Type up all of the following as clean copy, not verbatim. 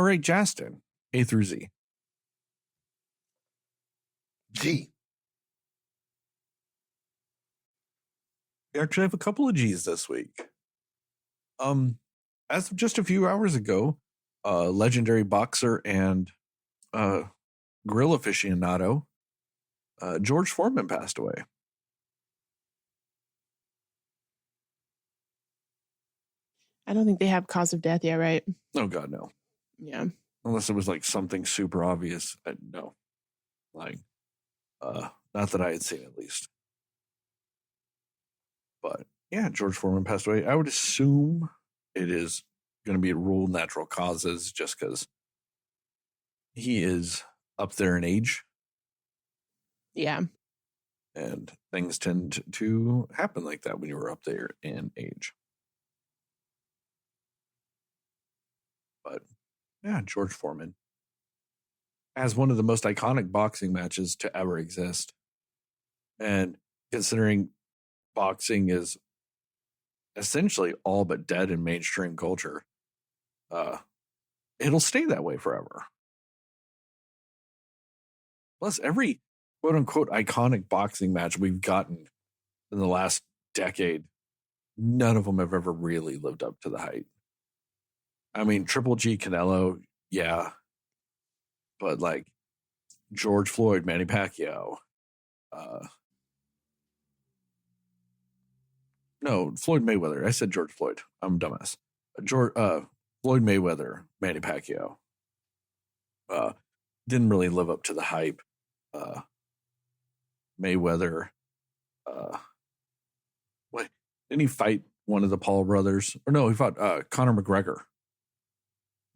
right, Jastin, A through Z. G. We actually have a couple of G's this week. As of just a few hours ago, legendary boxer and grill aficionado George Foreman passed away. I don't think they have cause of death yet, right? Oh God, no. Yeah. Unless it was like something super obvious. No. Like, not that I had seen at least. But yeah, George Foreman passed away. I would assume it is going to be ruled natural causes just because he is up there in age. Yeah. And things tend to happen like that when you were up there in age. But yeah, George Foreman has one of the most iconic boxing matches to ever exist. And considering boxing is essentially all but dead in mainstream culture, it'll stay that way forever. Plus, every quote unquote iconic boxing match we've gotten in the last decade, none of them have ever really lived up to the hype. I mean, Triple G Canelo, yeah. But like George Floyd, Manny Pacquiao, no, Floyd Mayweather. I said George Floyd. I'm a dumbass. Floyd Mayweather, Manny Pacquiao. Didn't really live up to the hype. Mayweather. What? Didn't he fight one of the Paul brothers? Or no, he fought Conor McGregor.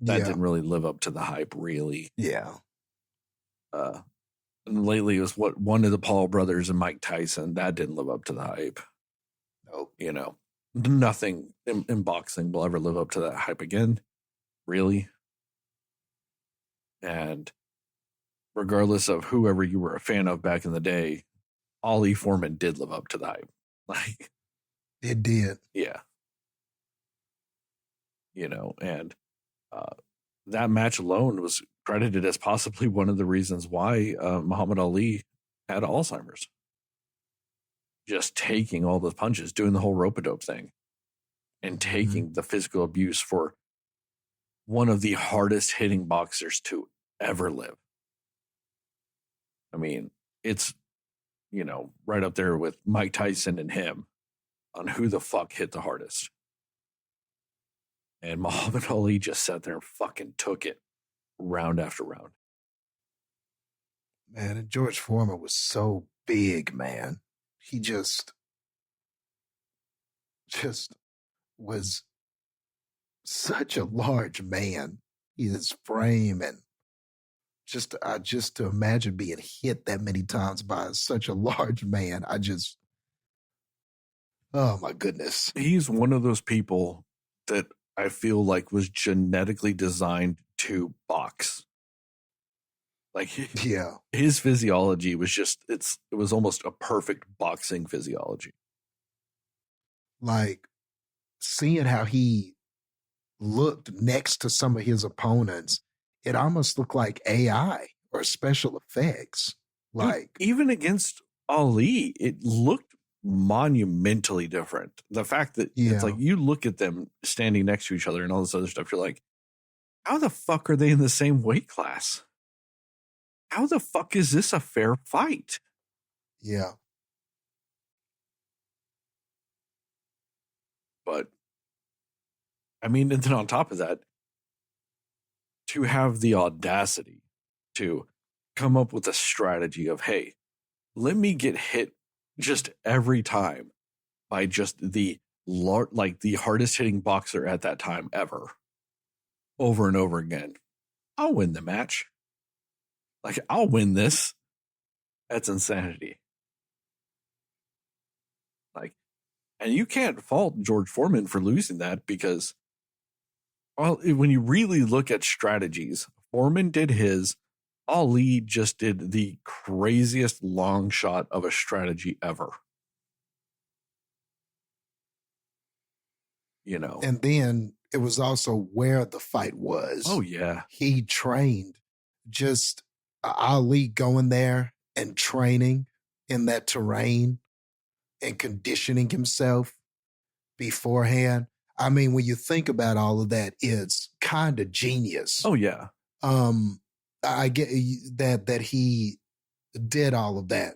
That didn't really live up to the hype, really. Yeah. And lately it was one of the Paul brothers and Mike Tyson. That didn't live up to the hype. Nope. You know, nothing in boxing will ever live up to that hype again, really. And regardless of whoever you were a fan of back in the day, Ollie Foreman did live up to the hype. Like, it did. Yeah. You know, and that match alone was credited as possibly one of the reasons why Muhammad Ali had Alzheimer's. Just taking all the punches, doing the whole rope-a-dope thing, and taking the physical abuse for one of the hardest hitting boxers to ever live. I mean, it's, you know, right up there with Mike Tyson and him on who the fuck hit the hardest. And Muhammad Ali just sat there and fucking took it round after round. Man, and George Foreman was so big, man. He just was such a large man. His frame and just to imagine being hit that many times by such a large man. Oh my goodness. He's one of those people that I feel like was genetically designed to box. Like, his physiology was just, it was almost a perfect boxing physiology. Like, seeing how he looked next to some of his opponents, it almost looked like AI or special effects. Like, even against Ali, it looked monumentally different. The fact that it's like you look at them standing next to each other and all this other stuff, you're like, how the fuck are they in the same weight class? How the fuck is this a fair fight? Yeah. But, I mean, and then on top of that, to have the audacity to come up with a strategy of, hey, let me get hit just every time by just the hardest hitting boxer at that time ever, over and over again. I'll win the match. Like, I'll win this. That's insanity. Like, and you can't fault George Foreman for losing that because, well, when you really look at strategies, Foreman did his. Ali just did the craziest long shot of a strategy ever. You know. And then it was also where the fight was. Oh, yeah. He trained just Ali going there and training in that terrain and conditioning himself beforehand. I mean, when you think about all of that, it's kind of genius. Oh, yeah. I get that he did all of that.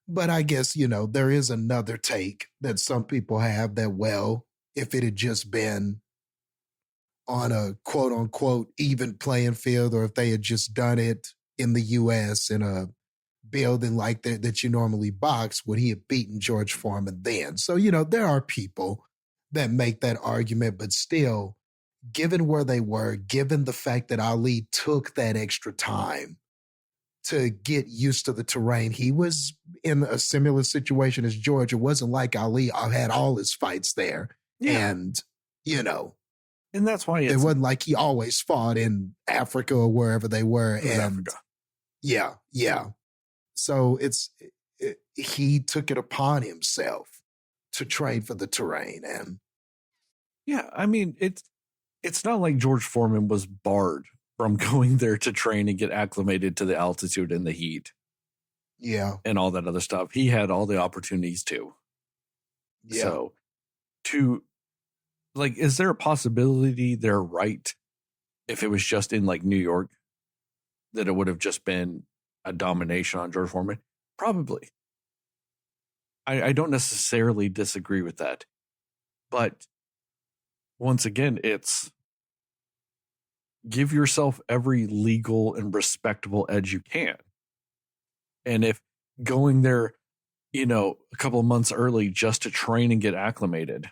But I guess, there is another take that some people have that, well, if it had just been on a quote unquote even playing field, or if they had just done it in the US in a building like that you normally box, would he have beaten George Foreman then? So, there are people that make that argument, but still, given where they were, given the fact that Ali took that extra time to get used to the terrain, he was in a similar situation as George. It wasn't like Ali had all his fights there. Yeah. And, and that's why it wasn't like he always fought in Africa or wherever they were. And Africa. Yeah. So he took it upon himself to train for the terrain. And yeah, I mean, it's not like George Foreman was barred from going there to train and get acclimated to the altitude and the heat. Yeah. And all that other stuff. He had all the opportunities too. Yeah. So is there a possibility they're right if it was just in like New York that it would have just been a domination on George Foreman? Probably. I don't necessarily disagree with that. But once again, it's give yourself every legal and respectable edge you can. And if going there, a couple of months early just to train and get acclimated,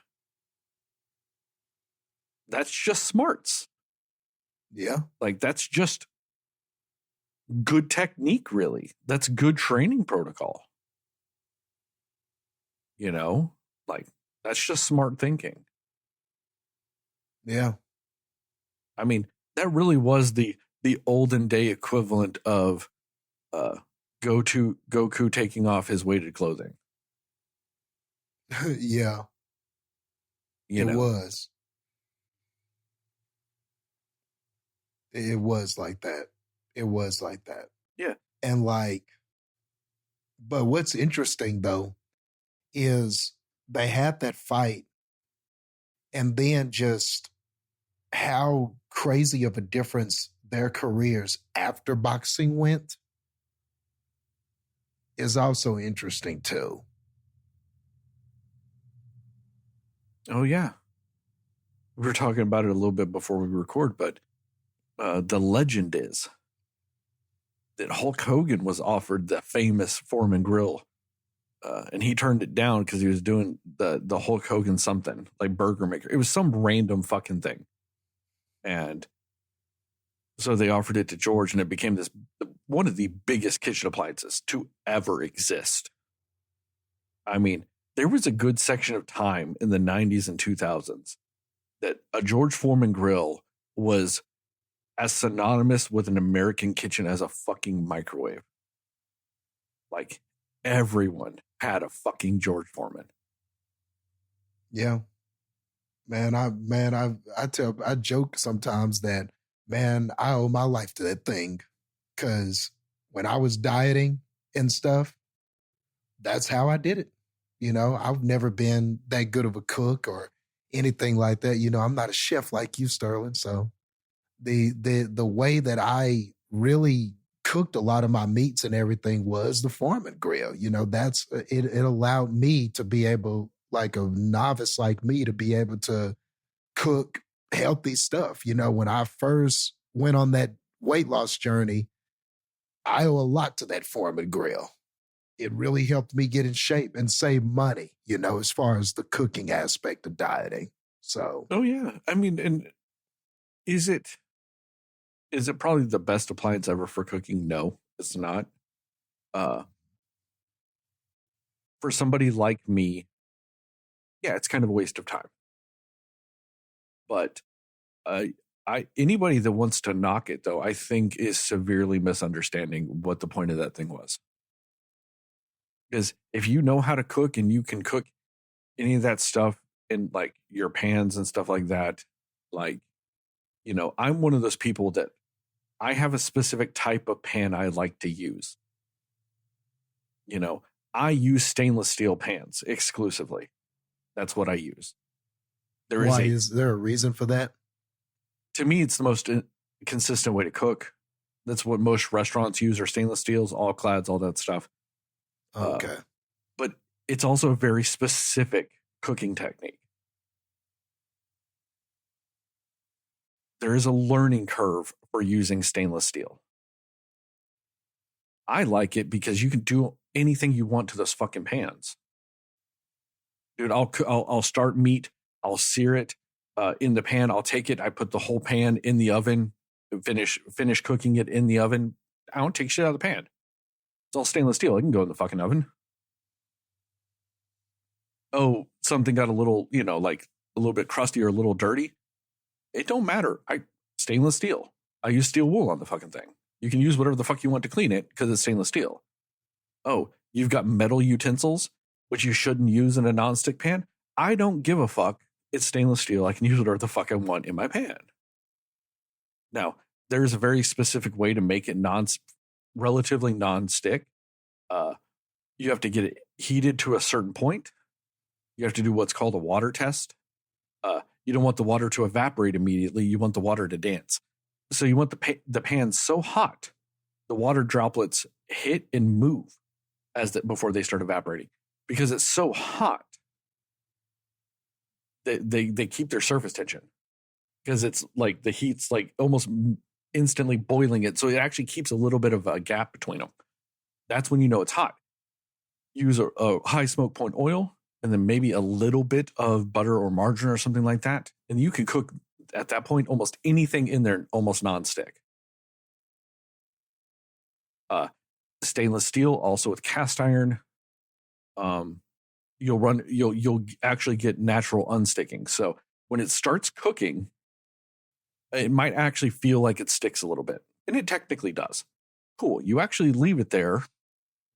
that's just smarts. Yeah. Like, that's just good technique, really. That's good training protocol. That's just smart thinking. Yeah. I mean, that really was the olden day equivalent of Goku taking off his weighted clothing. Yeah. It was. It was like that. It was like that. Yeah. And but what's interesting though is they had that fight, and then just how crazy of a difference their careers after boxing went is also interesting too. Oh, yeah. We were talking about it a little bit before we record, but the legend is that Hulk Hogan was offered the famous Foreman Grill, and he turned it down because he was doing the Hulk Hogan something, like Burger Maker. It was some random fucking thing. And so they offered it to George, and it became one of the biggest kitchen appliances to ever exist. I mean, there was a good section of time in the 90s and 2000s that a George Foreman grill was as synonymous with an American kitchen as a fucking microwave. Like, everyone had a fucking George Foreman. Yeah. I joke sometimes that, man, I owe my life to that thing, because when I was dieting and stuff, that's how I did it. I've never been that good of a cook or anything like that. I'm not a chef like you, Sterling. So the way that I really cooked a lot of my meats and everything was the Foreman grill. That's it allowed me to be able, like a novice like me, to be able to cook healthy stuff. When I first went on that weight loss journey, I owe a lot to that Foreman grill. It really helped me get in shape and save money, as far as the cooking aspect of dieting. So, oh yeah, I mean, and is it probably the best appliance ever for cooking? No, it's not. For somebody like me, yeah, it's kind of a waste of time. But anybody that wants to knock it, though, I think is severely misunderstanding what the point of that thing was. Because if you know how to cook and you can cook any of that stuff in like your pans and stuff like that, Like, I'm one of those people that I have a specific type of pan I like to use. I use stainless steel pans exclusively. That's what I use. Is there a reason for that? To me, it's the most consistent way to cook. That's what most restaurants use, are stainless steels, all clads, all that stuff. Okay. But it's also a very specific cooking technique. There is a learning curve for using stainless steel. I like it because you can do anything you want to those fucking pans. Dude, I'll start meat, I'll sear it in the pan, I'll take it, I put the whole pan in the oven, finish cooking it in the oven. I don't take shit out of the pan. It's all stainless steel. It can go in the fucking oven. Oh, something got a little, like a little bit crusty or a little dirty. It don't matter. Stainless steel. I use steel wool on the fucking thing. You can use whatever the fuck you want to clean it because it's stainless steel. Oh, you've got metal utensils, which you shouldn't use in a nonstick pan. I don't give a fuck. It's stainless steel. I can use whatever the fuck I want in my pan. Now, there's a very specific way to make it relatively non-stick. You have to get it heated to a certain point. You have to do what's called a water test. You don't want the water to evaporate immediately. You want the water to dance. So you want the pan so hot, the water droplets hit and move before they start evaporating. Because it's so hot, they keep their surface tension. Because it's like the heat's like almost instantly boiling it. So it actually keeps a little bit of a gap between them. That's when you know it's hot. Use a high smoke point oil and then maybe a little bit of butter or margarine or something like that. And you can cook at that point almost anything in there, almost non-stick. Stainless steel, also with cast iron. You'll actually get natural unsticking. So when it starts cooking, it might actually feel like it sticks a little bit. And it technically does. Cool. You actually leave it there,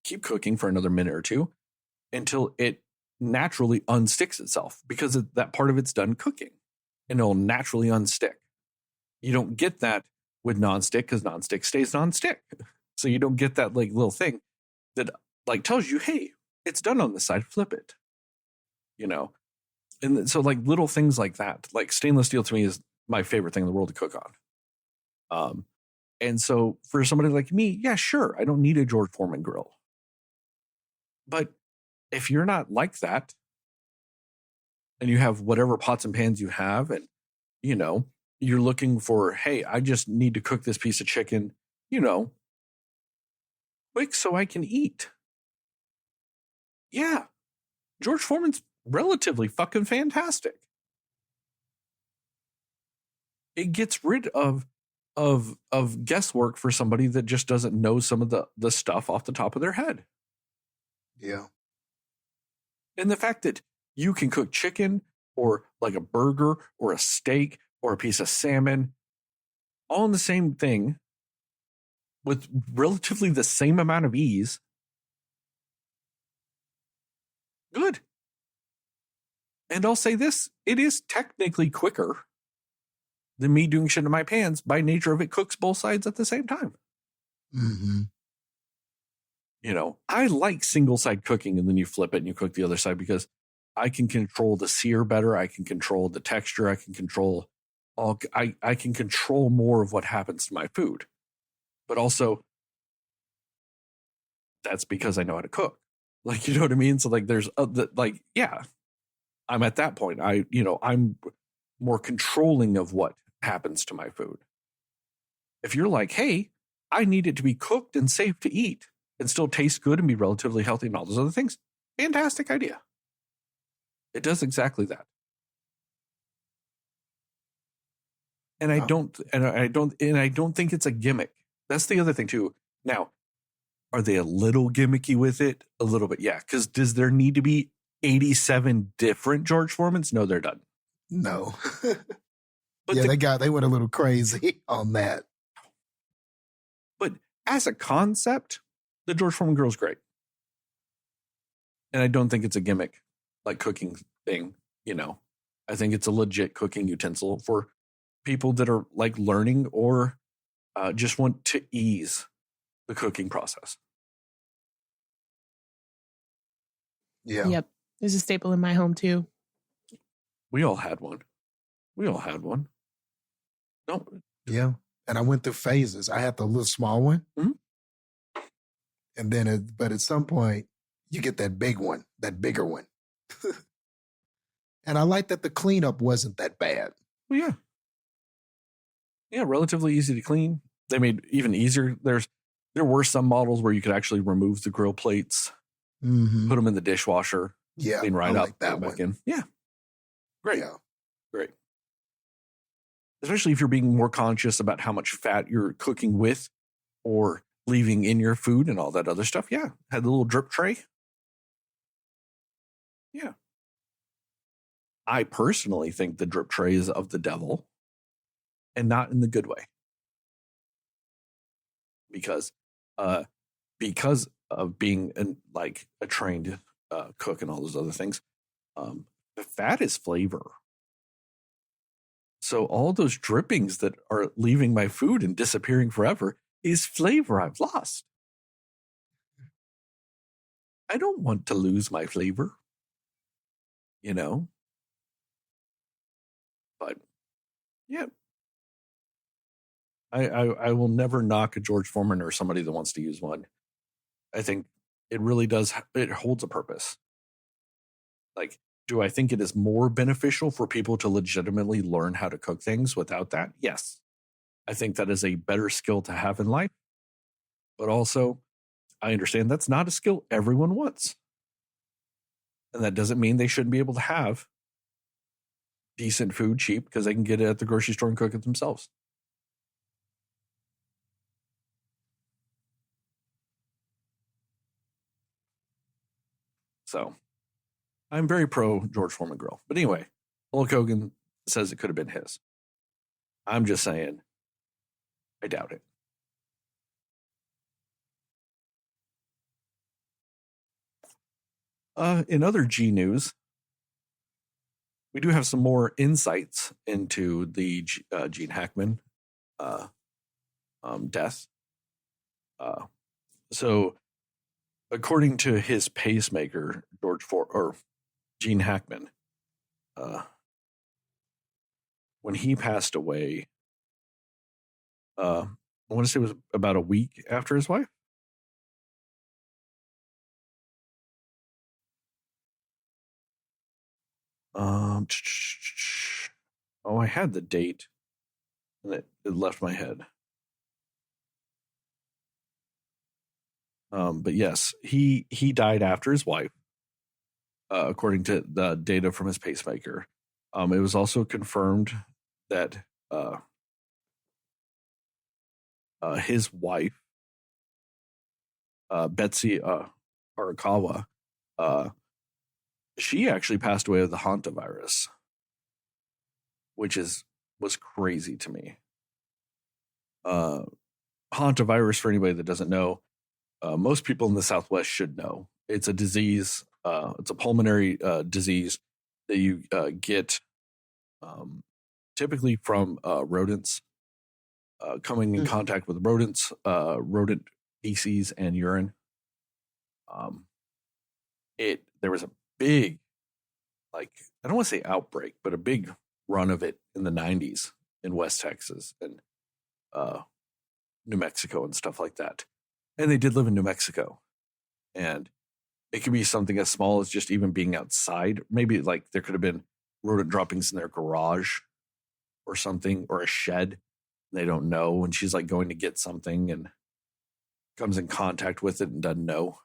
keep cooking for another minute or two until it naturally unsticks itself, because that part of it's done cooking and it'll naturally unstick. You don't get that with nonstick because nonstick stays nonstick. So you don't get that like little thing that like tells you, hey, it's done on this side, flip it. And so like little things like that, like stainless steel to me is my favorite thing in the world to cook on. And so for somebody like me, yeah, sure, I don't need a George Foreman grill. But if you're not like that, and you have whatever pots and pans you have, and, you're looking for, hey, I just need to cook this piece of chicken, quick so I can eat. Yeah, George Foreman's relatively fucking fantastic. It gets rid of guesswork for somebody that just doesn't know some of the stuff off the top of their head. Yeah. And the fact that you can cook chicken or like a burger or a steak or a piece of salmon all in the same thing with relatively the same amount of ease. Good. And I'll say this, it is technically quicker than me doing shit in my pans by nature of it cooks both sides at the same time. Mm-hmm. I like single side cooking and then you flip it and you cook the other side because I can control the sear better. I can control the texture. I can control I can control more of what happens to my food. But also, that's because I know how to cook. Like, you know what I mean? So like there's yeah, I'm at that point. I'm more controlling of what happens to my food. If you're like, hey, I need it to be cooked and safe to eat and still taste good and be relatively healthy and all those other things, fantastic idea. It does exactly that. And I don't think it's a gimmick. That's the other thing too. Now, are they a little gimmicky with it? A little bit, yeah. Because does there need to be 87 different George Foremans? No, they're done. No. But yeah, they went a little crazy on that. But as a concept, the George Foreman grill is great. And I don't think it's a gimmick, like cooking thing, I think it's a legit cooking utensil for people that are like learning or just want to ease the cooking process. Yeah. Yep. There's a staple in my home too. We all had one. No. Yeah. And I went through phases. I had the little small one. Mhm. And then, but at some point, you get that big one, that bigger one. And I like that the cleanup wasn't that bad. Well, yeah. Yeah, relatively easy to clean. They made even easier. There were some models where you could actually remove the grill plates, Mm-hmm. put them in the dishwasher, Yeah. clean right I up, like that put 'em one. back in. Yeah. Great. Yeah. Great. Especially if you're being more conscious about how much fat you're cooking with or leaving in your food and all that other stuff. Yeah. Had the little drip tray. Yeah. I personally think the drip tray is of the devil and not in the good way. Because of being a trained cook and all those other things, the fat is flavor. So all those drippings that are leaving my food and disappearing forever is flavor I've lost. I don't want to lose my flavor, But yeah, I will never knock a George Foreman or somebody that wants to use one. I think it really does. It holds a purpose. Like, do I think it is more beneficial for people to legitimately learn how to cook things without that? Yes. I think that is a better skill to have in life. But also, I understand that's not a skill everyone wants. And that doesn't mean they shouldn't be able to have decent food cheap because they can get it at the grocery store and cook it themselves. So I'm very pro George Foreman grill. But anyway, Hulk Hogan says it could have been his. I'm just saying, I doubt it. In other G news, we do have some more insights into the Gene Hackman death. So, according to his pacemaker, Gene Hackman, when he passed away, I want to say it was about a week after his wife. I had the date, and it left my head. But yes, he died after his wife, according to the data from his pacemaker. It was also confirmed that his wife, Betsy Arakawa, she actually passed away of the hantavirus, which was crazy to me. Hantavirus, for anybody that doesn't know, most people in the Southwest should know. It's a disease. It's a pulmonary disease that you get typically from rodents, coming in contact with rodents, rodent feces and urine. There was a big, I don't want to say outbreak, but a big run of it in the 90s in West Texas and New Mexico and stuff like that. And they did live in New Mexico. And it could be something as small as just even being outside. Maybe there could have been rodent droppings in their garage or something, or a shed. They don't know. And she's going to get something and comes in contact with it and doesn't know.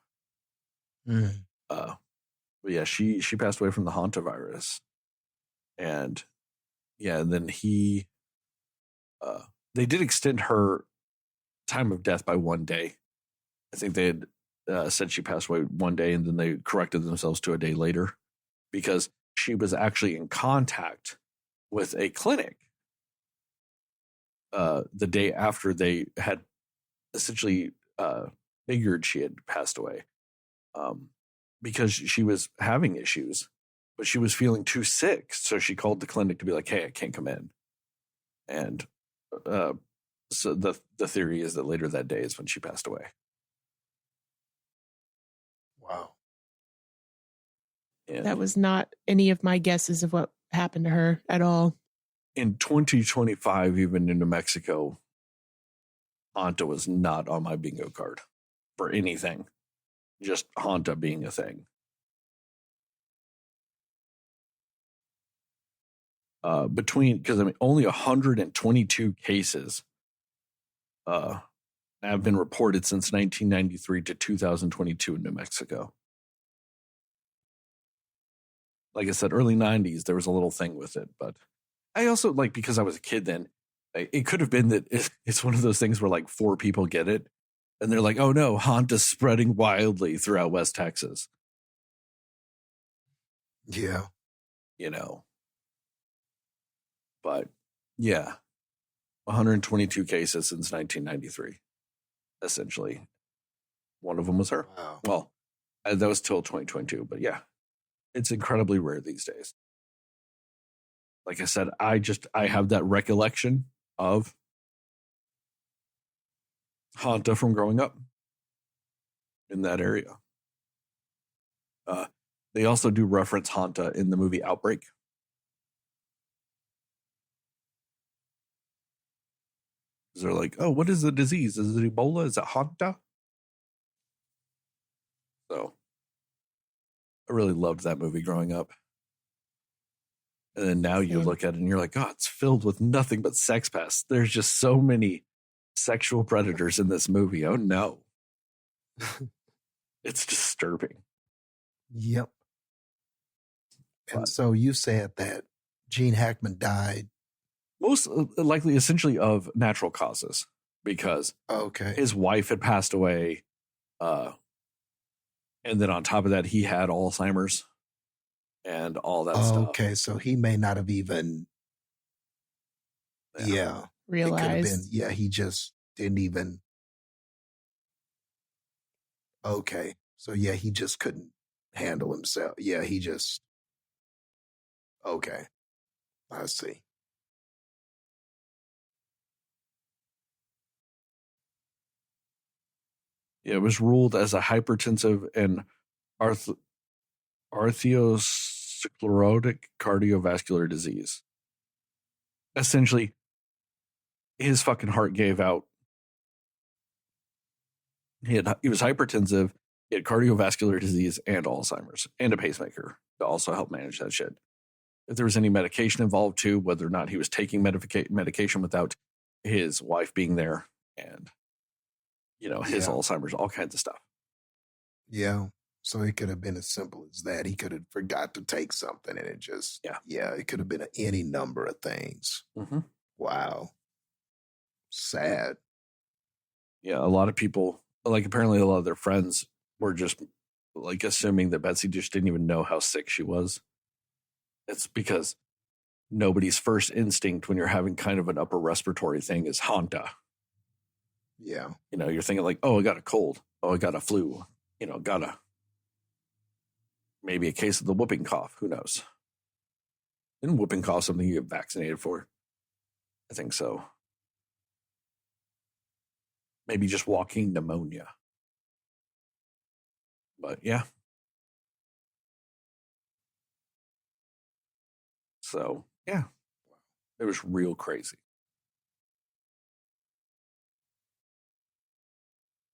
But yeah, she passed away from the hantavirus. And yeah, and then they did extend her time of death by 1 day. I think they had said she passed away 1 day, and then they corrected themselves to a day later because she was actually in contact with a clinic the day after they had essentially figured she had passed away, because she was having issues, but she was feeling too sick. So she called the clinic to be like, hey, I can't come in. And so the theory is that later that day is when she passed away. Wow. And That was not any of my guesses of what happened to her at all. in 2025, even in New Mexico, Hanta was not on my bingo card for anything. Just Hanta being a thing. Because only 122 cases have been reported since 1993 to 2022 in New Mexico. Like I said, early 90s, there was a little thing with it. But I also, because I was a kid then, it could have been that it's one of those things where 4 people get it. And they're like, oh no, Hanta's spreading wildly throughout West Texas. Yeah. But yeah, 122 cases since 1993, essentially. One of them was her. Wow. Well, that was till 2022, but yeah, it's incredibly rare these days. Like I said, I have that recollection of Hanta from growing up in that area. They also do reference Hanta in the movie Outbreak. They're like, oh, what is the disease? Is it Ebola? Is it Hanta? So I really loved that movie growing up. And then now you look at it and you're like, oh, it's filled with nothing but sex pests. There's just so many sexual predators in this movie. Oh no. It's disturbing. Yep. And so you said that Gene Hackman died. Most likely, essentially, of natural causes, because his wife had passed away. And then on top of that, he had Alzheimer's and all that stuff. Okay, so he may not have even, realized. it could have been, he just didn't even, so he just couldn't handle himself. He just, I see. Yeah, it was ruled as a hypertensive and arteriosclerotic cardiovascular disease. Essentially, his fucking heart gave out. He was hypertensive, he had cardiovascular disease and Alzheimer's and a pacemaker to also help manage that shit. If there was any medication involved too, whether or not he was taking medication without his wife being there, and his Alzheimer's, all kinds of stuff. Yeah. So it could have been as simple as that. He could have forgot to take something and it just, it could have been any number of things. Mm-hmm. Wow. Sad. Yeah. A lot of people, apparently a lot of their friends were just assuming that Betsy just didn't even know how sick she was. It's because nobody's first instinct when you're having kind of an upper respiratory thing is Hanta. Yeah. You're thinking oh, I got a cold. Oh, I got a flu. Got maybe a case of the whooping cough. Who knows? Isn't whooping cough something you get vaccinated for? I think so. Maybe just walking pneumonia. But yeah. So yeah, it was real crazy.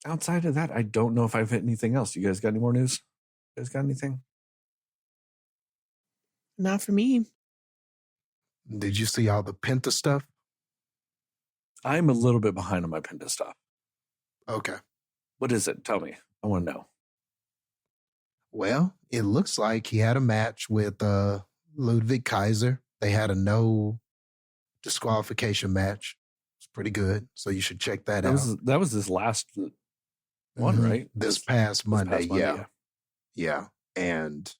Outside of that, I don't know if I've hit anything else. You guys got any more news? You guys got anything? Not for me. Did you see all the Penta stuff? I'm a little bit behind on my Penta stuff. Okay. What is it? Tell me. I want to know. Well, it looks like he had a match with Ludwig Kaiser. They had a no disqualification match. It's pretty good. So you should check that out. That was this last one, right? This past Monday, yeah. Yeah. And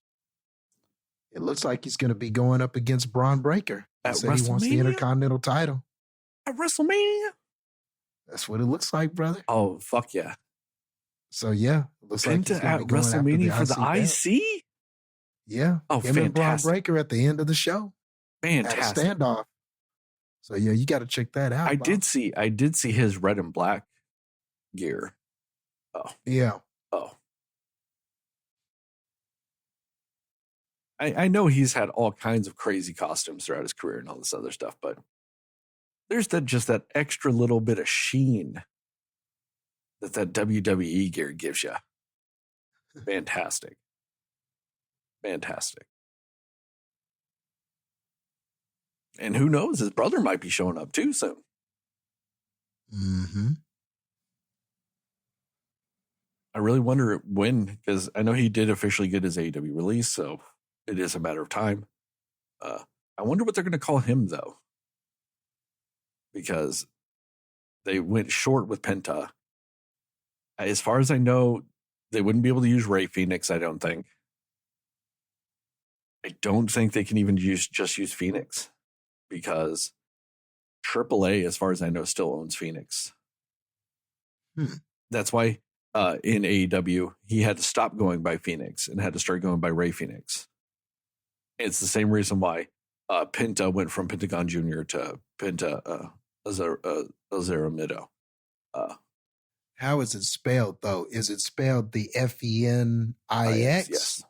it looks like he's going to be going up against Braun Breaker. At He said he wants the Intercontinental title. At WrestleMania? That's what it looks like, brother. Oh, fuck yeah. So, yeah. It looks like he's at WrestleMania for the IC? Yeah. Oh, him and Braun Breaker at the end of the show. Fantastic. At a standoff. So yeah, you got to check that out. I Bob. did see his red and black gear. Oh. Yeah. Oh. I know he's had all kinds of crazy costumes throughout his career and all this other stuff, but there's that extra little bit of sheen that WWE gear gives you. Fantastic. Fantastic. And who knows, his brother might be showing up too soon. Mm-hmm. I really wonder when, because I know he did officially get his AEW release, so it is a matter of time. I wonder what they're going to call him, though. Because they went short with Penta. As far as I know, they wouldn't be able to use Ray Phoenix, I don't think. I don't think they can even use Phoenix. Because AAA, as far as I know, still owns Phoenix. That's why in AEW, he had to stop going by Phoenix and had to start going by Ray Phoenix. It's the same reason why Penta went from Pentagon Jr. to Penta Azero Mido. How is it spelled, though? Is it spelled the Phenix? Yes.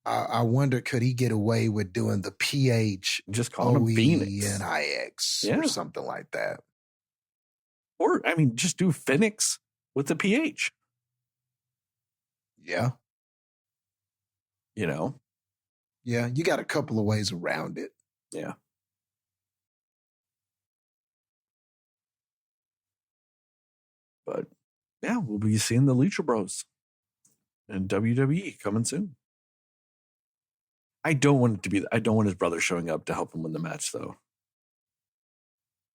I wonder, could he get away with doing the PH? Just call him Phoenix. Nix Yeah. or something like that. Or, I mean, just do Phoenix with the PH. Yeah. You know? Yeah, you got a couple of ways around it. Yeah. But, yeah, we'll be seeing the Lucha Bros and WWE coming soon. I don't want his brother showing up to help him win the match, though.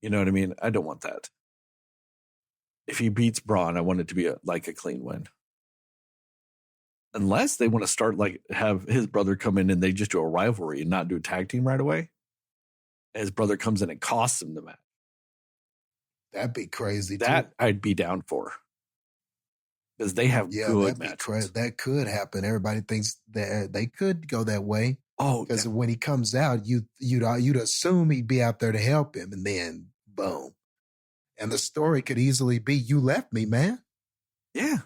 You know what I mean? I don't want that. If he beats Braun, I want it to be a clean win. Unless they want to start, have his brother come in and they just do a rivalry and not do a tag team right away. And his brother comes in and costs him the match. That'd be crazy, too. That I'd be down for. Because they have good matches. That could happen. Everybody thinks that they could go that way. Oh, because when he comes out, you'd assume he'd be out there to help him, and then boom. And the story could easily be, "You left me, man." Yeah.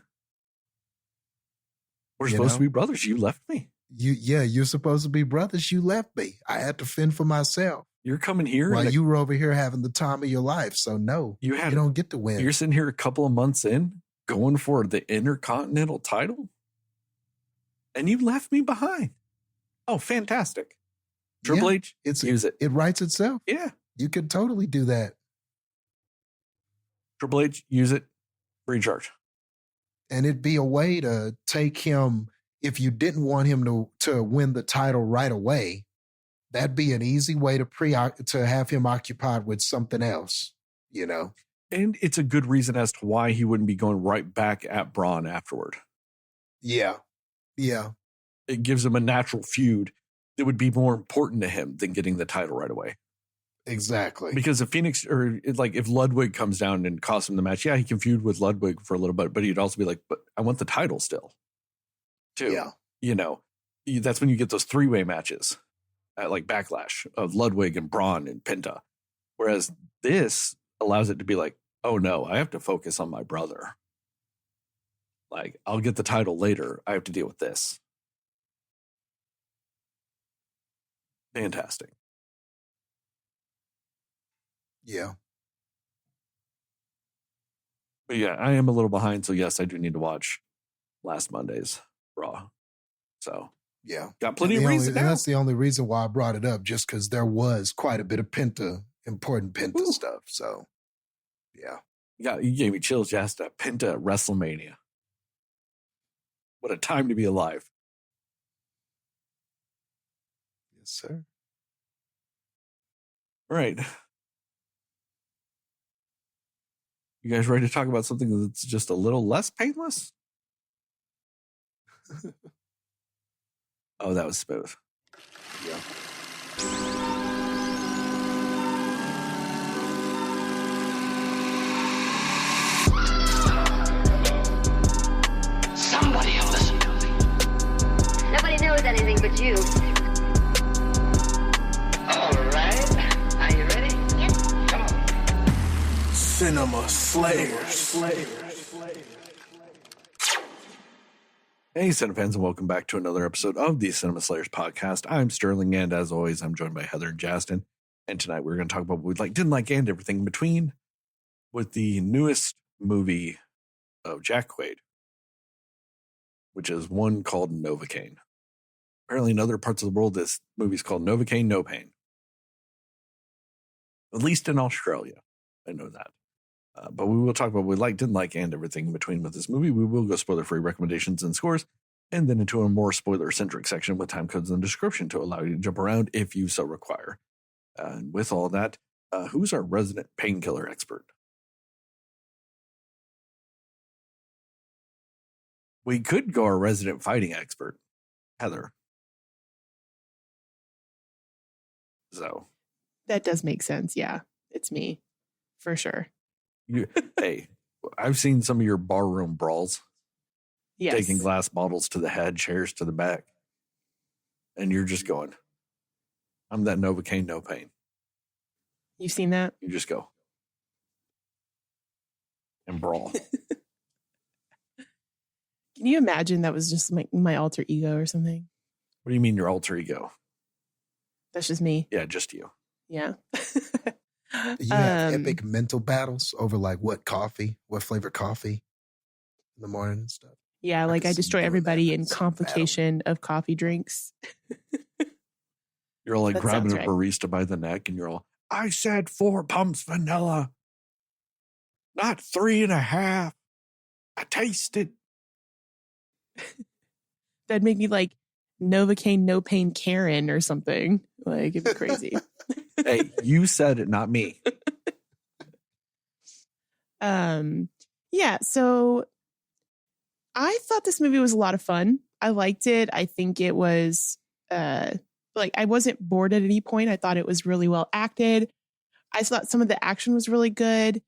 We're supposed to be brothers. You left me. You're supposed to be brothers. You left me. I had to fend for myself. You're coming here while you were over here having the time of your life. So no, you don't get to win. You're sitting here a couple of months in, going for the Intercontinental title, and you left me behind. Oh, fantastic. Triple H, use it. It writes itself. Yeah. You could totally do that. Triple H, use it. Free charge. And it'd be a way to take him, if you didn't want him to win the title right away, that'd be an easy way to have him occupied with something else, you know? And it's a good reason as to why he wouldn't be going right back at Braun afterward. Yeah. Yeah. It gives him a natural feud that would be more important to him than getting the title right away. Exactly. Because if Phoenix, if Ludwig comes down and costs him the match, yeah, he can feud with Ludwig for a little bit, but he'd also be like, but I want the title still, too. Yeah. You know, that's when you get those three-way matches at Backlash of Ludwig and Braun and Penta. Whereas this allows it to be like, oh no, I have to focus on my brother. I'll get the title later. I have to deal with this. Fantastic. Yeah. But yeah, I am a little behind. So yes, I do need to watch last Monday's Raw. So yeah, got plenty of reason. And that's the only reason why I brought it up, just because there was quite a bit of important Penta stuff. So yeah. You gave me chills, Jastin. Penta at WrestleMania. What a time to be alive. Yes, sir. All right. You guys ready to talk about something that's just a little less painless? Oh, that was smooth. Yeah. Somebody will listen to me. Nobody knows anything but you. All right. Are you Cinema Slayers. Hey, Cinefans, and welcome back to another episode of the Cinema Slayers podcast. I'm Sterling, and as always, I'm joined by Heather and Jastin. And tonight we're going to talk about what we like, didn't like, and everything in between with the newest movie of Jack Quaid, which is one called Novocaine. Apparently, in other parts of the world, this movie's called Novocaine No Pain. At least in Australia. I know that. But we will talk about what we like, didn't like, and everything in between with this movie. We will go spoiler-free recommendations and scores, and then into a more spoiler-centric section with time codes in the description to allow you to jump around if you so require. And with all that, who's our resident painkiller expert? We could go our resident fighting expert, Heather. So That does make sense. Yeah, it's me for sure. Hey, I've seen some of your barroom brawls, Yes. taking glass bottles to the head, chairs to the back, and you're just going, I'm that Novocaine No Pain. You've seen that? You just go and brawl. Can you imagine that was just my alter ego or something? What do you mean your alter ego? That's just me. Yeah, just you. Yeah. You have epic mental battles over like what flavor coffee in the morning and stuff. Yeah, like can I see you destroy doing that. everybody in That's a complication of coffee drinks. You're all like That grabbing sounds a right. barista by the neck, and you're all, I said 4 pumps vanilla, not 3.5. I tasted. That'd make me like Novocaine No Pain Karen or something. Like it'd be crazy. Hey, you said it, not me. Yeah, so I thought this movie was a lot of fun. I liked it. I think it was like I wasn't bored at any point. I thought it was really well acted. I thought some of the action was really good.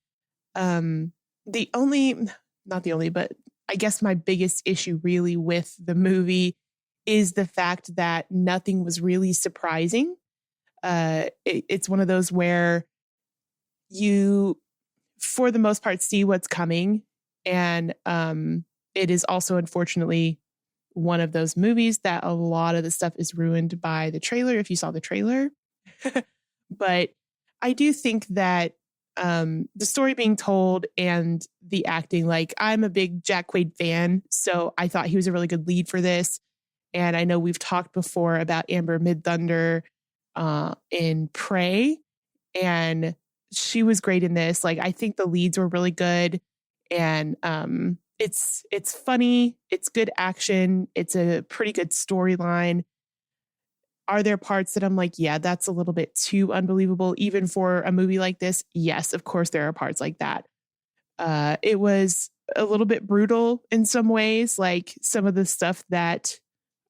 Not the only, but I guess my biggest issue really with the movie is the fact that nothing was really surprising. It's one of those where you, for the most part, see what's coming. And it is also, unfortunately, one of those movies that a lot of the stuff is ruined by the trailer, if you saw the trailer. But I do think that the story being told and the acting, like I'm a big Jack Quaid fan, so I thought he was a really good lead for this. And I know we've talked before about Amber Midthunder in Prey, and she was great in this. Like I think the leads were really good, and it's funny, it's good action, it's a pretty good storyline. Are there parts that I'm like, yeah, that's a little bit too unbelievable, even for a movie like this? Yes, of course there are parts like that. It was a little bit brutal in some ways. Like some of the stuff that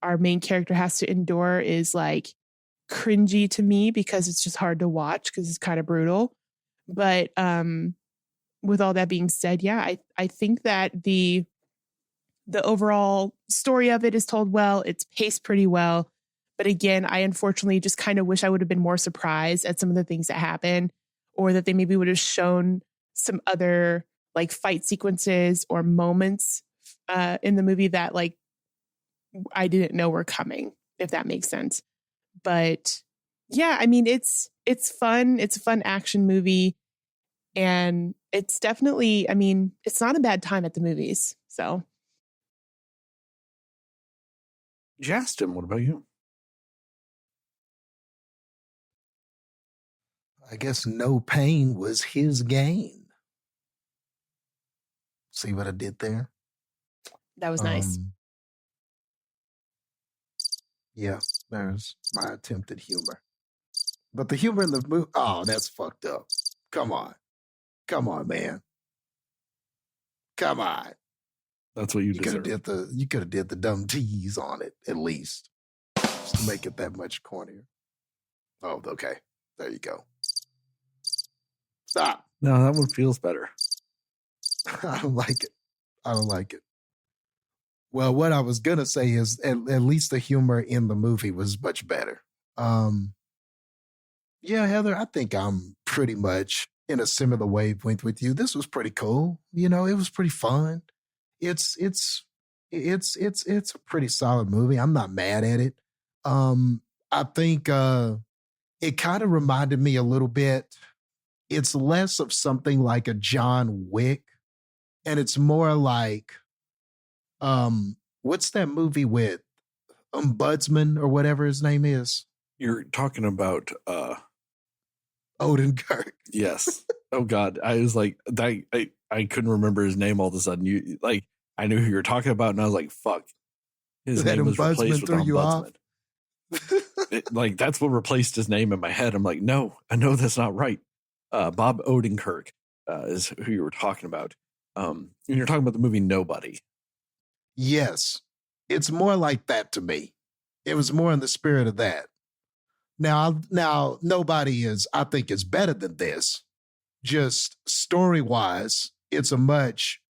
our main character has to endure is like cringy to me because it's just hard to watch because it's kind of brutal. But with all that being said, yeah, I think that the overall story of it is told well. It's paced pretty well. But again, I unfortunately just kind of wish I would have been more surprised at some of the things that happen, or that they maybe would have shown some other like fight sequences or moments in the movie that like I didn't know were coming, if that makes sense. But yeah, I mean, it's fun. It's a fun action movie. And it's definitely, I mean, it's not a bad time at the movies. So. Jastin, what about you? I guess no pain was his gain. See what I did there? That was nice. Yeah, there's my attempt at humor. But the humor in the movie, oh, that's fucked up. Come on, man. Come on. That's what you You could deserve. have did the dumb tease on it at least, just to make it that much cornier. Oh, okay. There you go. Stop. No, that one feels better. I don't like it. Well, what I was gonna say is at least the humor in the movie was much better. Yeah, Heather, I think I'm pretty much in a similar wavelength with you. This was pretty cool. You know, it was pretty fun. It's a pretty solid movie. I'm not mad at it. I think it kind of reminded me a little bit. It's less of something like a John Wick, and it's more like what's that movie with Ombudsman or whatever his name is? You're talking about Odenkirk. yes. Oh God. I was like I couldn't remember his name all of a sudden. You like I knew who you were talking about, and I was like, fuck. His That name was replaced with threw you off? Ombudsman. Like that's what replaced his name in my head. I'm like, no, I know that's not right. Bob Odenkirk is who you were talking about. And you're talking about the movie Nobody. Yes. It's more like that to me. It was more in the spirit of that. Now, Nobody is, I think, is better than this. Just story-wise, it's a much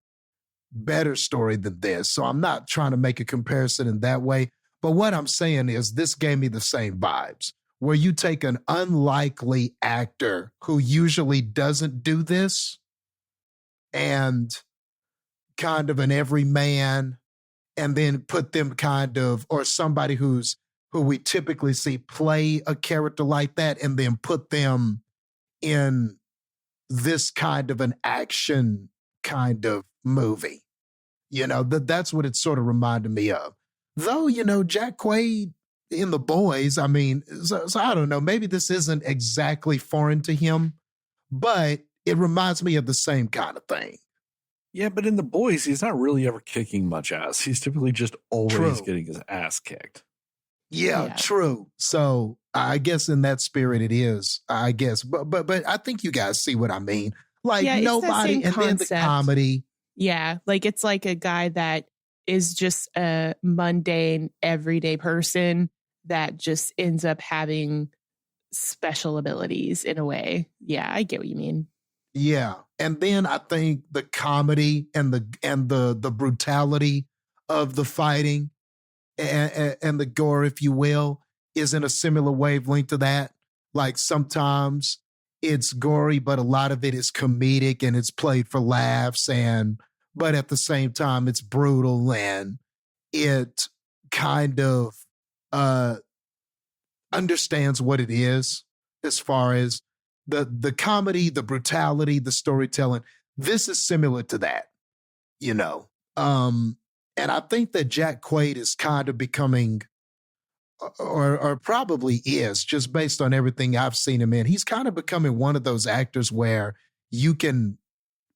better story than this. So I'm not trying to make a comparison in that way. But what I'm saying is this gave me the same vibes, where you take an unlikely actor who usually doesn't do this and kind of an everyman, and then put them kind of, or somebody who we typically see play a character like that, and then put them in this kind of an action kind of movie. You know, that's what it sort of reminded me of. Though, you know, Jack Quaid in The Boys, I mean, so I don't know, maybe this isn't exactly foreign to him, but it reminds me of the same kind of thing. Yeah, but in The Boys, he's not really ever kicking much ass. He's typically just always True. getting his ass kicked. Yeah, true. So I guess in that spirit it is, I guess. But I think you guys see what I mean. Like Yeah, it's that Nobody, same and then the concept. comedy. Yeah, like it's like a guy that is just a mundane, everyday person that just ends up having special abilities in a way. Yeah, I get what you mean. Yeah. And then I think the comedy and the brutality of the fighting and the gore, if you will, is in a similar wavelength to that. Like sometimes it's gory, but a lot of it is comedic and it's played for laughs, but at the same time it's brutal, and it kind of understands what it is as far as the comedy, the brutality, the storytelling. This is similar to that, you know. And I think that Jack Quaid is kind of becoming, or probably is, just based on everything I've seen him in, he's kind of becoming one of those actors where you can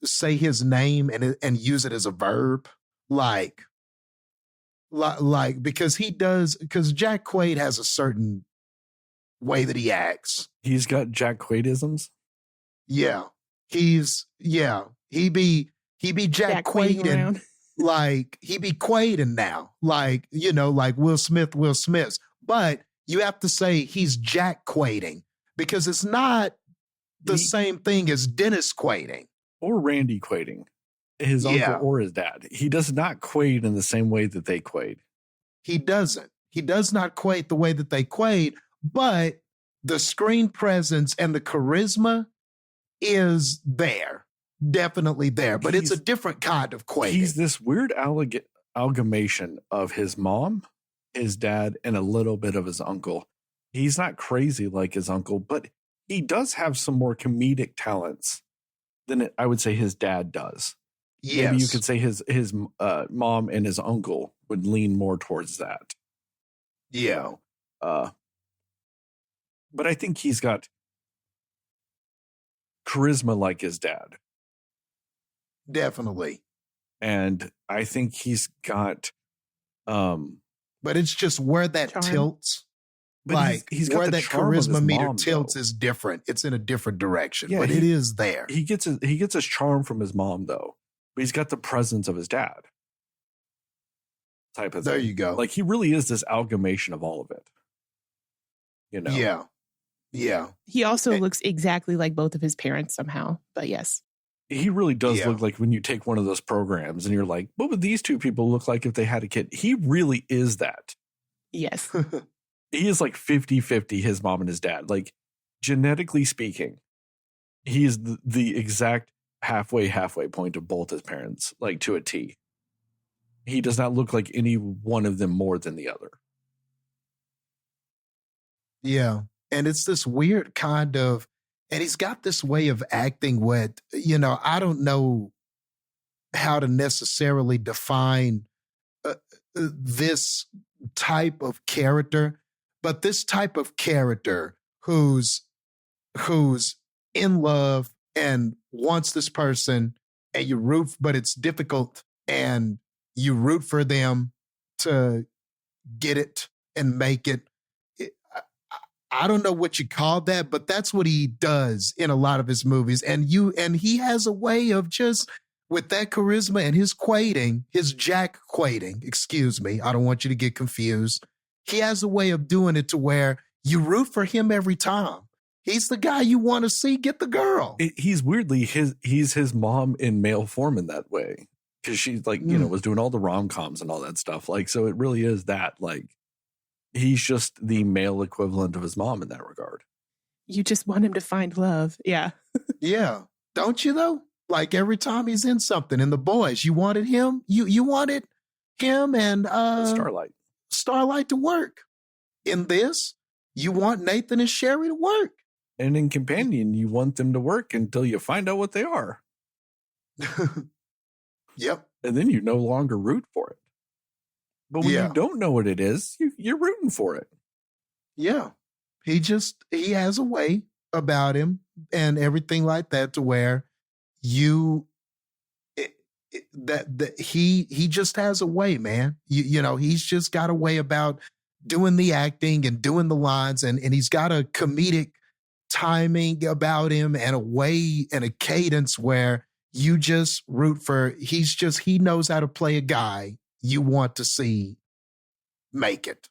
say his name and use it as a verb, like because Jack Quaid has a certain way that he acts. He's got Jack Quaidisms. Yeah. He be Jack Quaiding Quaiding. around. Like he be Quaiding now, like, you know, like Will Smith's. But you have to say he's Jack Quaiding because it's not the same thing as Dennis Quaiding. Or Randy Quaiding, his uncle or his dad. He does not Quaid in the same way that they Quaid. He doesn't. He does not Quaid the way that they Quaid, but the screen presence and the charisma is there. Definitely there, but it's a different kind of Quaid. He's this weird amalgamation of his mom, his dad, and a little bit of his uncle. He's not crazy like his uncle, but he does have some more comedic talents than I would say his dad does. Yes. Maybe you could say his mom and his uncle would lean more towards that. Yeah. But I think he's got charisma like his dad. Definitely. And I think he's got but it's just where that charm. Tilts. But like he's got where the that charm of his charisma meter mom, tilts though. is different. It's in a different direction, Yeah, but it is there. He gets his charm from his mom though, but he's got the presence of his dad. Type of There thing. you go. Like he really is this amalgamation of all of it. You know? Yeah. Yeah. He also And- looks exactly like both of his parents somehow. But yes. He really does Yeah. look like when you take one of those programs and you're like, what would these two people look like if they had a kid? He really is that. Yes. He is like 50-50, his mom and his dad. Like genetically speaking, He is the exact halfway point of both his parents, like to a T. He does not look like any one of them more than the other. Yeah. And it's this weird kind of, and he's got this way of acting with, I don't know how to necessarily define this type of character, but this type of character who's in love and wants this person, and you root, but it's difficult, and you root for them to get it and make it. I don't know what you call that, but that's what he does in a lot of his movies. And he has a way of just, with that charisma and his quating, his Jack quating, excuse me, I don't want you to get confused. He has a way of doing it to where you root for him every time. He's the guy you want to see get the girl. He's weirdly, he's his mom in male form in that way. Because she's like, was doing all the rom-coms and all that stuff. Like, so it really is that, like, he's just the male equivalent of his mom in that regard. You just want him to find love. Yeah. Yeah. Don't you though? Like every time he's in something, in The Boys, you wanted him. You wanted him and Starlight to work. In this, you want Nathan and Sherry to work. And in Companion, you want them to work until you find out what they are. Yep. And then you no longer root for it. But when you don't know what it is, you're rooting for it. Yeah. He has a way about him and everything like that to where he just has a way, man. He's just got a way about doing the acting and doing the lines, and he's got a comedic timing about him and a way and a cadence where you just root for. He knows how to play a guy you want to see make it.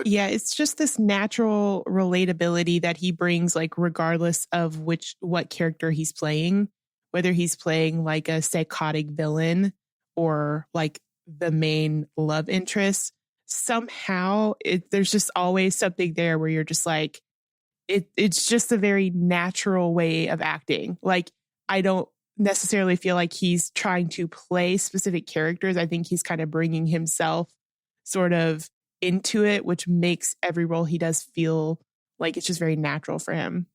Yeah, it's just this natural relatability that he brings, like regardless of what character he's playing, whether he's playing like a psychotic villain or like the main love interest. Somehow there's just always something there where you're just like, it's just a very natural way of acting. Like, I don't necessarily feel like he's trying to play specific characters. I think he's kind of bringing himself sort of into it, which makes every role he does feel like it's just very natural for him.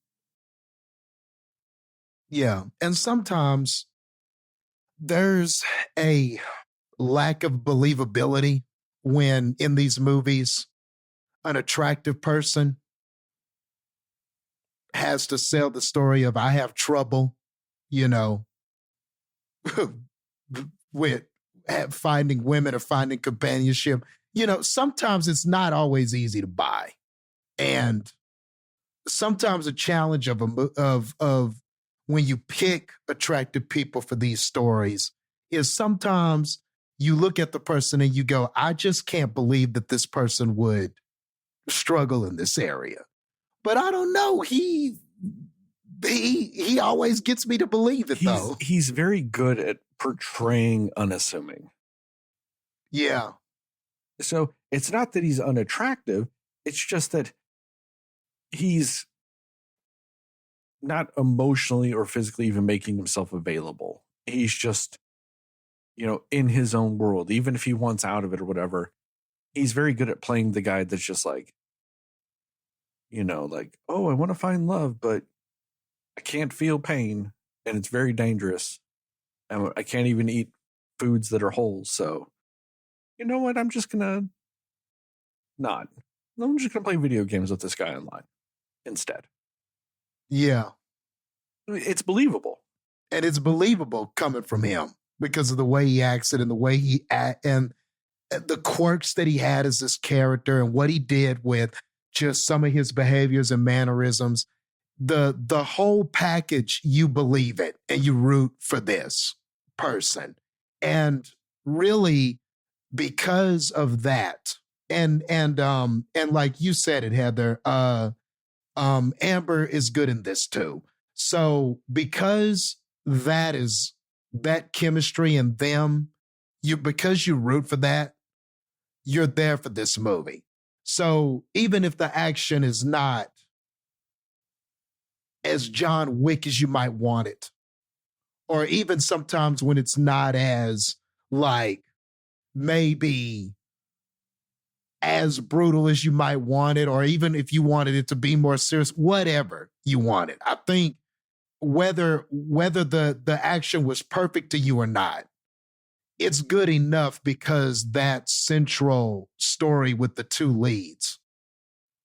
Yeah. And sometimes there's a lack of believability when in these movies, an attractive person has to sell the story of, I have trouble, with finding women or finding companionship. Sometimes it's not always easy to buy. And sometimes a challenge of when you pick attractive people for these stories is sometimes you look at the person and you go, I just can't believe that this person would struggle in this area. But I don't know. He always gets me to believe it, though. He's very good at portraying unassuming. Yeah. So it's not that he's unattractive. It's just that he's not emotionally or physically even making himself available. He's just, in his own world, even if he wants out of it or whatever. He's very good at playing the guy that's just like, like, oh, I want to find love, but I can't feel pain, and it's very dangerous. And I can't even eat foods that are whole. So, you know what? I'm just going to I'm just going to play video games with this guy online instead. Yeah. It's believable. And it's believable coming from him because of the way he acts it and the way he and the quirks that he had as this character and what he did with just some of his behaviors and mannerisms. The whole package, you believe it and you root for this person. And really, because of that, and like you said it, Heather, Amber is good in this too. So because that chemistry and them, because you root for that, you're there for this movie. So even if the action is not as John Wick as you might want it. Or even sometimes when it's not as like maybe as brutal as you might want it, or even if you wanted it to be more serious, whatever you wanted. I think whether the action was perfect to you or not, it's good enough because that central story with the two leads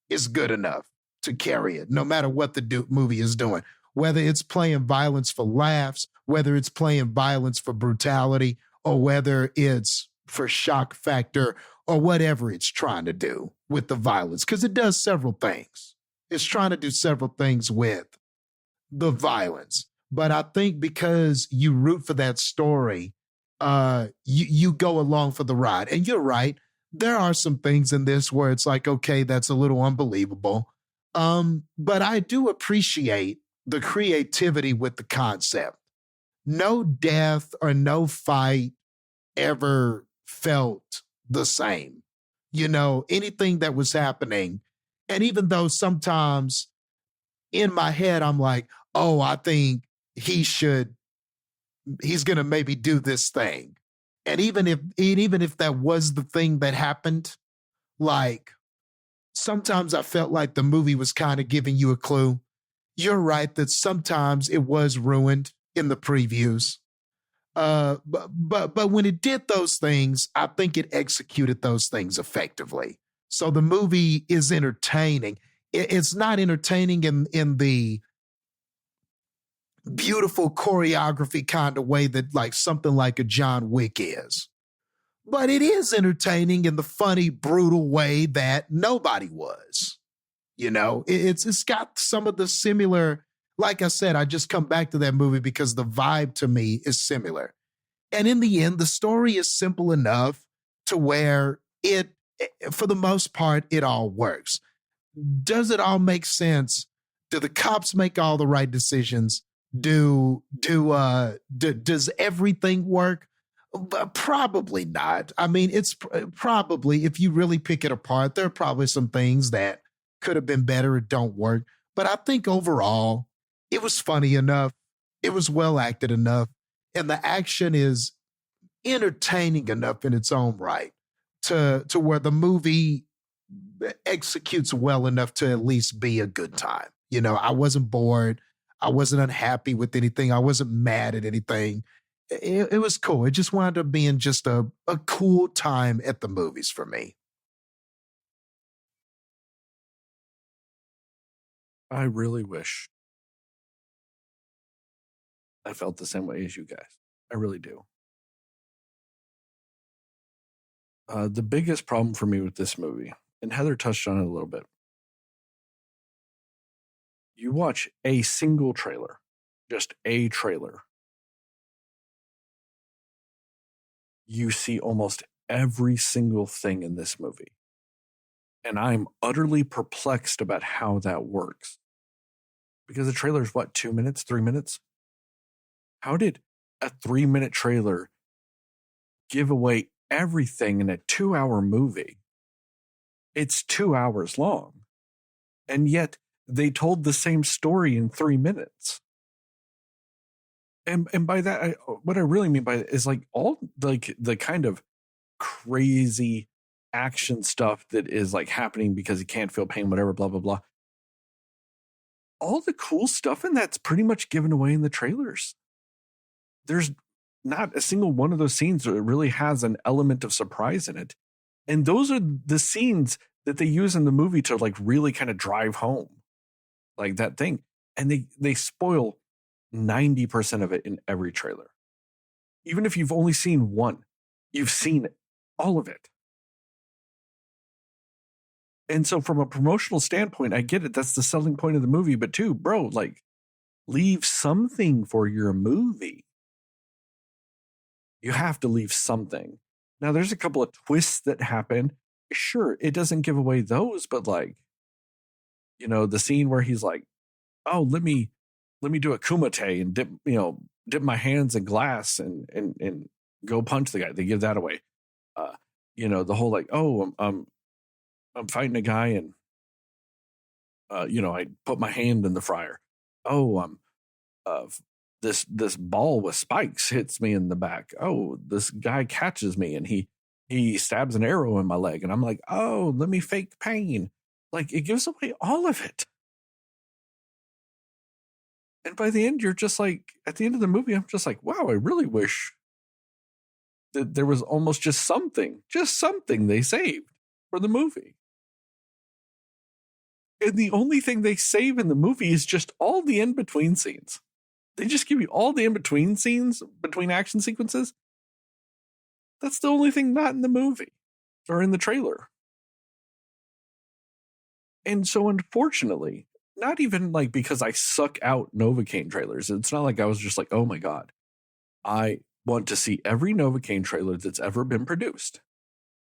is good enough to carry it, no matter what the movie is doing. Whether it's playing violence for laughs, whether it's playing violence for brutality, or whether it's for shock factor, or whatever it's trying to do with the violence, because it does several things. It's trying to do several things with the violence. But I think because you root for that story, you go along for the ride. And you're right. There are some things in this where it's like, okay, that's a little unbelievable. But I do appreciate the creativity with the concept. No death or no fight ever felt the same. You know, anything that was happening. And even though sometimes in my head, I'm like, oh, I think he's going to maybe do this thing. And even if that was the thing that happened, like sometimes I felt like the movie was kind of giving you a clue. You're right that sometimes it was ruined in the previews. But when it did those things, I think it executed those things effectively. So the movie is entertaining. It's not entertaining in the beautiful choreography kind of way that like something like a John Wick is. But it is entertaining in the funny, brutal way that Nobody was. You know, it's got some of the similar, like I said, I just come back to that movie because the vibe to me is similar. And in the end, the story is simple enough to where it, for the most part, it all works. Does it all make sense? Do the cops make all the right decisions? Does everything work? Probably not. I mean, it's probably, if you really pick it apart, there are probably some things that could have been better or don't work. But I think overall, it was funny enough. It was well acted enough. And the action is entertaining enough in its own right to where the movie executes well enough to at least be a good time. You know, I wasn't bored. I wasn't unhappy with anything. I wasn't mad at anything. It was cool. It just wound up being just a cool time at the movies for me. I really wish I felt the same way as you guys. I really do. The biggest problem for me with this movie, and Heather touched on it a little bit, you watch a single trailer, just a trailer, you see almost every single thing in this movie. And I'm utterly perplexed about how that works. Because the trailer is what, 2 minutes, 3 minutes? How did a 3-minute trailer give away everything in a 2-hour movie? It's 2 hours long. And yet they told the same story in 3 minutes. And by that, what I really mean by that is like all like the kind of crazy action stuff that is like happening because he can't feel pain, whatever, blah, blah, blah. All the cool stuff in that's pretty much given away in the trailers. There's not a single one of those scenes that really has an element of surprise in it. And those are the scenes that they use in the movie to like really kind of drive home like that thing. And they spoil 90% of it in every trailer. Even if you've only seen one, you've seen all of it. And so from a promotional standpoint, I get it. That's the selling point of the movie. But too, bro, like leave something for your movie. You have to leave something. Now, there's a couple of twists that happen. Sure, it doesn't give away those, but like, you know, the scene where he's like, oh, let me do a kumite and dip my hands in glass and go punch the guy. They give that away. You know, the whole like, oh, I'm fighting a guy and I put my hand in the fryer. uh, this ball with spikes hits me in the back. Oh, this guy catches me and he stabs an arrow in my leg, and I'm like, oh, let me fake pain. Like, it gives away all of it. And by the end, you're just like, at the end of the movie, I'm just like, wow, I really wish that there was almost just something they saved for the movie. And the only thing they save in the movie is just all the in-between scenes. They just give you all the in-between scenes, between action sequences. That's the only thing not in the movie or in the trailer. And so, unfortunately, not even like because I suck out Novocaine trailers. It's not like I was just like, oh my God, I want to see every Novocaine trailer that's ever been produced.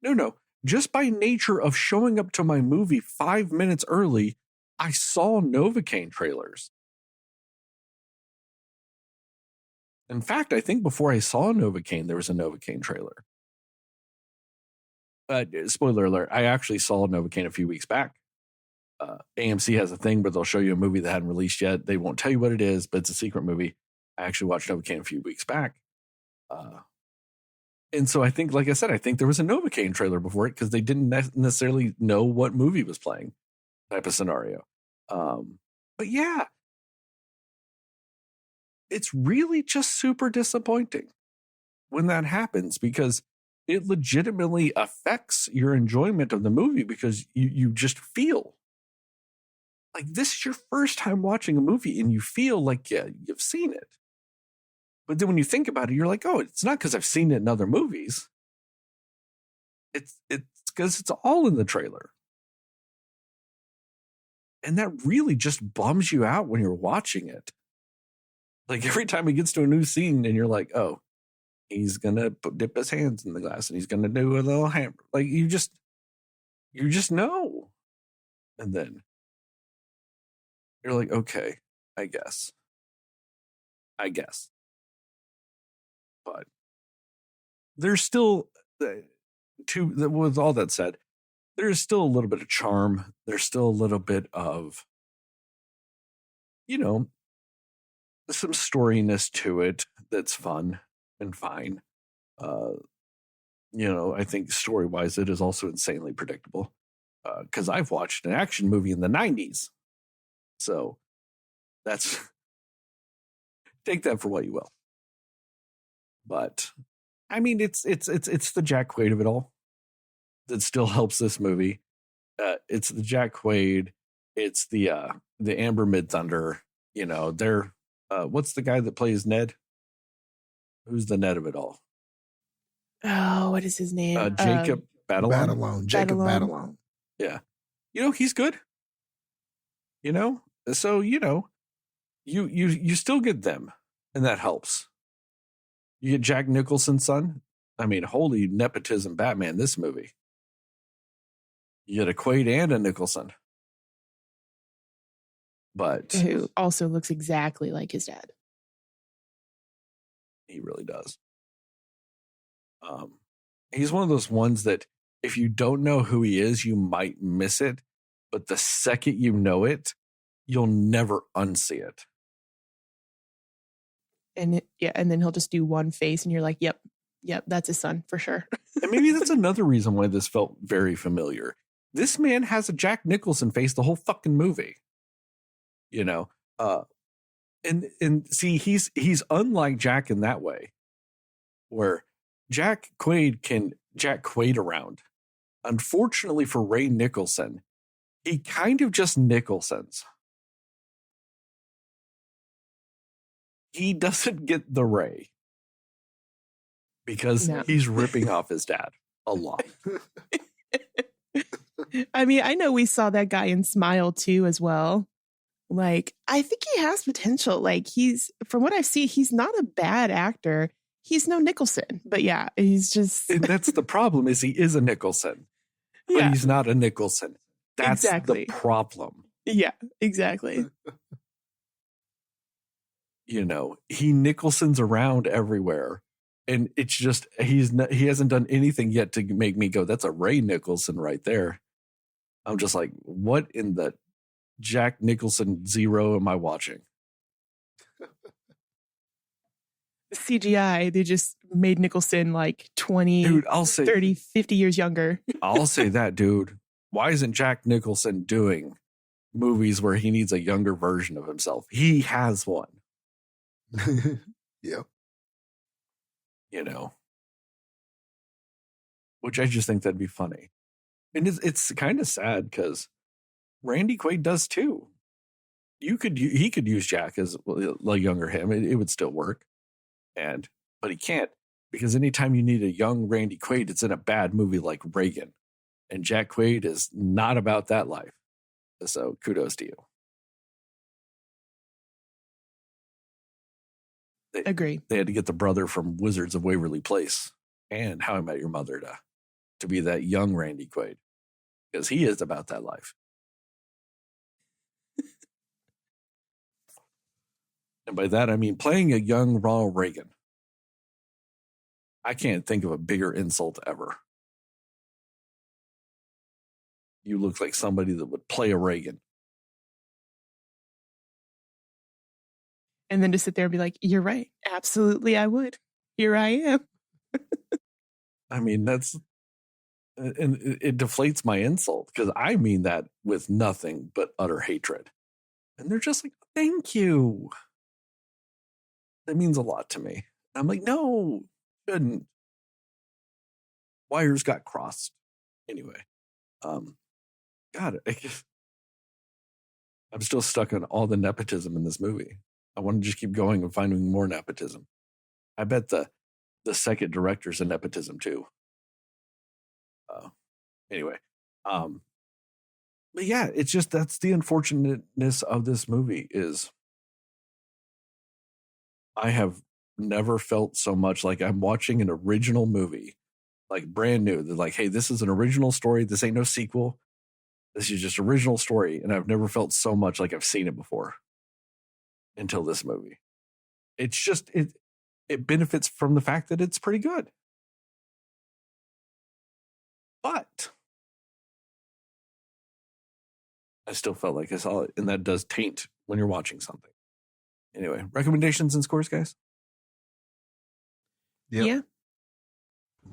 No. Just by nature of showing up to my movie 5 minutes early, I saw Novocaine trailers. In fact, I think before I saw Novocaine, there was a Novocaine trailer. Spoiler alert, I actually saw Novocaine a few weeks back. AMC has a thing where they'll show you a movie that hadn't released yet. They won't tell you what it is, but it's a secret movie. I actually watched Novocaine a few weeks back. And so I think, like I said, I think there was a Novocaine trailer before it because they didn't necessarily know what movie was playing, type of scenario. But yeah, it's really just super disappointing when that happens because it legitimately affects your enjoyment of the movie because you just feel like this is your first time watching a movie and you feel like, yeah, you've seen it. But then when you think about it, you're like, oh, it's not because I've seen it in other movies. It's because it's all in the trailer. And that really just bums you out when you're watching it. Like every time he gets to a new scene and you're like, oh, he's going to dip his hands in the glass and he's going to do a little hammer. Like you just know. And then you're like, okay, I guess. But there's still, with all that said, there's still a little bit of charm. There's still a little bit of, some storiness to it that's fun and fine. I think story-wise, it is also insanely predictable because I've watched an action movie in the 90s. So that's, take that for what you will. But I mean, it's the Jack Quaid of it all that still helps this movie. It's the Jack Quaid. It's the Amber Midthunder. They're what's the guy that plays Ned? Who's the Ned of it all? Oh, what is his name? Jacob Batalon. Jacob Batalon. Yeah, he's good. So you still get them, and that helps. You get Jack Nicholson's son. I mean, holy nepotism Batman, this movie. You get a Quaid and a Nicholson. But who also looks exactly like his dad. He really does. He's one of those ones that if you don't know who he is, you might miss it. But the second you know it, you'll never unsee it. And then he'll just do one face and you're like, yep, that's his son for sure. And maybe that's another reason why this felt very familiar. This man has a Jack Nicholson face the whole fucking movie. And see, he's unlike Jack in that way, where Jack Quaid can Jack Quaid around. Unfortunately for Ray Nicholson, he kind of just Nicholsons. He doesn't get the Ray because he's ripping off his dad a lot. I mean, I know we saw that guy in Smile too as well. Like, I think he has potential. Like, from what I've seen, he's not a bad actor. He's no Nicholson, but yeah, he's just. And that's the problem is he is a Nicholson, but he's not a Nicholson. That's the problem. Yeah, exactly. He Nicholson's around everywhere. And it's just, he hasn't done anything yet to make me go, that's a Ray Nicholson right there. I'm just like, what in the Jack Nicholson zero am I watching? CGI, they just made Nicholson like 20, Dude, I'll say 30, 50 years younger. I'll say that, dude. Why isn't Jack Nicholson doing movies where he needs a younger version of himself? He has one. Yeah. You know, which I just think that'd be funny. And it's kind of sad because Randy Quaid does too. He could use Jack as a younger him. It would still work. But he can't, because anytime you need a young Randy Quaid, it's in a bad movie like Reagan. And Jack Quaid is not about that life. So kudos to you. Agree. They had to get the brother from Wizards of Waverly Place and How I Met Your Mother to be that young Randy Quaid, because he is about that life. And by that, I mean playing a young Ronald Reagan. I can't think of a bigger insult ever. You look like somebody that would play a Reagan. And then to sit there and be like, you're right. Absolutely, I would. Here I am. I mean, and it deflates my insult, because I mean that with nothing but utter hatred. And they're just like, thank you. That means a lot to me. I'm like, no, shouldn't. Wires got crossed. Anyway, God, I'm still stuck on all the nepotism in this movie. I want to just keep going and finding more nepotism. I bet the second director's a nepotism too. Anyway, but yeah, it's just, that's the unfortunateness of this movie is I have never felt so much like I'm watching an original movie, like brand new. They're like, hey, this is an original story. This ain't no sequel. This is just original story. And I've never felt so much like I've seen it before until this movie. It's just, it benefits from the fact that it's pretty good. But I still felt like I saw it, and that does taint when you're watching something. Anyway, recommendations and scores, guys? Yep. Yeah.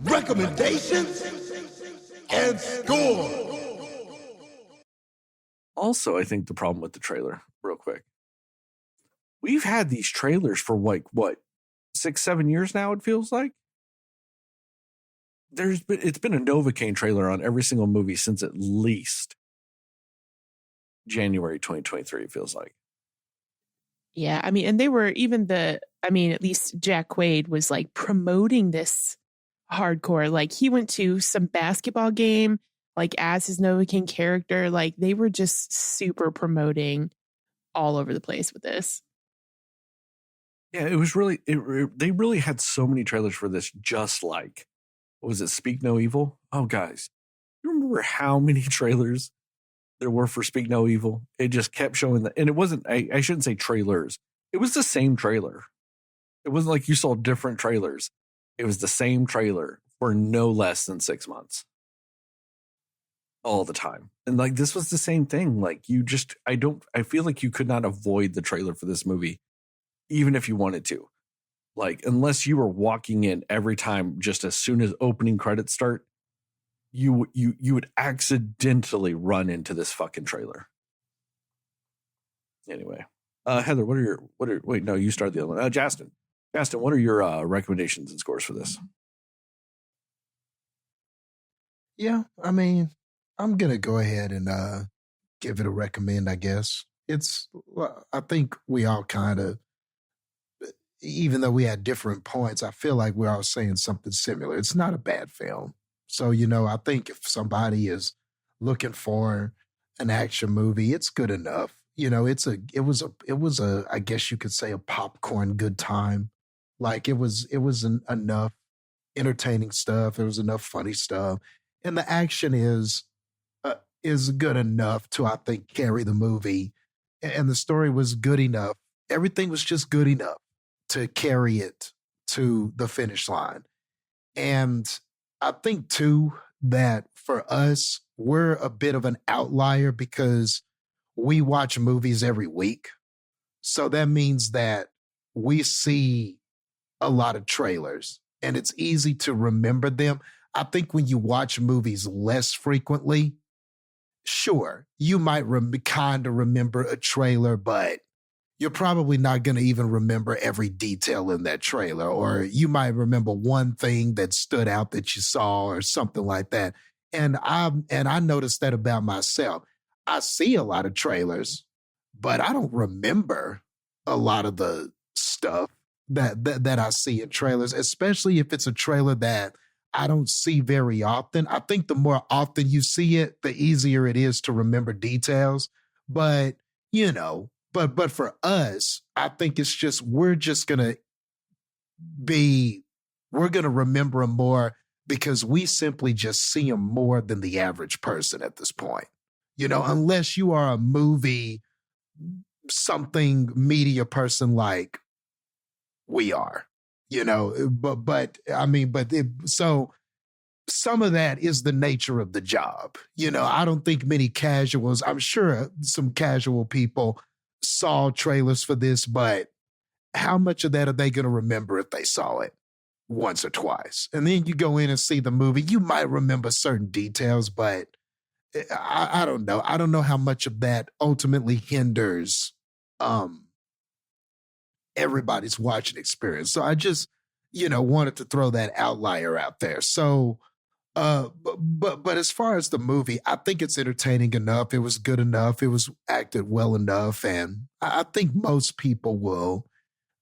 Recommendations and score. Also, I think the problem with the trailer, real quick, we've had these trailers for like, what, 6-7 years now, it feels like? It's been a Novocaine trailer on every single movie since at least January 2023, it feels like. Yeah. I mean, and they were at least Jack Quaid was like promoting this hardcore. Like he went to some basketball game, like as his Novocaine character. Like they were just super promoting all over the place with this. Yeah, it was really, they really had so many trailers for this, just like, what was it, Speak No Evil? Oh, guys, you remember how many trailers there were for Speak No Evil? It just kept showing that. And it wasn't, I shouldn't say trailers. It was the same trailer. It wasn't like you saw different trailers. It was the same trailer for no less than 6 months. All the time. And like, this was the same thing. Like I feel like you could not avoid the trailer for this movie, even if you wanted to. Like, unless you were walking in every time, just as soon as opening credits start, you would accidentally run into this fucking trailer. Anyway, Heather, wait, no, you start the other one. Jastin, what are your recommendations and scores for this? Yeah, I mean, I'm gonna go ahead and give it a recommend, I guess. I think we all kind of, even though we had different points, I feel like we're all saying something similar. It's not a bad film. So, I think if somebody is looking for an action movie, it's good enough. It was a I guess you could say a popcorn good time. Like it was enough entertaining stuff. There was enough funny stuff. And the action is good enough to, I think, carry the movie. And the story was good enough. Everything was just good enough to carry it to the finish line. And I think, too, that for us, we're a bit of an outlier because we watch movies every week. So that means that we see a lot of trailers, and it's easy to remember them. I think when you watch movies less frequently, sure, you might kind of remember a trailer, but you're probably not going to even remember every detail in that trailer, or you might remember one thing that stood out that you saw or something like that. And I noticed that about myself. I see a lot of trailers, but I don't remember a lot of the stuff that I see in trailers, especially if it's a trailer that I don't see very often. I think the more often you see it, the easier it is to remember details. But, you know, but for us, I think it's just we're going to remember them more because we simply just see them more than the average person at this point. You know, unless you are a movie something media person like we are, you know, so some of that is the nature of the job. You know, I don't think many casuals, I'm sure some casual people saw trailers for this, but how much of that are they going to remember if they saw it once or twice? And then you go in and see the movie, you might remember certain details, but I don't know. I don't know how much of that ultimately hinders everybody's watching experience. So I just, you know, wanted to throw that outlier out there. So, but as far as the movie, I think it's entertaining enough. It was good enough. It was acted well enough. And I think most people will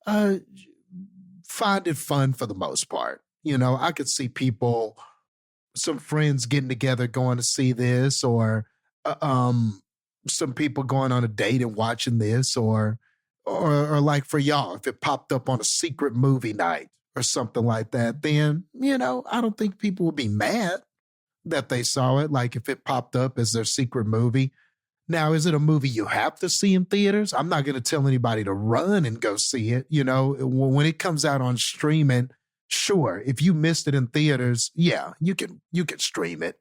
find it fun for the most part. You know, I could see people, some friends getting together going to see this, or some people going on a date and watching this, or like for y'all, if it popped up on a secret movie night or something like that, then, you know, I don't think people would be mad that they saw it. Like if it popped up as their secret movie. Now, is it a movie you have to see in theaters? I'm not going to tell anybody to run and go see it. You know, when it comes out on streaming, sure, if you missed it in theaters, yeah, you can stream it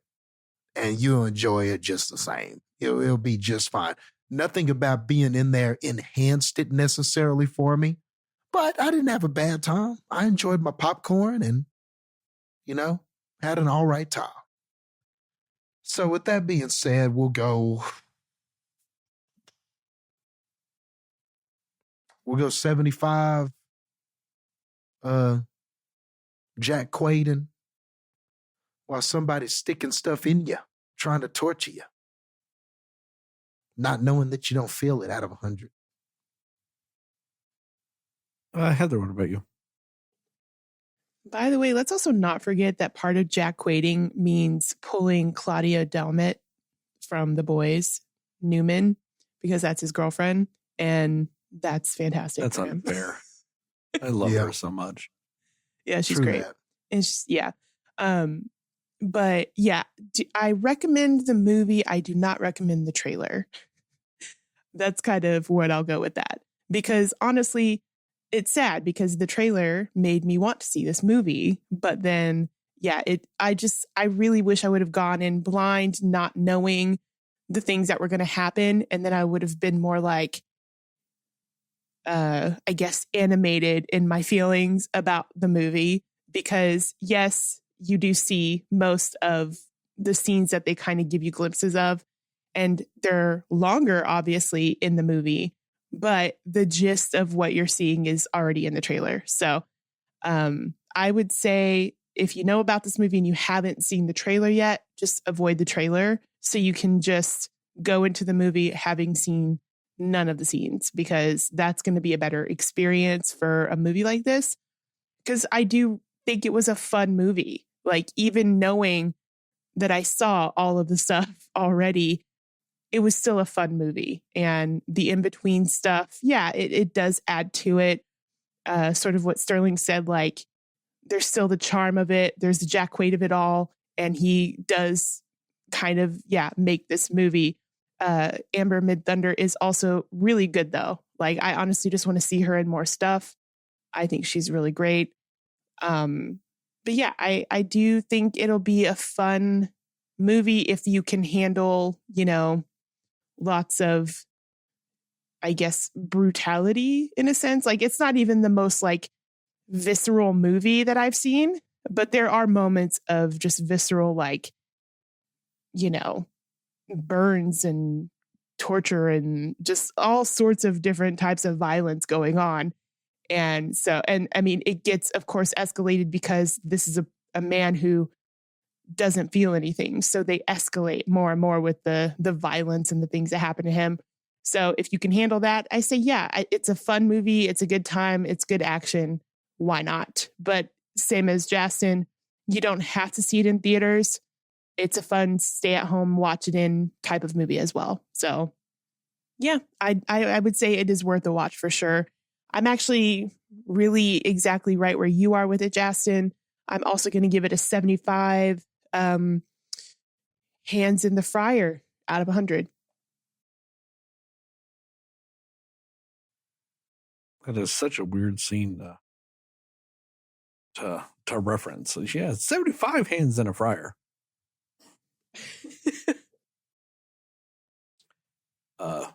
and you'll enjoy it just the same. It'll be just fine. Nothing about being in there enhanced it necessarily for me, but I didn't have a bad time. I enjoyed my popcorn and, you know, had an all right time. So with that being said, we'll go 75. Jack Quaiden, while somebody's sticking stuff in you, trying to torture you, not knowing that you don't feel it out of 100. Heather, what about you? By the way, let's also not forget that part of Jack Quaiding means pulling Claudia Delmet from The Boys, Newman, because that's his girlfriend, and that's fantastic. That's for him. unfair. I love her so much. Yeah, she's True great. that. It's yeah. But yeah, I recommend the movie. I do not recommend the trailer. That's kind of what I'll go with that. Because honestly, it's sad because the trailer made me want to see this movie. But then, yeah, I really wish I would have gone in blind, not knowing the things that were going to happen. And then I would have been more like, I guess, animated in my feelings about the movie. Because yes, you do see most of the scenes that they kind of give you glimpses of, and they're longer, obviously, in the movie, but the gist of what you're seeing is already in the trailer. So I would say if you know about this movie and you haven't seen the trailer yet, just avoid the trailer so you can just go into the movie having seen none of the scenes, because that's going to be a better experience for a movie like this. Because I do think it was a fun movie. Like, even knowing that I saw all of the stuff already, it was still a fun movie. And the in-between stuff, yeah, it does add to it. Sort of what Sterling said, like, there's still the charm of it. There's the Jack Quaid of it all. And he does kind of, make this movie. Amber Midthunder is also really good, though. Like, I honestly just want to see her in more stuff. I think she's really great. But yeah, I do think it'll be a fun movie if you can handle, lots of, I guess, brutality in a sense. Like, it's not even the most like visceral movie that I've seen, but there are moments of just visceral, like, you know, burns and torture and just all sorts of different types of violence going on. And so, and I mean, it gets, of course, escalated because this is a man who doesn't feel anything. So they escalate more and more with the violence and the things that happen to him. So if you can handle that, I say, yeah, it's a fun movie. It's a good time. It's good action. Why not? But same as Jastin, you don't have to see it in theaters. It's a fun stay at home, watch it in type of movie as well. So yeah, I would say it is worth a watch for sure. I'm actually really exactly right where you are with it, Jastin. I'm also going to give it a 75 hands in the fryer out of 100. That is such a weird scene to reference. Yeah, 75 hands in a fryer. I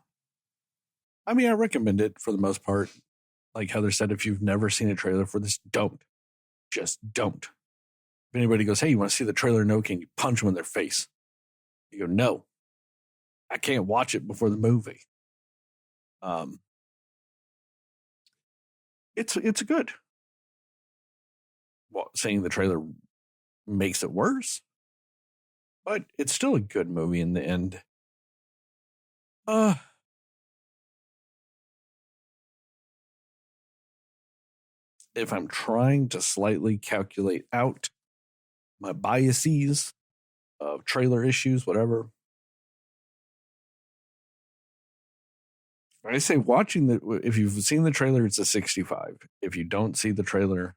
mean, I recommend it for the most part. Like Heather said, if you've never seen a trailer for this, don't. Just don't. If anybody goes, hey, you want to see the trailer? No, can you punch them in their face? You go, no. I can't watch it before the movie. It's good. Well, saying the trailer makes it worse, but it's still a good movie in the end. If I'm trying to slightly calculate out my biases of trailer issues, whatever, I say if you've seen the trailer, it's a 65. If you don't see the trailer,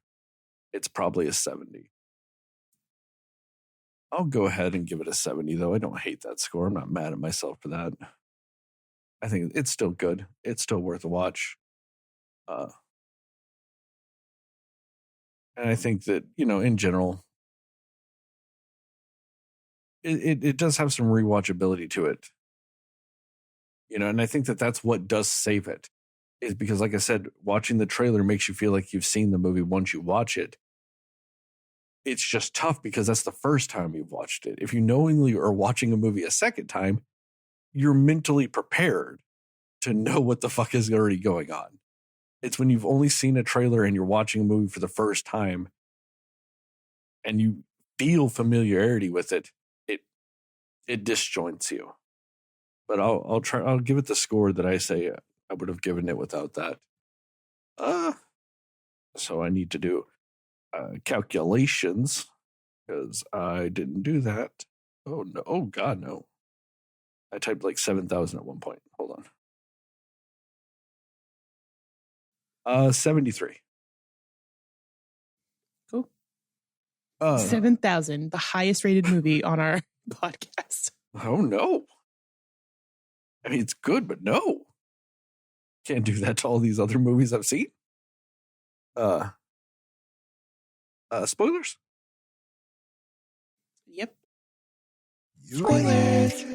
it's probably a 70. I'll go ahead and give it a 70, though. I don't hate that score. I'm not mad at myself for that. I think it's still good. It's still worth a watch. And I think that, in general, it does have some rewatchability to it. And I think that that's what does save it, is because, like I said, watching the trailer makes you feel like you've seen the movie once you watch it. It's just tough because that's the first time you've watched it. If you knowingly are watching a movie a second time, you're mentally prepared to know what the fuck is already going on. It's when you've only seen a trailer and you're watching a movie for the first time and you feel familiarity with it, it disjoints you. But I'll give it the score that I say I would have given it without that. So I need to do calculations because I didn't do that. Oh no! Oh God, no! I typed like 7,000 at one point. Hold on. 73. Cool. 7,000, the highest rated movie on our podcast. Oh no! I mean, it's good, but no. Can't do that to all these other movies I've seen. Spoilers? Yep. Spoilers.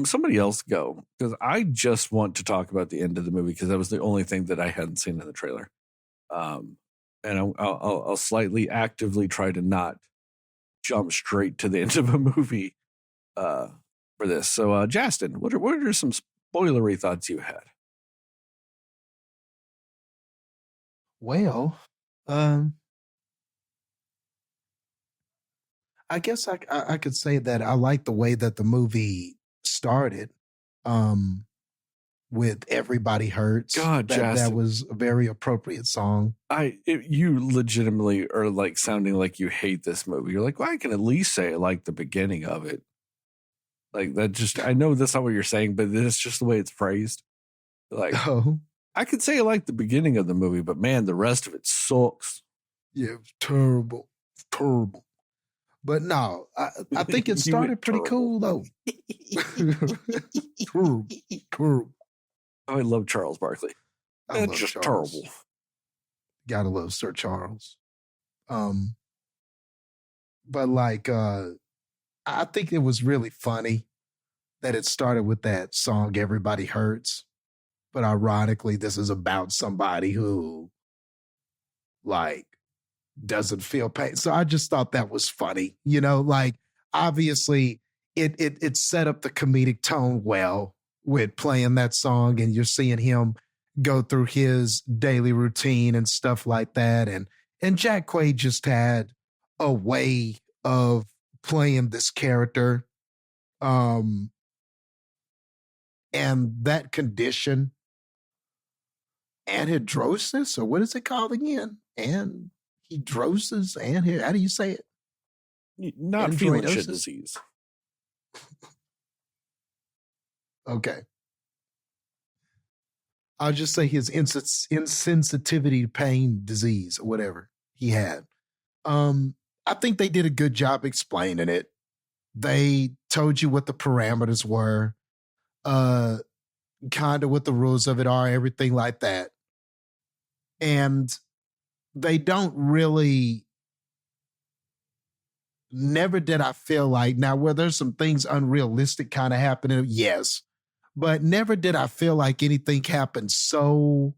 Somebody else go, because I just want to talk about the end of the movie because that was the only thing that I hadn't seen in the trailer. And I'll slightly actively try to not jump straight to the end of a movie for this. So, Jastin, what are some spoilery thoughts you had? Well, I guess I could say that I like the way that the movie started. With Everybody Hurts. God, that was a very appropriate song. You legitimately are like sounding like you hate this movie. You're like, well, I can at least say I like the beginning of it. Like that just, I know that's not what you're saying, but it's just the way it's phrased. Like, I could say I like the beginning of the movie, but man, the rest of it sucks. Yeah, it was terrible. Terrible. But no, I think it started pretty cool though. Terrible. I love Charles Barkley. That's just Charles. terrible. Gotta love Sir Charles. But like, I think it was really funny that it started with that song "Everybody Hurts," but ironically, this is about somebody who like doesn't feel pain. So I just thought that was funny, like obviously it set up the comedic tone well with playing that song, and you're seeing him go through his daily routine and stuff like that. And Jack Quaid just had a way of playing this character. And that condition, anhidrosis, or what is it called again? Anhidrosis, how do you say it? Not feeling Androidosis? shit disease. Okay. I'll just say his insensitivity to pain disease or whatever he had. I think they did a good job explaining it. They told you what the parameters were, kind of what the rules of it are, everything like that. And they don't really, never did I feel like, now where there's some things unrealistic kind of happening, yes, but never did I feel like anything happened so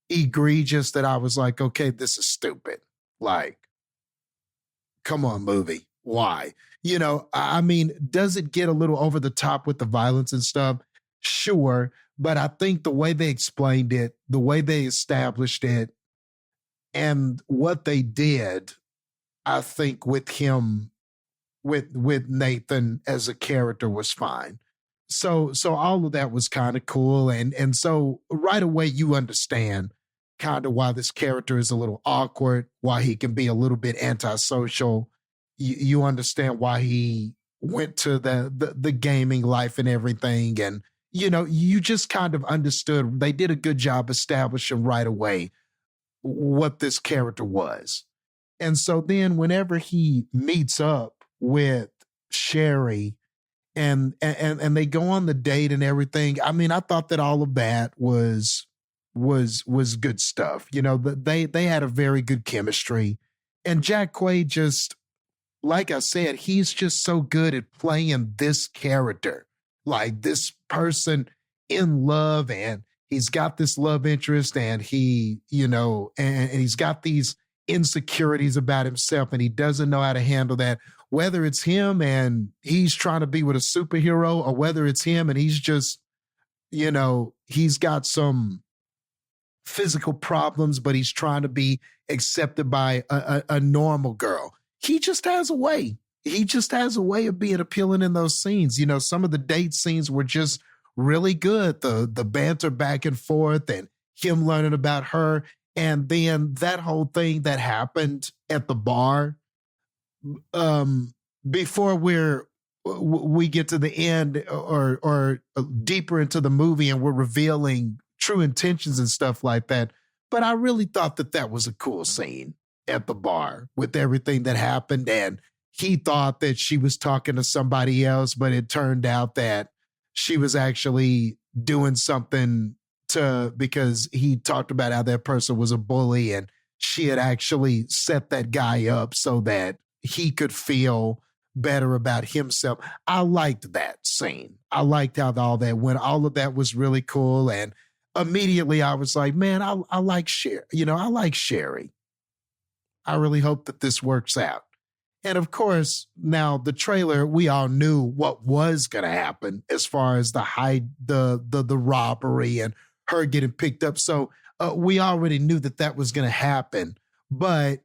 egregious that I was like, okay, this is stupid. Like, come on, movie. Why? I mean, does it get a little over the top with the violence and stuff? Sure. But I think the way they explained it, the way they established it, and what they did, I think with him, with Nathan as a character was fine. So all of that was kind of cool. And so right away you understand kind of why this character is a little awkward, why he can be a little bit antisocial. You understand why he went to the gaming life and everything. And, you just kind of understood. They did a good job establishing right away what this character was. And so then whenever he meets up with Sherry and they go on the date and everything, I mean, I thought that all of that was good stuff. They had a very good chemistry. And Jack Quaid just, like I said, he's just so good at playing this character, like this person in love, and he's got this love interest, and he, and he's got these insecurities about himself, and he doesn't know how to handle that, whether it's him and he's trying to be with a superhero, or whether it's him and he's just, he's got some physical problems, but he's trying to be accepted by a normal girl. He just has a way. He just has a way of being appealing in those scenes. Some of the date scenes were just really good. The banter back and forth and him learning about her. And then that whole thing that happened at the bar, before we get to the end or deeper into the movie and we're revealing true intentions and stuff like that. But I really thought that was a cool scene at the bar with everything that happened. And he thought that she was talking to somebody else, but it turned out that she was actually doing something because he talked about how that person was a bully, and she had actually set that guy up so that he could feel better about himself. I liked that scene. I liked how all that went. All of that was really cool. And immediately I was like, man, I like Sherry. I like Sherry. I really hope that this works out. And of course, now the trailer, we all knew what was going to happen as far as the robbery and her getting picked up. So we already knew that was going to happen. But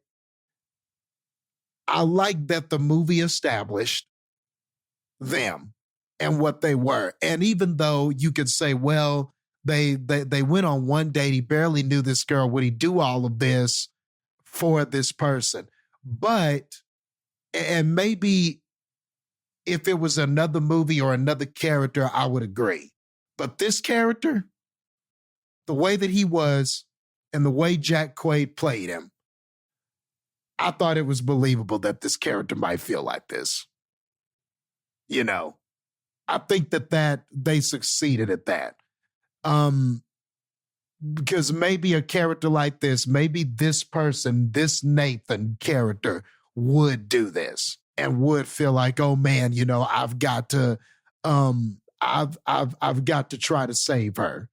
I like that the movie established them and what they were. And even though you could say, well, they went on one date, he barely knew this girl, would he do all of this for this person? But, and maybe if it was another movie or another character, I would agree. But this character, the way that he was and the way Jack Quaid played him, I thought it was believable that this character might feel like this. I think that they succeeded at that. Because maybe a character like this, maybe this person, this Nathan character would do this and would feel like, oh man, I've got to, I've got to try to save her.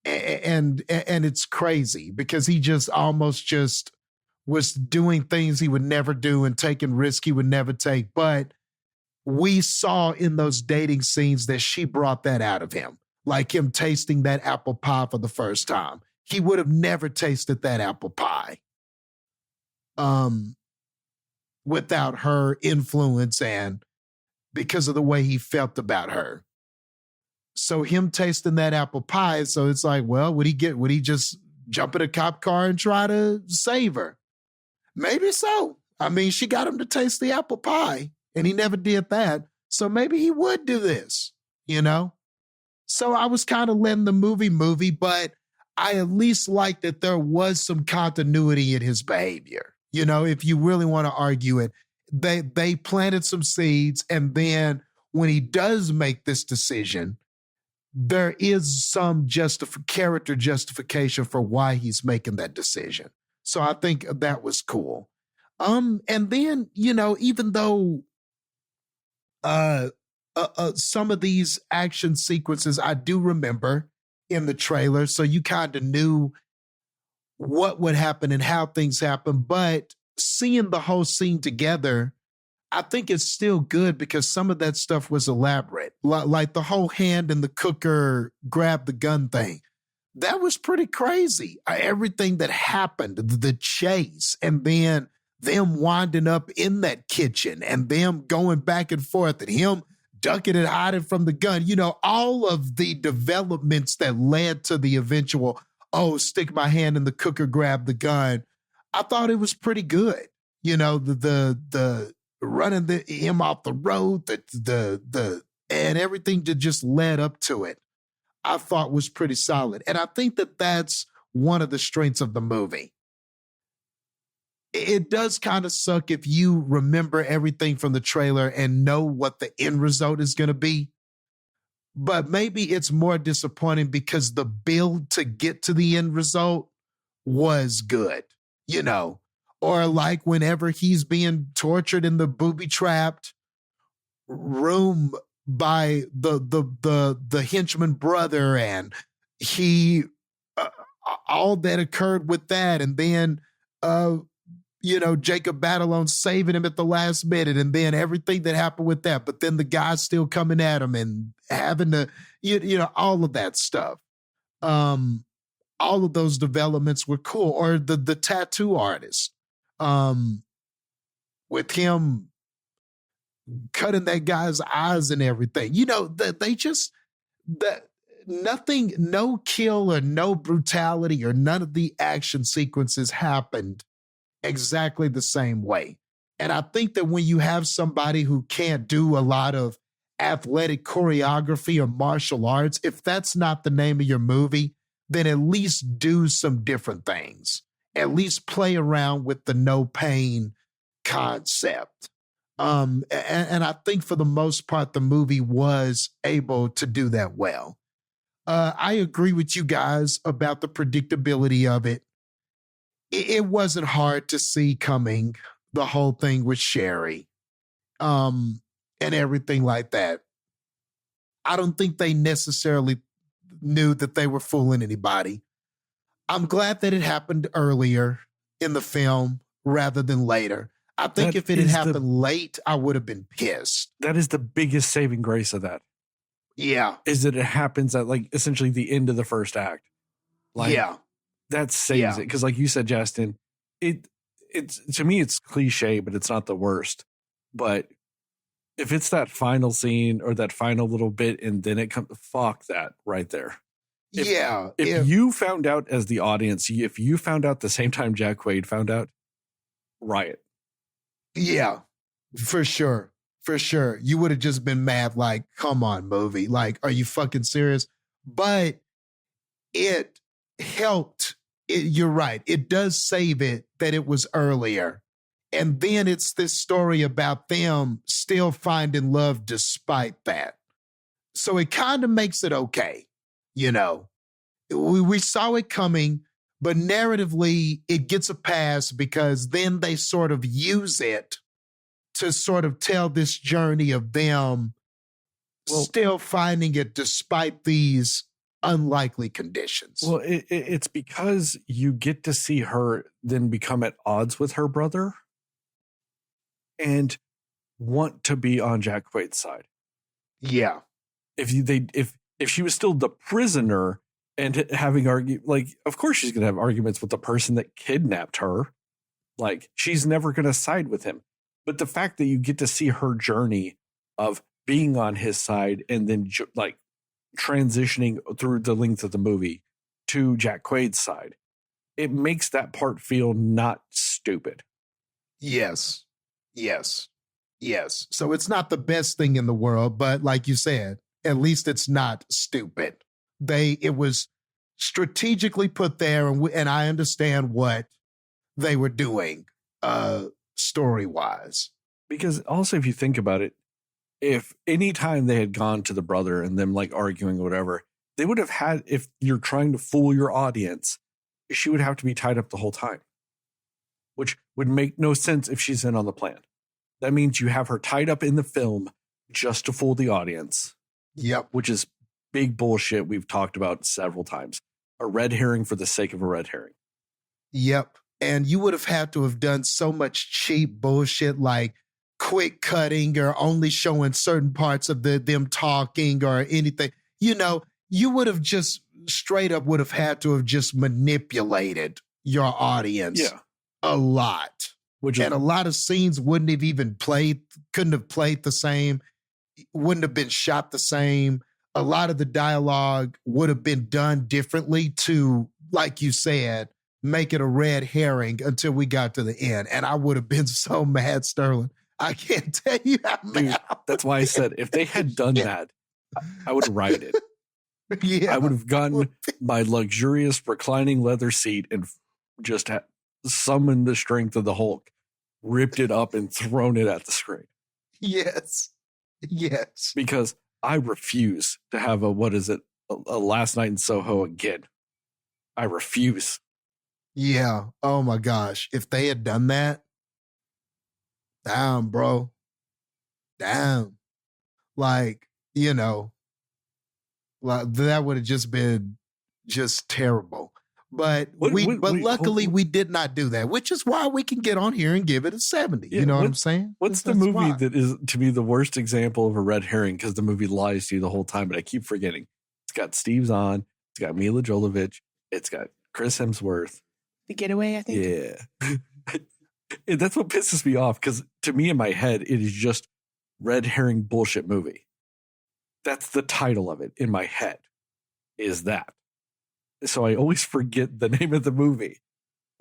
and it's crazy because he just almost just was doing things he would never do and taking risks he would never take. But we saw in those dating scenes that she brought that out of him, like him tasting that apple pie for the first time. He would have never tasted that apple pie without her influence and because of the way he felt about her. So him tasting that apple pie, so it's like, well, would he just jump in a cop car and try to save her? Maybe so. I mean, she got him to taste the apple pie and he never did that. So maybe he would do this, you know? So I was kind of letting the movie, but I at least liked that there was some continuity in his behavior. You know, if you really want to argue it, they planted some seeds. And then when he does make this decision, there is some character justification for why he's making that decision. So I think that was cool. And then, you know, even though some of these action sequences I do remember in the trailer, so you kind of knew what would happen and how things happen, but seeing the whole scene together, I think it's still good because some of that stuff was elaborate, like the whole hand in the cooker grab the gun thing. That was pretty crazy. Everything that happened, the chase, and then them winding up in that kitchen and them going back and forth and him ducking and hiding from the gun. You know, all of the developments that led to the eventual, oh, stick my hand in the cooker, grab the gun. I thought it was pretty good. You know, the running him off the road, the and everything that just led up to it, I thought was pretty solid. And I think that that's one of the strengths of the movie. It does kind of suck if you remember everything from the trailer and know what the end result is going to be. But maybe it's more disappointing because the build to get to the end result was good, you know, or like whenever he's being tortured in the booby-trapped room by the henchman brother, and he all that occurred with that, and then you know, Jacob Batalon saving him at the last minute, and then everything that happened with that, but then the guy's still coming at him and having to, you know, all of that stuff. All of those developments were cool. Or the tattoo artist, with him cutting that guy's eyes and everything. You know, nothing, no kill or no brutality or none of the action sequences happened exactly the same way. And I think that when you have somebody who can't do a lot of athletic choreography or martial arts, if that's not the name of your movie, then at least do some different things. At least play around with the no pain concept. And I think for the most part, the movie was able to do that well. I agree with you guys about the predictability of it. It wasn't hard to see coming, the whole thing with Sherry, and everything like that. I don't think they necessarily knew that they were fooling anybody. I'm glad that it happened earlier in the film rather than later. I think if it had happened late, I would have been pissed. That is the biggest saving grace of that. Yeah. Is that it happens at like essentially the end of the first act. Like, yeah. That saves it. Because like you said, Jastin, it's to me, it's cliche, but it's not the worst. But if it's that final scene or that final little bit and then it comes, fuck that right there. If you found out as the audience, if you found out the same time Jack Quaid found out, riot. Yeah, for sure. For sure. You would have just been mad, like, come on, movie. Like, are you fucking serious? But it helped. You're right. It does save it that it was earlier. And then it's this story about them still finding love despite that. So it kind of makes it okay. You know, we saw it coming, but narratively it gets a pass because then they sort of use it to sort of tell this journey of them still finding it despite these unlikely conditions. Well, it's because you get to see her then become at odds with her brother and want to be on Jack Quaid's side. Yeah. If she was still the prisoner and having like, of course she's going to have arguments with the person that kidnapped her. Like, she's never going to side with him. But the fact that you get to see her journey of being on his side and then like transitioning through the length of the movie to Jack Quaid's side, it makes that part feel not stupid. Yes. So it's not the best thing in the world, but like you said, at least it's not stupid. It was strategically put there, and I understand what they were doing story-wise. Because also, if you think about it, if any time they had gone to the brother and them like arguing or whatever, they would have had, if you're trying to fool your audience, she would have to be tied up the whole time, which would make no sense if she's in on the plan. That means you have her tied up in the film just to fool the audience. Yep. Which is big bullshit we've talked about several times. A red herring for the sake of a red herring. Yep. And you would have had to have done so much cheap bullshit like quick cutting or only showing certain parts of them talking or anything. You know, you would have just straight up would have had to have just manipulated your audience a lot. And a lot of scenes wouldn't have even couldn't have played the same, wouldn't have been shot the same. A lot of the dialogue would have been done differently to, like you said, make it a red herring until we got to the end. And I would have been so mad, Sterling. I can't tell you how mad. That's why I said if they had done that, I would have rioted. Yeah. I would have gotten my luxurious reclining leather seat and just summoned the strength of the Hulk, ripped it up and thrown it at the screen. Yes. Because I refuse to have a Last Night in Soho again. I refuse. Yeah. Oh my gosh. If they had done that, down, bro. Down. Like, you know, like that would have just been just terrible. But luckily we did not do that, which is why we can get on here and give it a 70. Yeah, you know what I'm saying? What's the movie that is, to me, the worst example of a red herring because the movie lies to you the whole time, but I keep forgetting. It's got Steve Zahn. It's got Mila Jovovich. It's got Chris Hemsworth. The Getaway, I think. Yeah. And that's what pisses me off because to me in my head, it is just red herring bullshit movie. That's the title of it in my head, is that. So I always forget the name of the movie.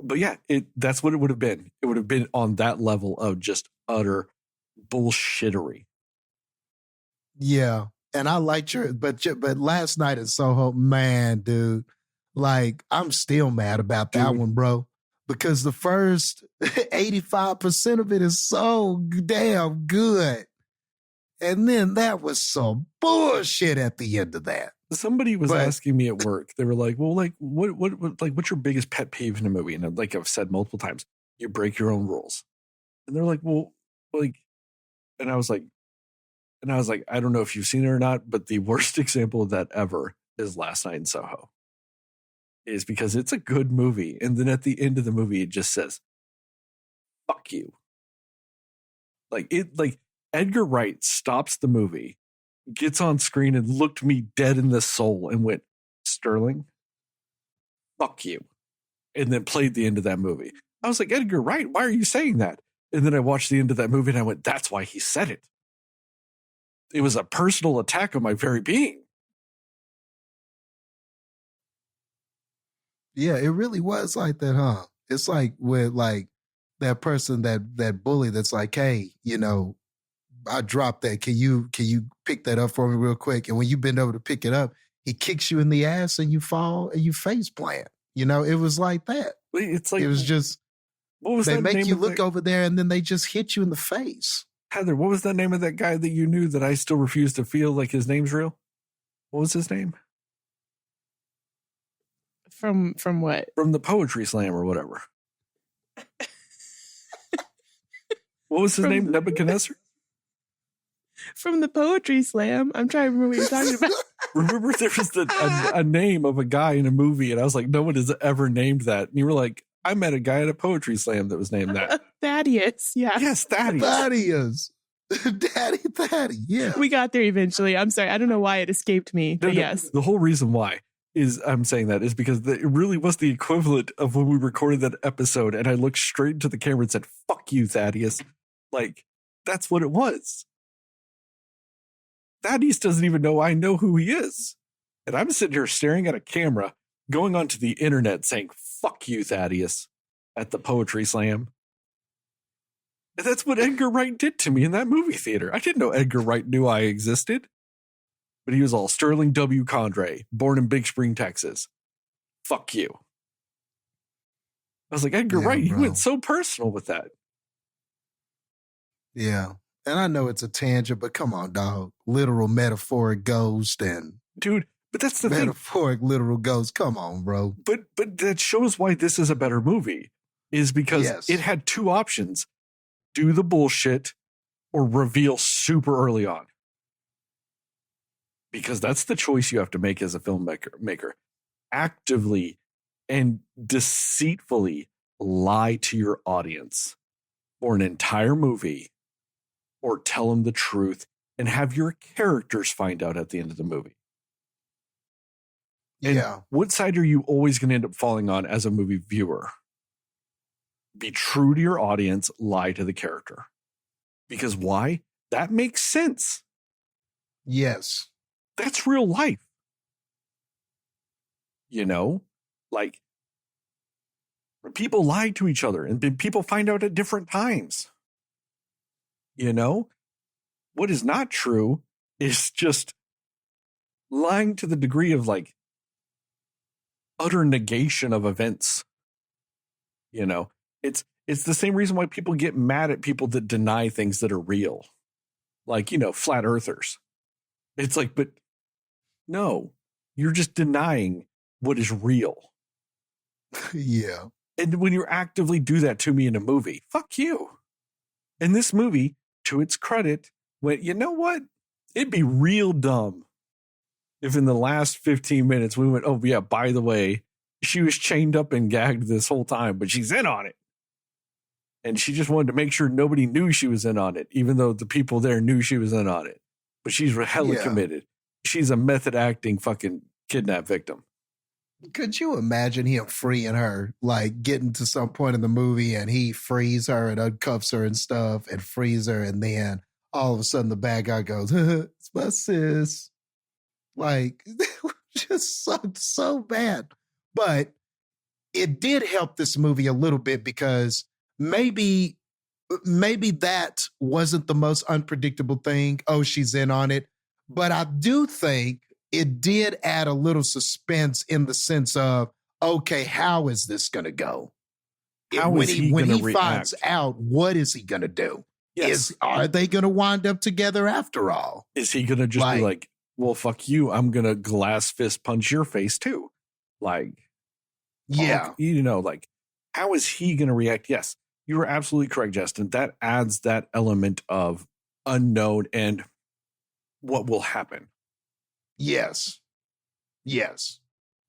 But yeah, that's what it would have been. It would have been on that level of just utter bullshittery. Yeah. And I liked but Last Night in Soho, man, dude, like I'm still mad about that one, bro. Because the first 85% of it is so damn good. And then that was some bullshit at the end of that. Somebody was asking me at work. They were like, "Well, like, what's your biggest pet peeve in a movie?" And like I've said multiple times, you break your own rules. And they're like, "Well, like," and I was like, I don't know if you've seen it or not, but the worst example of that ever is Last Night in Soho. Is because it's a good movie, and then at the end of the movie, it just says, "Fuck you." Like Edgar Wright stops the movie, gets on screen and looked me dead in the soul and went, "Sterling, fuck you," and then played the end of that movie. I was like, Edgar Wright, why are you saying that? And then I watched the end of that movie and I went, that's why he said it. It was a personal attack on my very being. Yeah, it really was like that, huh? It's like with like that person, that bully that's like, hey, you know, I dropped that. Can you pick that up for me real quick? And when you bend over to pick it up, he kicks you in the ass and you fall and you face plant. You know, it was like that. It's like, it was just, what was they that make name you of look over there and then they just hit you in the face. Heather, what was the name of that guy that you knew that I still refuse to feel like his name's real? What was his name? From what? From the Poetry Slam or whatever. What was his name? Nebuchadnezzar? from the poetry slam. I'm trying to remember what you're talking about. Remember there was a name of a guy in a movie, and I was like, no one has ever named that. And you were like, I met a guy at a poetry slam that was named that. Thaddeus. Yeah. Yes, Thaddeus. Thaddeus. Thaddy. Yeah. We got there eventually. I'm sorry. I don't know why it escaped me, but yes. The whole reason why is I'm saying that is because it really was the equivalent of when we recorded that episode, and I looked straight into the camera and said, fuck you, Thaddeus. Like, that's what it was. Thaddeus doesn't even know I know who he is. And I'm sitting here staring at a camera, going onto the internet saying, fuck you, Thaddeus, at the poetry slam. And that's what Edgar Wright did to me in that movie theater. I didn't know Edgar Wright knew I existed. But he was all Sterling W. Condrey, born in Big Spring, Texas. Fuck you. I was like, Edgar Wright, you went so personal with that. Yeah. And I know it's a tangent, but come on, dog. Literal metaphoric ghost and dude, but that's the metaphoric thing. Literal ghost. Come on, bro. But that shows why this is a better movie. Is because it had two options. Do the bullshit or reveal super early on. Because that's the choice you have to make as a filmmaker. Actively and deceitfully lie to your audience for an entire movie, or tell them the truth and have your characters find out at the end of the movie. And what side are you always going to end up falling on as a movie viewer? Be true to your audience, lie to the character. Because why? That makes sense. Yes. That's real life. You know, like people lie to each other and people find out at different times. You know, what is not true is just lying to the degree of like utter negation of events. You know, it's the same reason why people get mad at people that deny things that are real. Like, you know, flat earthers. It's like, but no, you're just denying what is real. Yeah. And when you actively do that to me in a movie, fuck you. And this movie, to its credit, went, you know what? It'd be real dumb if in the last 15 minutes we went, oh, yeah, by the way, she was chained up and gagged this whole time, but she's in on it. And she just wanted to make sure nobody knew she was in on it, even though the people there knew she was in on it. But she's hella committed. She's a method acting fucking kidnap victim. Could you imagine him freeing her, like getting to some point in the movie and he frees her and uncuffs her and stuff and frees her, and then all of a sudden the bad guy goes, it's my sis. Like, just sucked so bad. But it did help this movie a little bit because maybe that wasn't the most unpredictable thing. Oh, she's in on it. But I do think it did add a little suspense in the sense of, okay, how is this going to go? When he finds out, what is he going to do? Yes. Are they going to wind up together after all? Is he going to just be like, well, fuck you, I'm going to glass fist punch your face too? Like, yeah. You know, like, how is he going to react? Yes, you are absolutely correct, Jastin. That adds that element of unknown and what will happen. Yes. Yes.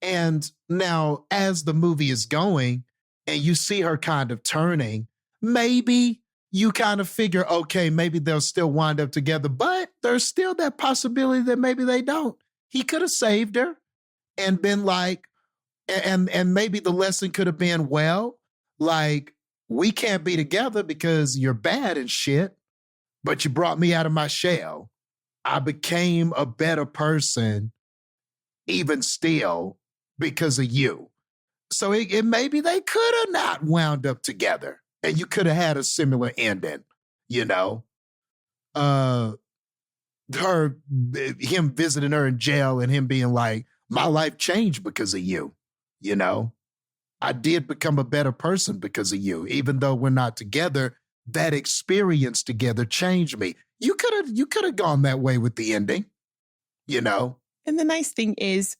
And now as the movie is going and you see her kind of turning, maybe you kind of figure, okay, maybe they'll still wind up together, but there's still that possibility that maybe they don't. He could have saved her and been like, and maybe the lesson could have been, well, like, we can't be together because you're bad and shit, but you brought me out of my shell. I became a better person, even still, because of you. So it maybe they could have not wound up together, and you could have had a similar ending, you know. Him visiting her in jail and him being like, my life changed because of you, you know. I did become a better person because of you, even though we're not together. That experience together changed me. You could have gone that way with the ending, you know? And the nice thing is,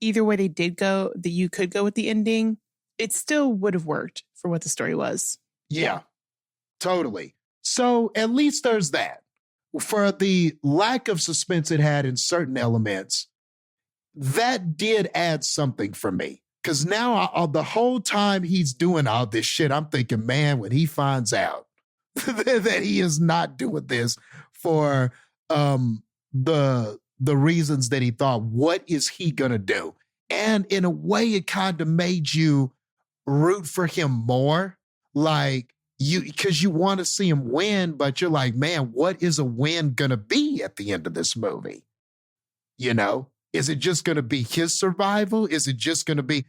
either way they did go, that you could go with the ending, it still would have worked for what the story was. Yeah, totally. So at least there's that. for the lack of suspense it had in certain elements, that did add something for me. Because now the whole time he's doing all this shit, I'm thinking, man, when he finds out that he is not doing this for the reasons that he thought, what is he going to do? And in a way, it kind of made you root for him more. Like, because you want to see him win, but you're like, man, what is a win going to be at the end of this movie? You know? Is it just going to be his survival? Is it just going to be...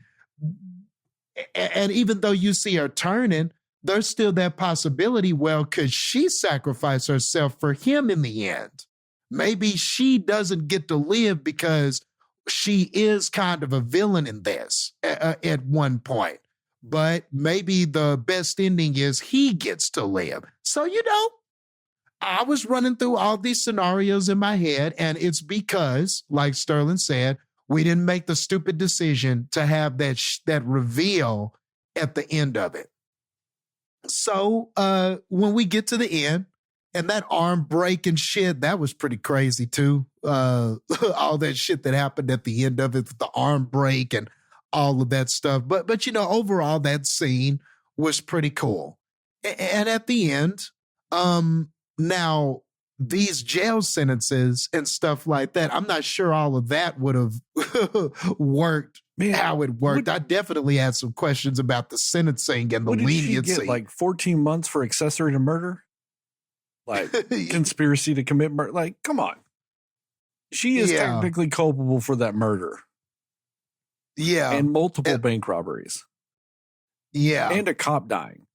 And even though you see her turning, there's still that possibility, well, could she sacrifice herself for him in the end? Maybe she doesn't get to live because she is kind of a villain in this at one point. But maybe the best ending is he gets to live. So, you know, I was running through all these scenarios in my head, and it's because, like Sterling said, we didn't make the stupid decision to have that reveal at the end of it. So when we get to the end, and that arm break and shit, that was pretty crazy too. All that shit that happened at the end of it, the arm break and all of that stuff. But you know, overall, that scene was pretty cool. And at the end, now, these jail sentences and stuff like that, I'm not sure all of that would have worked how it worked. I definitely had some questions about the sentencing and the leniency. Get, like 14 months for accessory to murder? Like conspiracy to commit murder? Like, come on. She is technically culpable for that murder. Yeah. And multiple bank robberies. Yeah. And a cop dying.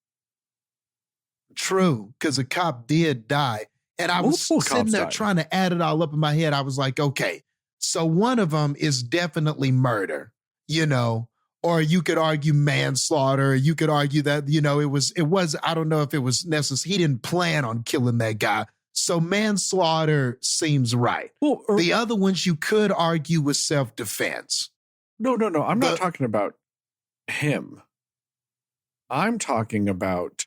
True, because a cop did die. And I was sitting there trying to add it all up in my head. I was like, okay, so one of them is definitely murder, you know, or you could argue manslaughter. You could argue that, you know, it was, I don't know if it was necessary. He didn't plan on killing that guy. So manslaughter seems right. Well, the other ones you could argue was self-defense. No. I'm not talking about him. I'm talking about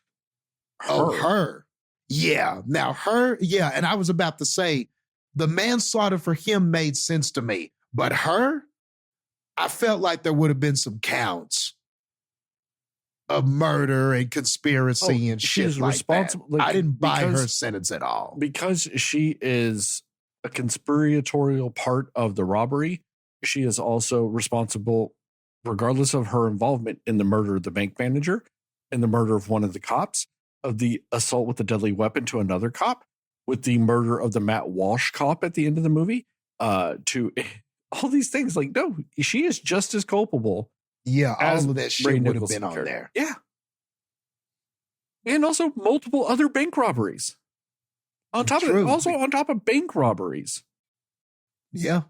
her. Oh, her. Yeah. Now her, yeah. And I was about to say the manslaughter for him made sense to me, but her, I felt like there would have been some counts of murder and conspiracy and shit like responsible. That. I didn't buy her sentence at all. Because she is a conspiratorial part of the robbery, she is also responsible, regardless of her involvement in the murder of the bank manager and the murder of one of the cops, of the assault with a deadly weapon to another cop, with the murder of the Matt Walsh cop at the end of the movie, to all these things. Like, no, she is just as culpable. Yeah, all of that shit would have been on there. Yeah. And also multiple other bank robberies. On top of bank robberies. Yeah.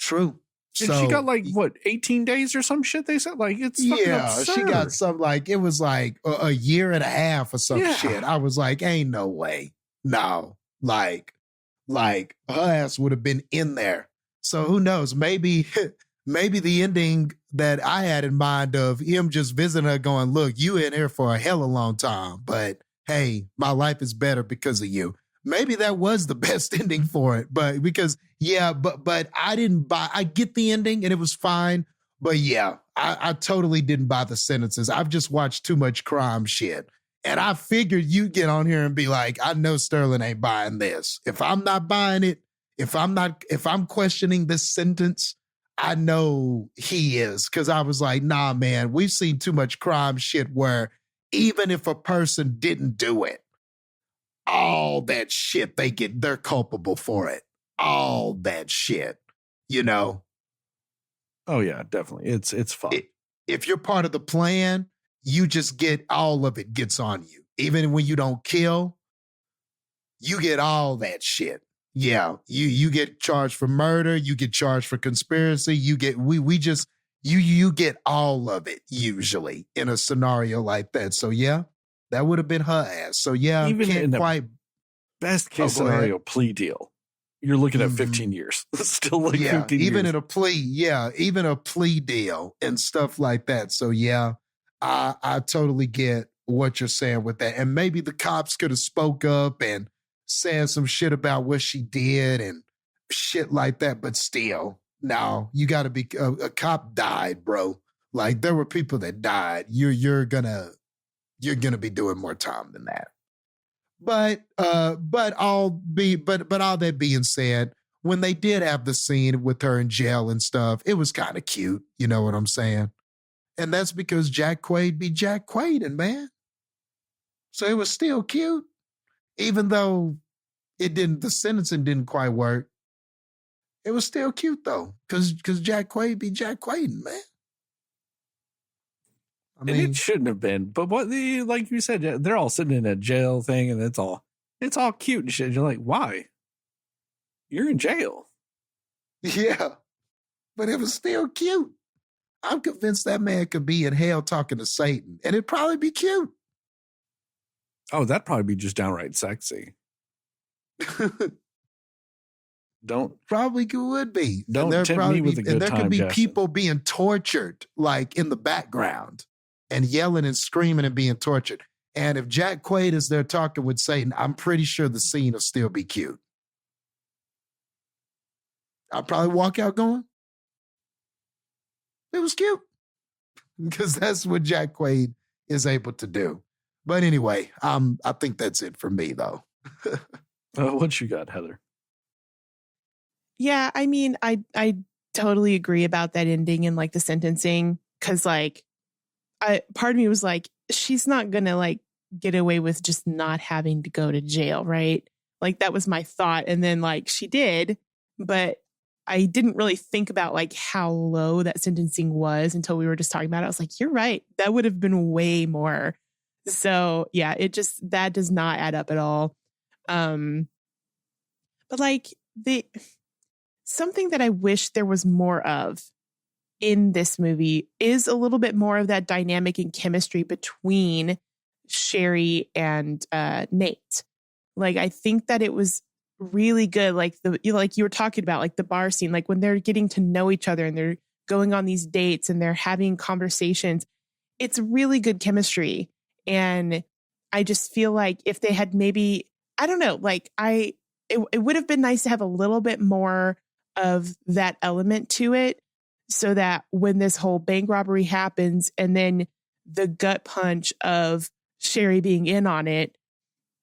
True. And she got like, what, 18 days or some shit they said? Like, it's fucking absurd. She got some, like, it was like a year and a half or some shit. I was like, ain't no way. No. Like her ass would have been in there. So who knows? Maybe the ending that I had in mind of him just visiting her going, look, you in here for a hell of a long time, but hey, my life is better because of you. Maybe that was the best ending for it, but because, but I didn't buy, I get the ending and it was fine, but I totally didn't buy the sentences. I've just watched too much crime shit. And I figured you'd get on here and be like, I know Sterling ain't buying this. If I'm not buying it, if I'm questioning this sentence, I know he is. Cause I was like, nah, man, we've seen too much crime shit where even if a person didn't do it, all that shit they're culpable for it. All that shit, you know? Oh yeah, definitely. It's fun. If you're part of the plan, you just get all of it gets on you. Even when you don't kill, you get all that shit. Yeah, you get charged for murder, you get charged for conspiracy, you get you get all of it usually in a scenario like that. So yeah, that would have been her ass. So yeah, even in the best case scenario plea deal, you're looking at 15 years. Still like 15 even years. In a plea, even a plea deal and stuff like that. So yeah, I totally get what you're saying with that. And maybe the cops could have spoke up and saying some shit about what she did and shit like that. But still, no, you got to be, a cop died, bro. Like there were people that died. You're gonna be doing more time than that. But all that being said, when they did have the scene with her in jail and stuff, it was kind of cute. You know what I'm saying? And that's because Jack Quaid be Jack Quaiding, man. So it was still cute, even though the sentencing didn't quite work. It was still cute though, because Jack Quaid be Jack Quaiding, man. I mean, and it shouldn't have been, but like you said, they're all sitting in a jail thing, and it's all cute and shit. You're like, why? You're in jail. Yeah, but it was still cute. I'm convinced that man could be in hell talking to Satan, and it'd probably be cute. Oh, that'd probably be just downright sexy. Probably would be. Don't tempt me with a good and there time, could be Jastin. people being tortured, like in the background, and yelling and screaming and being tortured. And if Jack Quaid is there talking with Satan, I'm pretty sure the scene will still be cute. I'll probably walk out going, it was cute. Because that's what Jack Quaid is able to do. But anyway, I think that's it for me, though. What you got, Heather? Yeah, I mean, I totally agree about that ending and like the sentencing, because like, part of me was like, she's not gonna like get away with just not having to go to jail, right? Like that was my thought, and then like she did, but I didn't really think about like how low that sentencing was until we were just talking about it. I was like, you're right, that would have been way more. So yeah, that does not add up at all. But like something that I wish there was more of in this movie is a little bit more of that dynamic and chemistry between Sherry and Nate. Like, I think that it was really good. Like like you were talking about, like the bar scene, like when they're getting to know each other and they're going on these dates and they're having conversations, it's really good chemistry. And I just feel like if they had maybe, I don't know, like it would have been nice to have a little bit more of that element to it, so that when this whole bank robbery happens and then the gut punch of Sherry being in on it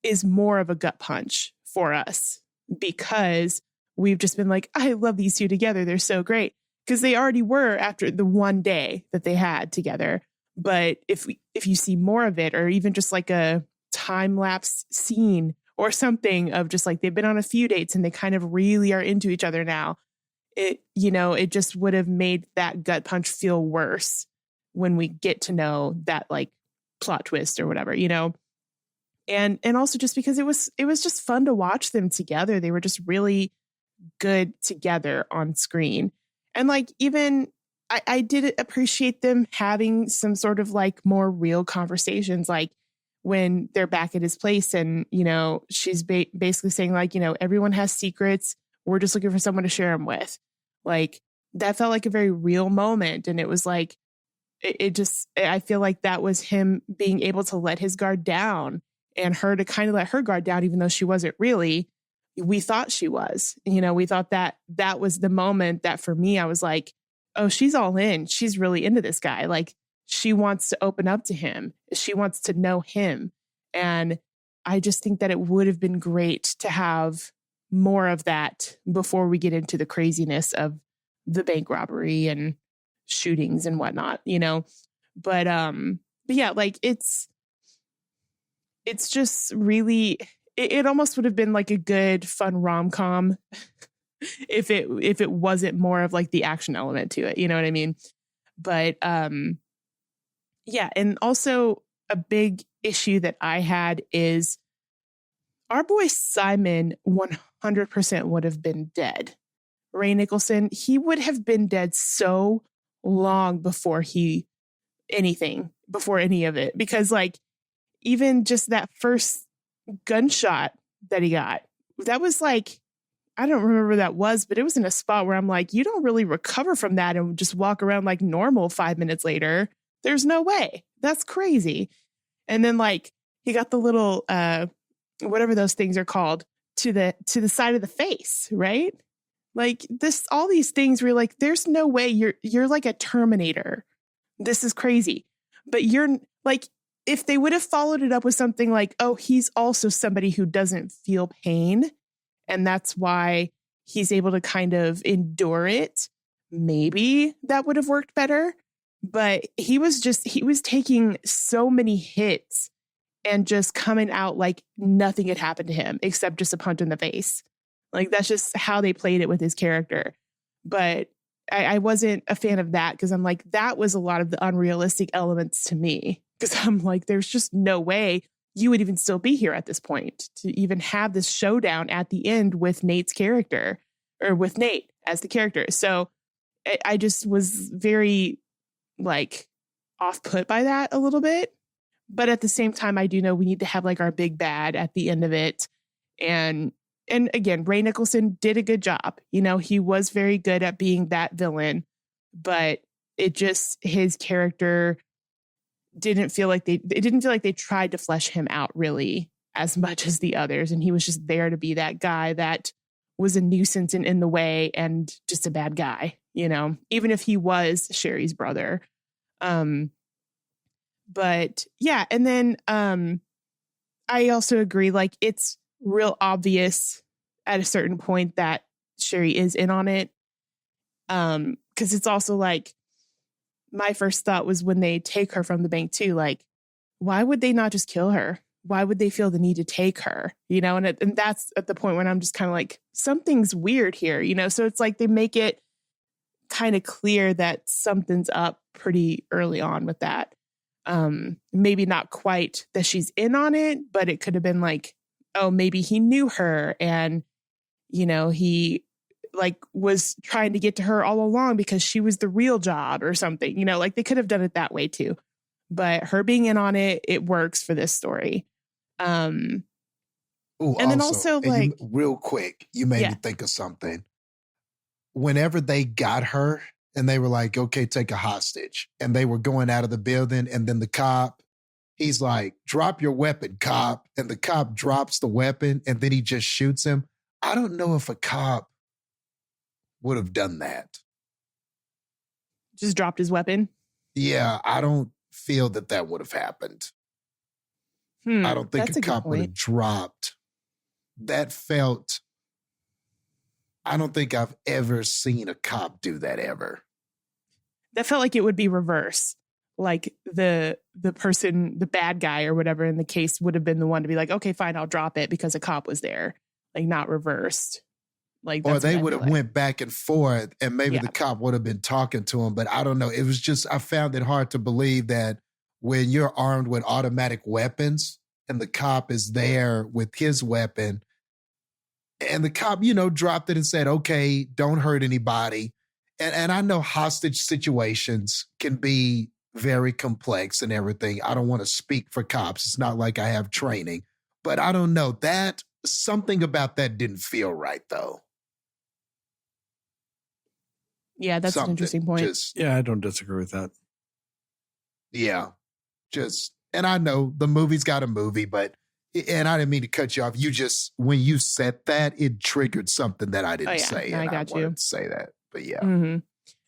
is more of a gut punch for us, because we've just been like, I love these two together. They're so great. Because they already were after the one day that they had together. But if you see more of it, or even just like a time lapse scene or something of just like they've been on a few dates and they kind of really are into each other now, it just would have made that gut punch feel worse when we get to know that like plot twist or whatever, and also just because it was just fun to watch them together. They were just really good together on screen. And like, even I did appreciate them having some sort of like more real conversations, like when they're back at his place and, she's basically saying like, everyone has secrets. We're just looking for someone to share them with. Like, that felt like a very real moment. And it was like, I feel like that was him being able to let his guard down and her to kind of let her guard down, even though she wasn't really. We thought she was, we thought that was the moment that for me, I was like, oh, she's all in. She's really into this guy. Like, she wants to open up to him. She wants to know him. And I just think that it would have been great to have more of that before we get into the craziness of the bank robbery and shootings and whatnot, but yeah, like it's just really, it almost would have been like a good fun rom-com if it wasn't more of like the action element to it, you know what I mean? But yeah, and also a big issue that I had is our boy Simon 100% would have been dead. Ray Nicholson, he would have been dead so long before any of it, because like even just that first gunshot that he got, that was like, I don't remember where that was, but it was in a spot where I'm like, you don't really recover from that and just walk around like normal 5 minutes later. There's no way. That's crazy. And then like he got the little whatever those things are called to the side of the face, right? Like this, all these things where you're like, there's no way you're like a Terminator. This is crazy. But you're like, if they would have followed it up with something like, oh, he's also somebody who doesn't feel pain, and that's why he's able to kind of endure it, maybe that would have worked better. But he was taking so many hits and just coming out like nothing had happened to him except just a punch in the face. Like that's just how they played it with his character. But I wasn't a fan of that because I'm like, that was a lot of the unrealistic elements to me. Because I'm like, there's just no way you would even still be here at this point to even have this showdown at the end with Nate's character, or with Nate as the character. So I just was very like off put by that a little bit. But at the same time, I do know we need to have like our big bad at the end of it. And again, Ray Nicholson did a good job. You know, he was very good at being that villain, but his character didn't feel like they tried to flesh him out really as much as the others. And he was just there to be that guy that was a nuisance and in the way and just a bad guy, you know, even if he was Sherry's brother. But yeah. And then I also agree, like it's real obvious at a certain point that Sherry is in on it. Because it's also like, my first thought was when they take her from the bank too, like, why would they not just kill her? Why would they feel the need to take her? You know, and that's at the point when I'm just kind of like, something's weird here, you know? So it's like they make it kind of clear that something's up pretty early on with that. Maybe not quite that she's in on it, but it could have been like, oh, maybe he knew her and, you know, he like was trying to get to her all along because she was the real job or something, you know, like they could have done it that way too. But her being in on it, it works for this story. And then also like real quick, you made me think of something. Whenever they got her and they were like, okay, take a hostage, and they were going out of the building, and then the cop, he's like, drop your weapon, cop. And the cop drops the weapon and then he just shoots him. I don't know if a cop would have done that. Just dropped his weapon? Yeah, I don't feel that would have happened. I don't think a cop would have dropped. That felt, I don't think I've ever seen a cop do that ever. That felt like it would be reverse. Like the person, the bad guy or whatever in the case would have been the one to be like, okay, fine, I'll drop it because a cop was there. Like not reversed. Like, or they would have went back and forth and maybe the cop would have been talking to him, but I don't know. It was just, I found it hard to believe that when you're armed with automatic weapons and the cop is there with his weapon and the cop, you know, dropped it and said, okay, don't hurt anybody. And I know hostage situations can be very complex and everything. I don't want to speak for cops. It's not like I have training, but I don't know. That something about that didn't feel right though. Yeah, that's an interesting point. I don't disagree with that. Yeah. And I know the movie's got a movie, and I didn't mean to cut you off. You just, when you said that, it triggered something that I didn't say. No, I got you. Wanted to say that, but yeah. Mm-hmm.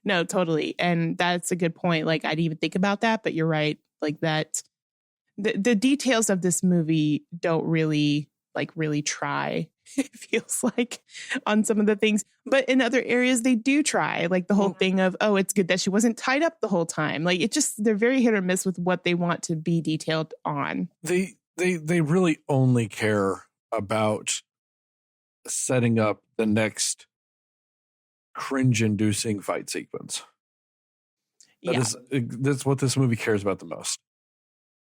No, totally. And that's a good point. Like I didn't even think about that, but you're right. Like that, the details of this movie don't really try, it feels like, on some of the things. But in other areas, they do try. Like the whole thing of, oh, it's good that she wasn't tied up the whole time. Like it just, they're very hit or miss with what they want to be detailed on. They really only care about setting up the next cringe-inducing fight sequence. That's what this movie cares about the most.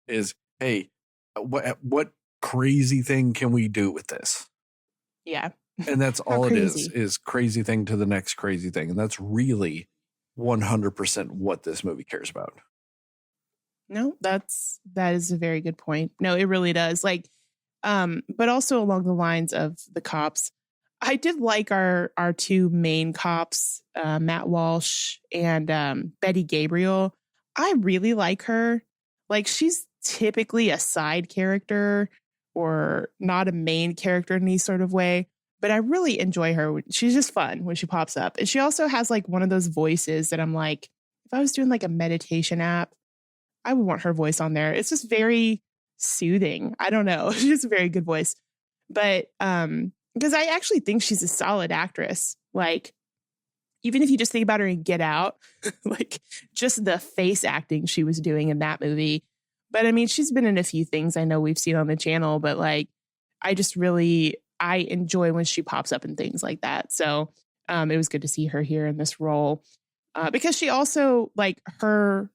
Is, hey, what crazy thing can we do with this? Yeah. And that's all it is crazy thing to the next crazy thing. And that's really 100% what this movie cares about. No, that is a very good point. No, it really does. Like, but also along the lines of the cops, I did like our two main cops, Matt Walsh and Betty Gabriel. I really like her. Like she's typically a side character or not a main character in any sort of way. But I really enjoy her. She's just fun when she pops up. And she also has like one of those voices that I'm like, if I was doing like a meditation app, I would want her voice on there. It's just very soothing. I don't know. She's just a very good voice. But because I actually think she's a solid actress. Like, even if you just think about her in Get Out, like just the face acting she was doing in that movie. But I mean, she's been in a few things I know we've seen on the channel, but like, I enjoy when she pops up in things like that. So it was good to see her here in this role because she also like her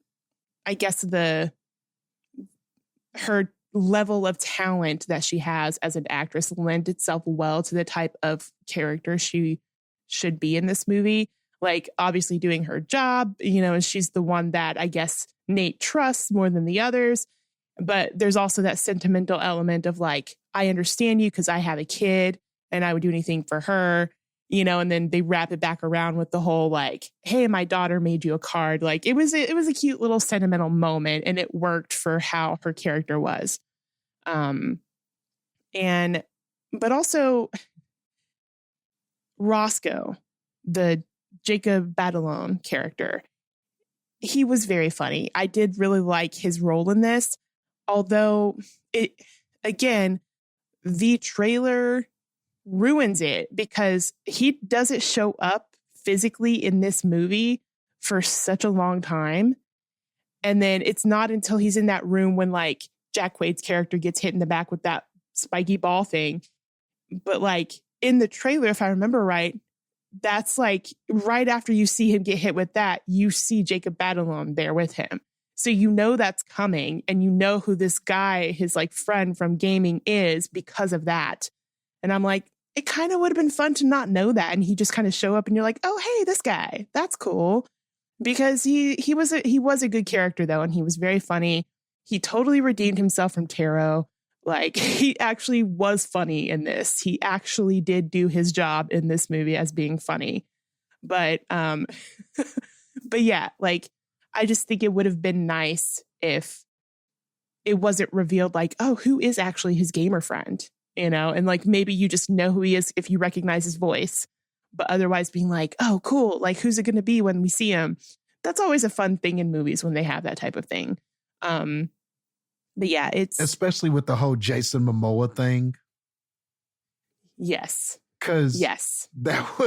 level of talent that she has as an actress lend itself well to the type of character she should be in this movie. Like obviously doing her job, and she's the one that I guess Nate trusts more than the others. But there's also that sentimental element of like, I understand you because I have a kid and I would do anything for her, and then they wrap it back around with the whole like, hey, my daughter made you a card. Like it was a cute little sentimental moment and it worked for how her character was. But also Roscoe, the Jacob Batalon character, he was very funny. I did really like his role in this, although the trailer ruins it because he doesn't show up physically in this movie for such a long time. And then it's not until he's in that room when like Jack Quaid's character gets hit in the back with that spiky ball thing. But like in the trailer, if I remember right, that's like right after you see him get hit with that, you see Jacob Batalon there with him. So that's coming and who this guy, his like friend from gaming is because of that. And I'm like, it kind of would have been fun to not know that. And he just kind of show up and you're like, oh, hey, this guy, that's cool. Because he was a good character though. And he was very funny. He totally redeemed himself from Taro. Like he actually was funny in this. He actually did do his job in this movie as being funny. But yeah, like I just think it would have been nice if it wasn't revealed like, oh, who is actually his gamer friend, and like maybe you just know who he is if you recognize his voice, but otherwise being like, oh, cool. Like who's it going to be when we see him? That's always a fun thing in movies when they have that type of thing. But yeah, it's especially with the whole Jason Momoa thing. Yes. Because that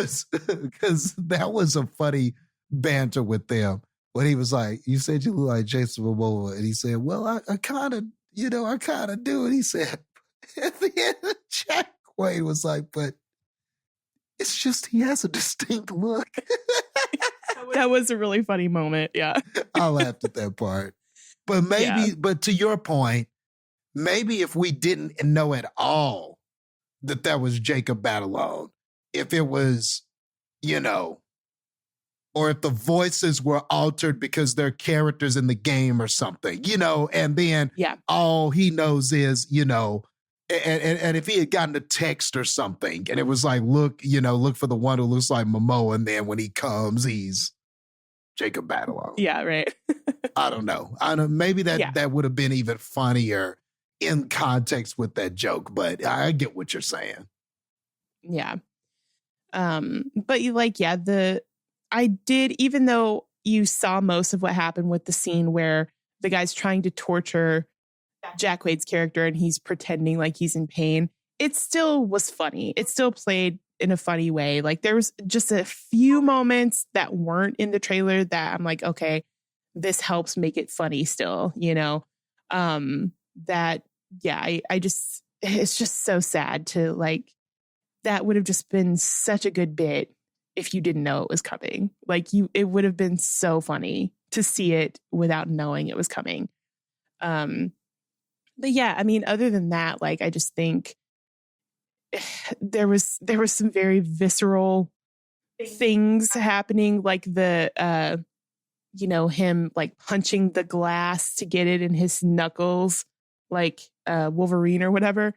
was a funny banter with them. When he was like, you said you look like Jason Momoa. And he said, well, I kind of do. And he said, at the end, Jack Quaid was like, but it's just he has a distinct look. That was a really funny moment. Yeah. I laughed at that part. But but to your point, maybe if we didn't know at all that was Jacob Batalon, if it was, or if the voices were altered because they're characters in the game or something, and then all he knows is, and if he had gotten a text or something and it was like, look for the one who looks like Momoa, and then when he comes, he's Jacob Batalon. Yeah, right. I don't know. Maybe that would have been even funnier in context with that joke, but I get what you're saying. Yeah. But I did, even though you saw most of what happened with the scene where the guy's trying to torture Jack Quaid's character and he's pretending like he's in pain, it still was funny. It still played in a funny way. Like there was just a few moments that weren't in the trailer that I'm like, okay, this helps make it funny still, it's just so sad to like, that would have just been such a good bit if you didn't know it was coming. Like it would have been so funny to see it without knowing it was coming. But yeah, I mean, other than that, like, I just think there was some very visceral things happening, like the, him like punching the glass to get it in his knuckles, like Wolverine or whatever.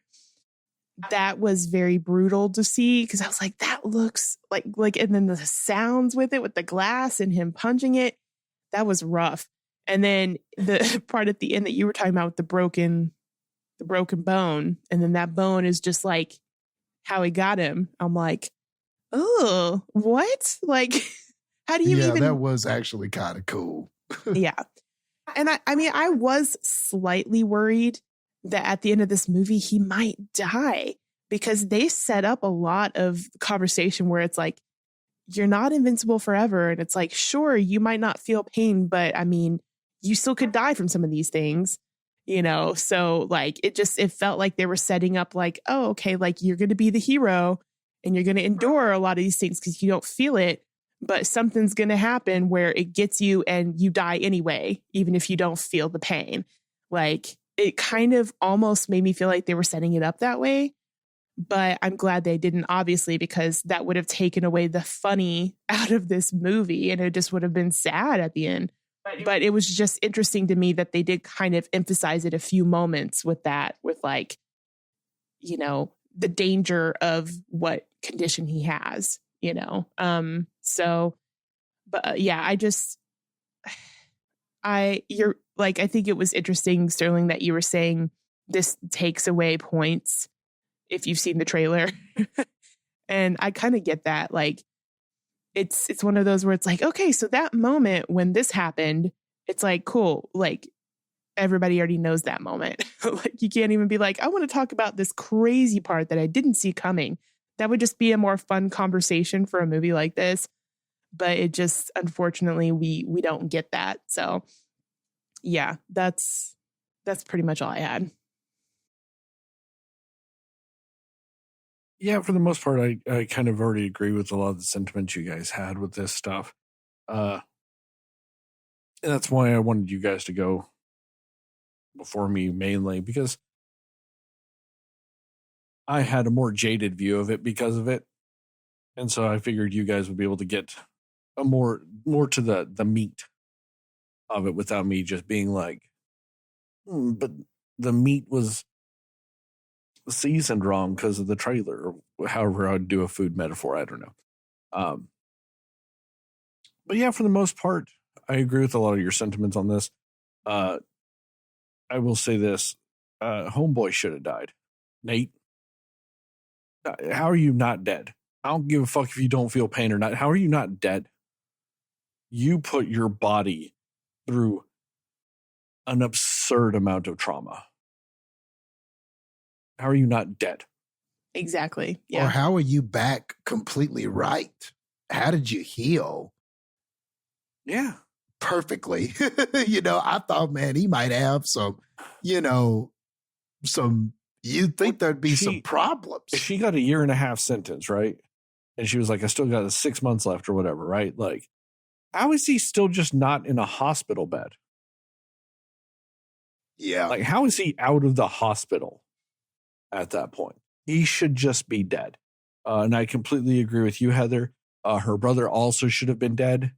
That was very brutal to see because I was like, that looks like, and then the sounds with it, with the glass and him punching it, that was rough. And then the part at the end that you were talking about with the broken the broken bone, and then that bone is just like how he got him. I'm like, oh, what? Like, how do you even? That was actually kind of cool. Yeah. And I mean, I was slightly worried that at the end of this movie, he might die, because they set up a lot of conversation where it's like, you're not invincible forever. And it's like, sure, you might not feel pain, but I mean, you still could die from some of these things, you know? So like, it felt like they were setting up like, oh, okay, like you're going to be the hero and you're going to endure a lot of these things because you don't feel it, but something's going to happen where it gets you and you die anyway, even if you don't feel the pain. Like, it kind of almost made me feel like they were setting it up that way. But I'm glad they didn't, obviously, because that would have taken away the funny out of this movie and it just would have been sad at the end. But it was just interesting to me that they did kind of emphasize it a few moments with that, with like, you know, the danger of what condition he has, you know? So, but yeah, I think it was interesting, Sterling, that you were saying this takes away points if you've seen the trailer. And I kind of get that. Like, it's one of those where it's like, okay, so that moment when this happened, it's like, cool. Like, everybody already knows that moment. Like, you can't even be like, I want to talk about this crazy part that I didn't see coming. That would just be a more fun conversation for a movie like this. But it just, unfortunately, we don't get that. So yeah, that's pretty much all I had. Yeah, for the most part, I kind of already agree with a lot of the sentiments you guys had with this stuff. And that's why I wanted you guys to go before me, mainly because I had a more jaded view of it because of it. And so I figured you guys would be able to get a more to the meat of it without me just being like, but the meat was seasoned wrong because of the trailer, or however I'd do a food metaphor. I don't know. But yeah, for the most part, I agree with a lot of your sentiments on this. I will say this, Homeboy should have died. Nate, how are you not dead? I don't give a fuck if you don't feel pain or not. How are you not dead? You put your body through an absurd amount of trauma. How are you not dead? Exactly. Yeah. Or how are you back completely right? How did you heal? Yeah. Perfectly. You know, I thought, man, he might have some, you'd think there'd be some problems. She got a 1.5 year sentence, right? And she was like, I still got 6 months left or whatever, right? Like, how is he still just not in a hospital bed? Yeah. Like, how is he out of the hospital at that point? He should just be dead. And I completely agree with you, Heather. Her brother also should have been dead.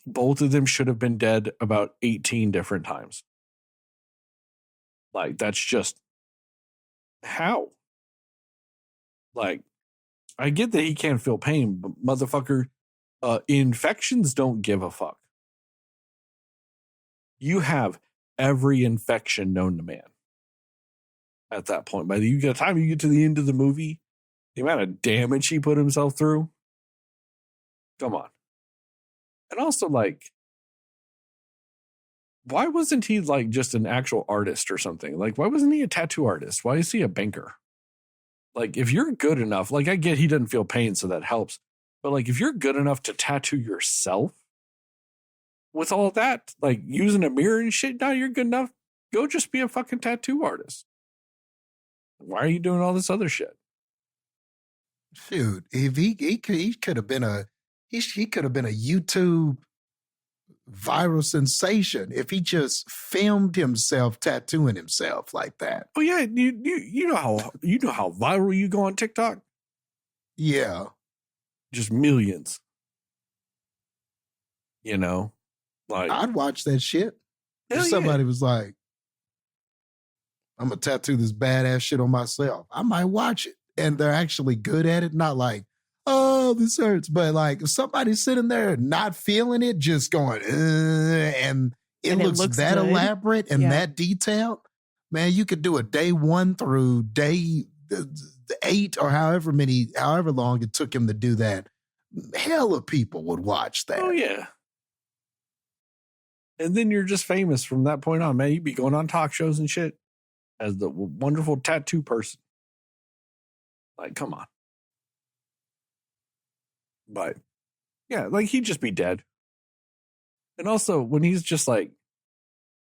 Both of them should have been dead about 18 different times. Like, that's just how? Like, I get that he can't feel pain, but motherfucker, infections don't give a fuck. You have every infection known to man at that point. By the time you get to the end of the movie, the amount of damage he put himself through, come on. And also, like, why wasn't he like just an actual artist or something? Like, why wasn't he a tattoo artist? Why is he a banker? Like, if you're good enough, like, I get he doesn't feel pain, so that helps. But like, if you're good enough to tattoo yourself with all of that, like using a mirror and shit, now you're good enough. Go just be a fucking tattoo artist. Why are you doing all this other shit? Dude, if he could have been a YouTube viral sensation if he just filmed himself tattooing himself like that. Oh yeah, you know how viral you go on TikTok? Yeah. Just millions. You know? Like, I'd watch that shit. If hell somebody was like, I'm gonna tattoo this badass shit on myself, I might watch it. And they're actually good at it, not like, oh, this hurts. But like, if somebody's sitting there not feeling it, just going, and it looks that good, elaborate and that detailed, Man, you could do a day 1 through day 8 or however long it took him to do that. Hell of people would watch that. Oh, yeah. And then you're just famous from that point on, man. You'd be going on talk shows and shit as the wonderful tattoo person. Like, come on. But, yeah, like, he'd just be dead. And also, when he's just like,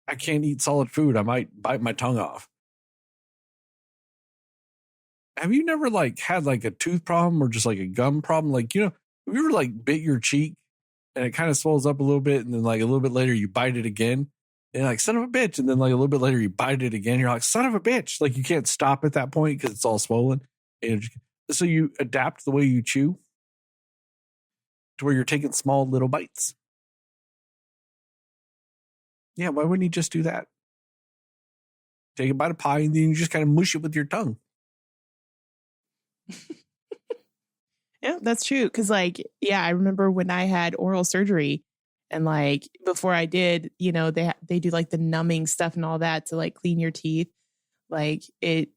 I can't eat solid food, I might bite my tongue off. Have you never, like, had, like, a tooth problem or just, like, a gum problem? Like, you know, have you ever, like, bit your cheek and it kind of swells up a little bit, and then, like, a little bit later you bite it again? And you're like, son of a bitch. And then, like, a little bit later you bite it again. You're like, son of a bitch. Like, you can't stop at that point because it's all swollen. And so you adapt the way you chew to where you're taking small little bites. Yeah, why wouldn't you just do that? Take a bite of pie and then you just kind of mush it with your tongue. Yeah, that's true. Because, like, yeah, I remember when I had oral surgery, and, like, before I did, you know, they do, like, the numbing stuff and all that to, like, clean your teeth. Like, it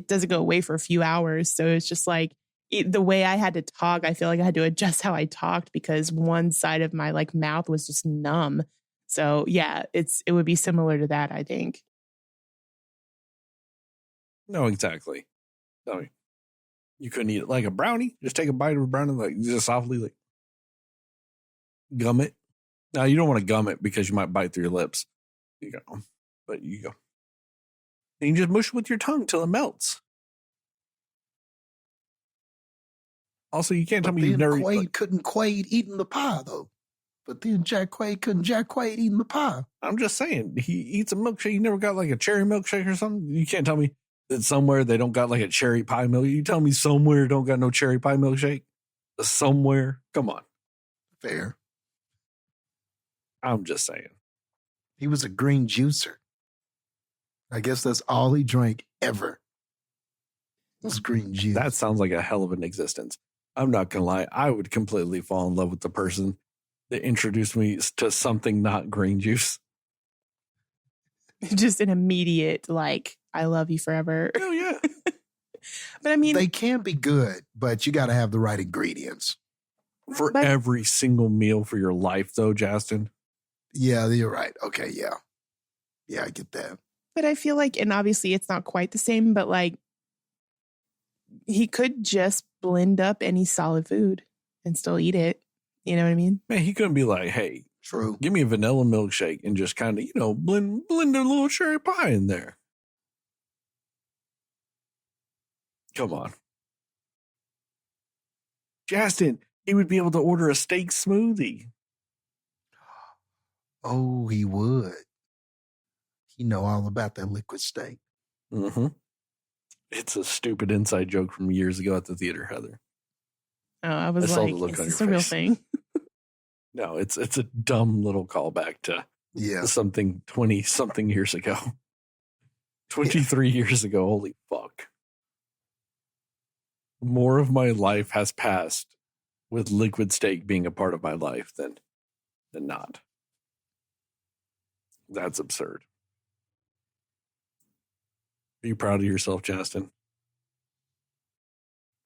doesn't go away for a few hours. So it's just like the way I had to talk, I feel like I had to adjust how I talked because one side of my, like, mouth was just numb. So yeah, it would be similar to that, I think. No, exactly. No, you couldn't eat it like a brownie. Just take a bite of a brownie, like, just softly, like, gum it. Now, you don't want to gum it because you might bite through your lips. You go, but you go. And you just mush it with your tongue till it melts. Also, you can't tell me you've never... Quaid couldn't Quaid eating the pie, though. But then Jack Quaid eating the pie. I'm just saying, he eats a milkshake. You never got, like, a cherry milkshake or something? You can't tell me that somewhere they don't got, like, a cherry pie milk. You tell me somewhere don't got no cherry pie milkshake? Somewhere? Come on. Fair. I'm just saying. He was a green juicer. I guess that's all he drank ever. Was green juice. That sounds like a hell of an existence. I'm not going to lie. I would completely fall in love with the person that introduced me to something not green juice. Just an immediate, like, I love you forever. Oh, yeah. But I mean, they can be good, but you got to have the right ingredients. For every single meal for your life, though, Jastin. Yeah, you're right. Okay, yeah. Yeah, I get that. But I feel like, and obviously it's not quite the same, but, like, he could just blend up any solid food and still eat it. You know what I mean? Man, he couldn't be like, hey, true, give me a vanilla milkshake and just kind of, you know, blend a little cherry pie in there. Come on. Jastin, he would be able to order a steak smoothie. Oh, he would. He know all about that liquid steak. Mm-hmm. It's a stupid inside joke from years ago at the theater, Heather. Oh, I was like, is this a real thing? No, it's a dumb little callback to something 20-something years ago. 23 years ago, holy fuck. More of my life has passed with liquid steak being a part of my life than not. That's absurd. Are you proud of yourself, Jastin?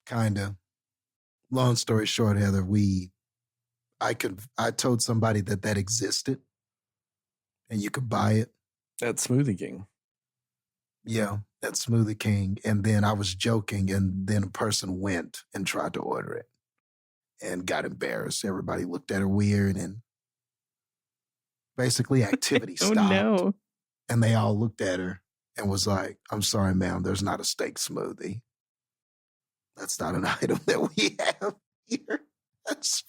Kinda. Long story short, Heather, I told somebody that existed and you could buy it. At Smoothie King. Yeah, at Smoothie King. And then I was joking, and then a person went and tried to order it and got embarrassed. Everybody looked at her weird, and basically activity stopped. Oh, no. And they all looked at her and was like, I'm sorry, ma'am, there's not a steak smoothie. That's not an item that we have here. That's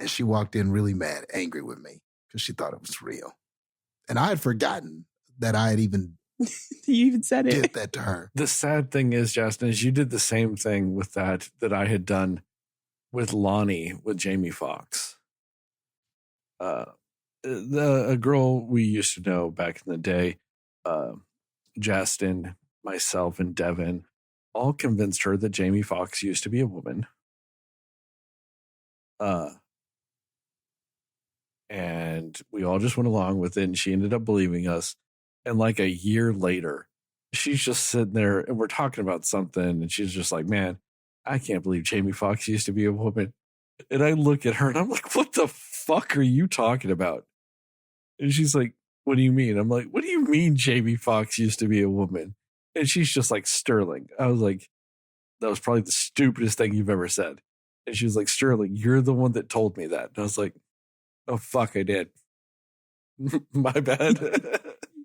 and she walked in really mad, angry with me because she thought it was real. And I had forgotten that I had even you even said it. Did that to her. The sad thing is, Jastin, is you did the same thing with that I had done with Lonnie with Jamie Foxx. A girl we used to know back in the day, Jastin, myself, and Devin all convinced her that Jamie Foxx used to be a woman. And we all just went along with it, and she ended up believing us. And like a year later, she's just sitting there and we're talking about something. And she's just like, man, I can't believe Jamie Foxx used to be a woman. And I look at her and I'm like, what the fuck are you talking about? And she's like, what do you mean? I'm like, what do you mean Jamie Foxx used to be a woman? And she's just like, Sterling. I was like, that was probably the stupidest thing you've ever said. And she was like, Sterling, you're the one that told me that. And I was like, oh, fuck, I did. My bad.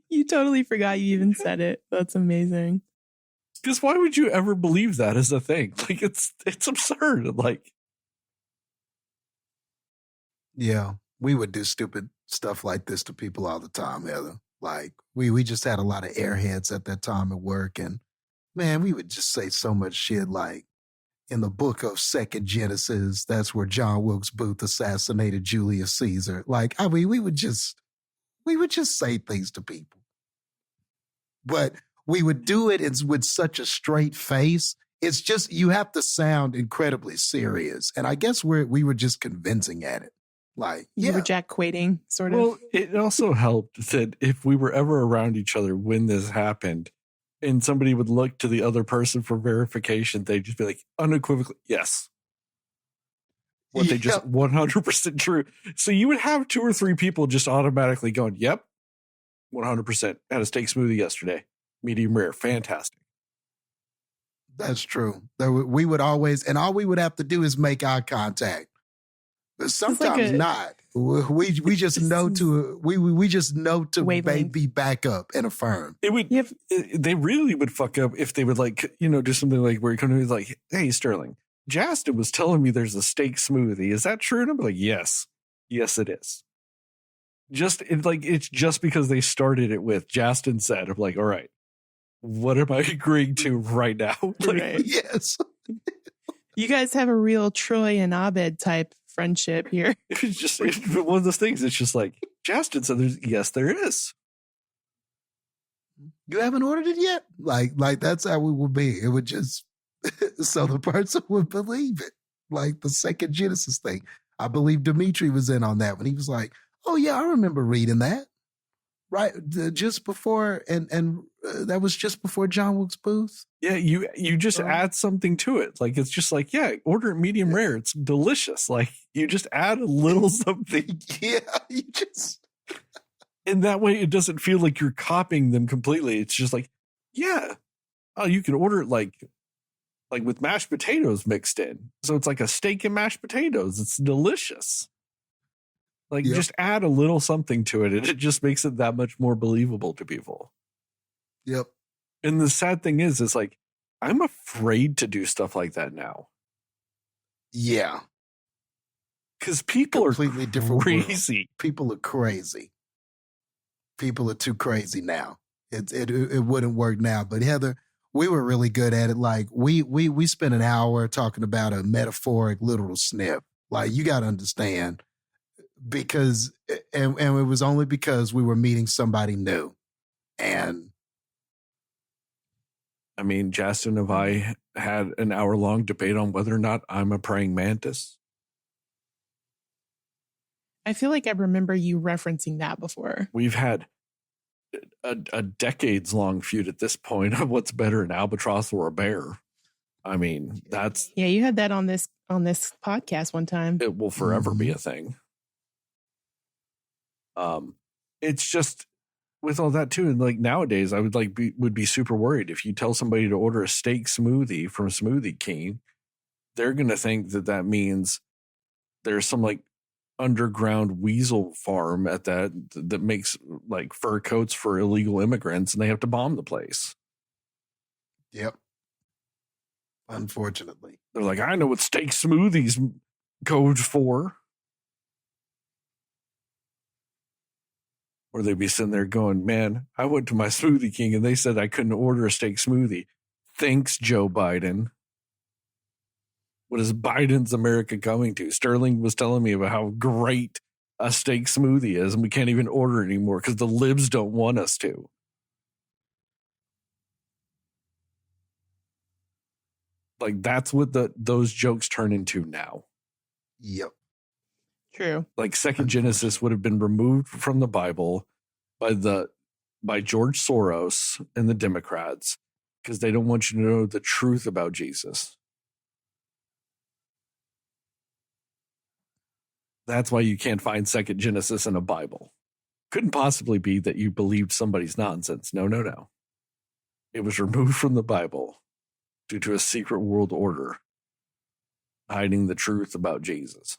You totally forgot you even said it. That's amazing. Because why would you ever believe that as a thing? Like, it's absurd. Like, Yeah, we would do stupid stuff like this to people all the time, Heather. Like we just had a lot of airheads at that time at work, and man, we would just say so much shit like in the book of Second Genesis, that's where John Wilkes Booth assassinated Julius Caesar. Like, I mean, we would just say things to people. But we would do it with such a straight face. It's just you have to sound incredibly serious. And I guess we were just convincing at it. Like, You yeah, were Jack Quaiding, sort of. well, it also helped that if we were ever around each other when this happened and somebody would look to the other person for verification, they'd just be like, unequivocally, yes. What they just 100% true. So you would have 2 or 3 people just automatically going, yep, 100%. Had a steak smoothie yesterday. Medium rare. Fantastic. that's true. We would always, and all we would have to do is make eye contact. But sometimes not. We just know to we just know to Wavelength. maybe back up and affirm. It would. They really would fuck up if they would like, do something like where you come to me like, hey, Sterling, Jastin was telling me there's a steak smoothie. Is that true? And I'm like, yes, it is. It's just because they started it with Jastin said, I'm like, all right, what am I agreeing to right now? Like, Right. Yes. You guys have a real Troy and Abed type friendship here. it's one of those things. It's just like Jastin said, there is. You haven't ordered it yet? Like that's how we would be. It would just so the person would believe it. Like the Second Genesis thing. I believe Dimitri was in on that when he was like, oh yeah, I remember reading that. Right, just before, and that was just before John Wilkes Booth. Yeah, you just add something to it. Like, it's just like, yeah, order it medium rare. It's delicious. Like, you just add a little something. Yeah, you just. And that way it doesn't feel like you're copying them completely. It's just like, yeah, oh, you can order it like with mashed potatoes mixed in. So it's like a steak and mashed potatoes. It's delicious. Like, Yep. just add a little something to it, and it just makes it that much more believable to people. Yep. And the sad thing is like, I'm afraid to do stuff like that now. Yeah. Because people Completely are different world. crazy. People are crazy. People are too crazy now. It wouldn't work now. But Heather, we were really good at it. Like we spent an hour talking about a metaphoric literal sniff. Like, you got to understand, because and it was only because we were meeting somebody new. And I mean, Jastin and I had an hour-long debate on whether or not I'm a praying mantis. I feel like I remember you referencing that before. We've had a decades-long feud at this point of what's better, an albatross or a bear. I mean, Yeah, you had that on this podcast one time. it will forever be a thing. It's just with all that too, and like nowadays, I would be super worried if you tell somebody to order a steak smoothie from Smoothie King, they're gonna think that means there's some like underground weasel farm at that makes like fur coats for illegal immigrants, and they have to bomb the place. yep. Unfortunately. They're like, I know what steak smoothies code for. Or they'd be sitting there going, man, I went to my Smoothie King and they said I couldn't order a steak smoothie. Thanks, Joe Biden. What is Biden's America coming to? Sterling was telling me about how great a steak smoothie is, and we can't even order it anymore because the libs don't want us to. Like, that's what those jokes turn into now. Yep. True. Like, Second Genesis would have been removed from the Bible by the by George Soros and the Democrats because they don't want you to know the truth about Jesus. That's why you can't find second Genesis in a Bible. Couldn't possibly be that you believed somebody's nonsense. No. It was removed from the Bible due to a secret world order hiding the truth about Jesus.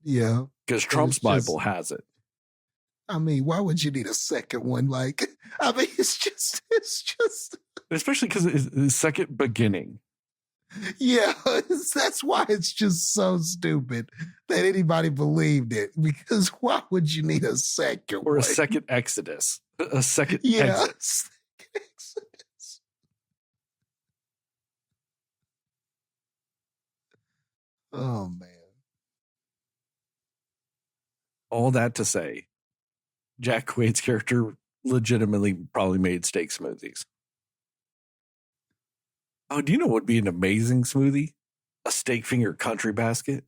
Yeah. Because Trump's Bible has it. I mean, why would you need a second one? Like, I mean, it's just. Especially because it's the second beginning. Yeah, that's why it's just so stupid that anybody believed it. Because why would you need a second Or one? a second Exodus. A second Yeah. exit. Exodus. Oh, man. All that to say, Jack Quaid's character legitimately probably made steak smoothies. Oh, do you know what would be an amazing smoothie? A steak finger country basket.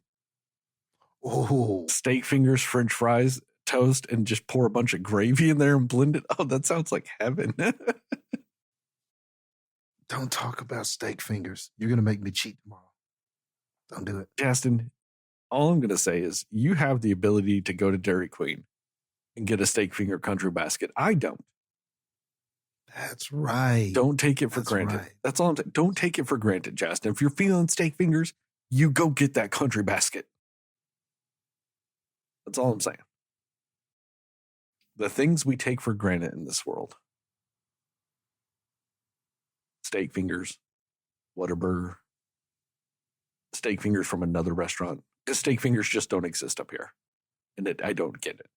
Oh, Steak fingers, French fries, toast, and just pour a bunch of gravy in there and blend it. Oh, that sounds like heaven. don't talk about steak fingers. You're going to make me cheat tomorrow. Don't do it. Jastin, all I'm going to say is you have the ability to go to Dairy Queen and get a steak finger country basket. I don't. That's right. Don't take it for granted. Right. That's all I'm saying. Don't take it for granted, Jastin. If you're feeling steak fingers, you go get that country basket. That's all I'm saying. The things we take for granted in this world. Steak fingers, Whataburger, steak fingers from another restaurant. Because steak fingers just don't exist up here. And I don't get it.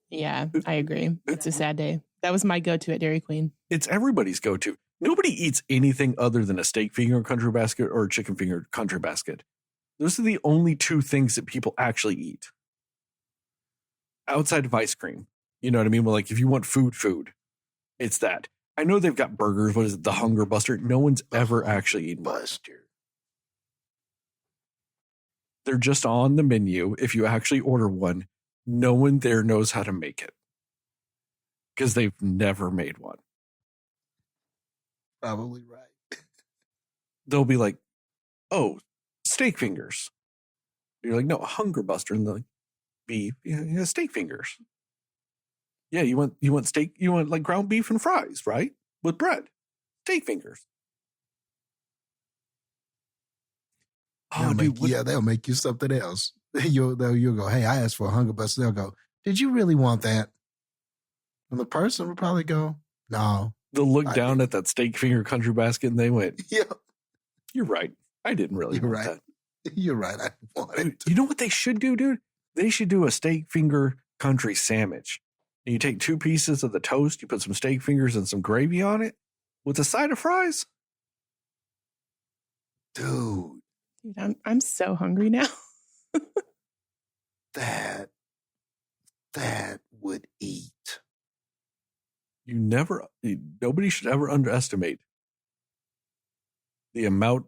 Yeah, I agree. It's a sad day. That was my go-to at Dairy Queen. It's everybody's go-to. Nobody eats anything other than a steak finger country basket or a chicken finger country basket. Those are the only two things that people actually eat. Outside of ice cream. You know what I mean? Well, like if you want food, it's that. I know they've got burgers. What is it? The Hunger Buster. No one's ever actually eaten Buster. They're just on the menu. If you actually order one, no one there knows how to make it. Because they've never made one. Probably right. They'll be like, oh, steak fingers. You're like, no, Hunger Buster. And they're like, beef, yeah, steak fingers. Yeah, you want steak, you want like ground beef and fries, right? With bread. Steak fingers. Oh, dude, they'll make you something else. You'll go, hey, I asked for a Hunger Buster. They'll go, did you really want that? And the person will probably go, no. They'll look down at that steak finger country basket and they went, yeah, you're right. I didn't really want that. You're right. I want it. You know what they should do, dude? They should do a steak finger country sandwich. And you take 2 pieces of the toast, you put some steak fingers and some gravy on it with a side of fries. Dude, I'm so hungry now. that would eat. Nobody should ever underestimate the amount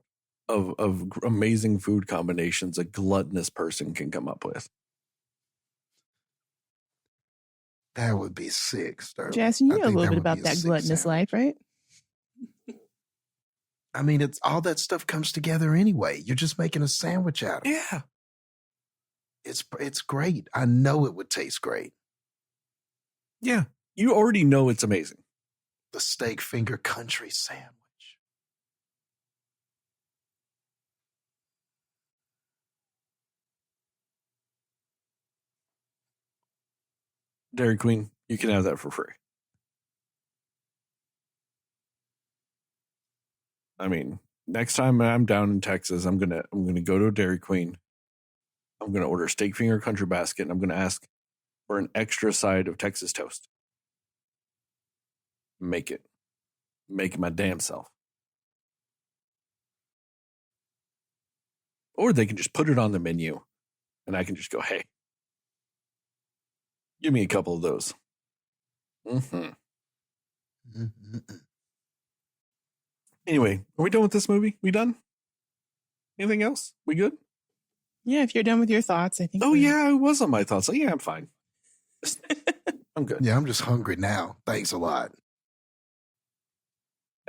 of amazing food combinations a gluttonous person can come up with. That would be sick, Sterling. Jastin, you know a little bit about that gluttonous life, right? I mean, it's all that stuff comes together anyway. You're just making a sandwich out of it. Yeah. It's great. I know it would taste great. Yeah. You already know it's amazing. The steak finger country sandwich. Dairy Queen, you can have that for free. I mean, next time I'm down in Texas, I'm gonna go to a Dairy Queen. I'm gonna order steak finger country basket, and I'm gonna ask for an extra side of Texas toast. Make it my damn self. Or they can just put it on the menu, and I can just go, hey, give me a couple of those. Mm-hmm. Mm-hmm. Anyway, are we done with this movie? We done? Anything else? We good? Yeah, if you're done with your thoughts, I think. Oh, yeah, it was on my thoughts. Oh, yeah, I'm fine. I'm good. Yeah, I'm just hungry now. Thanks a lot.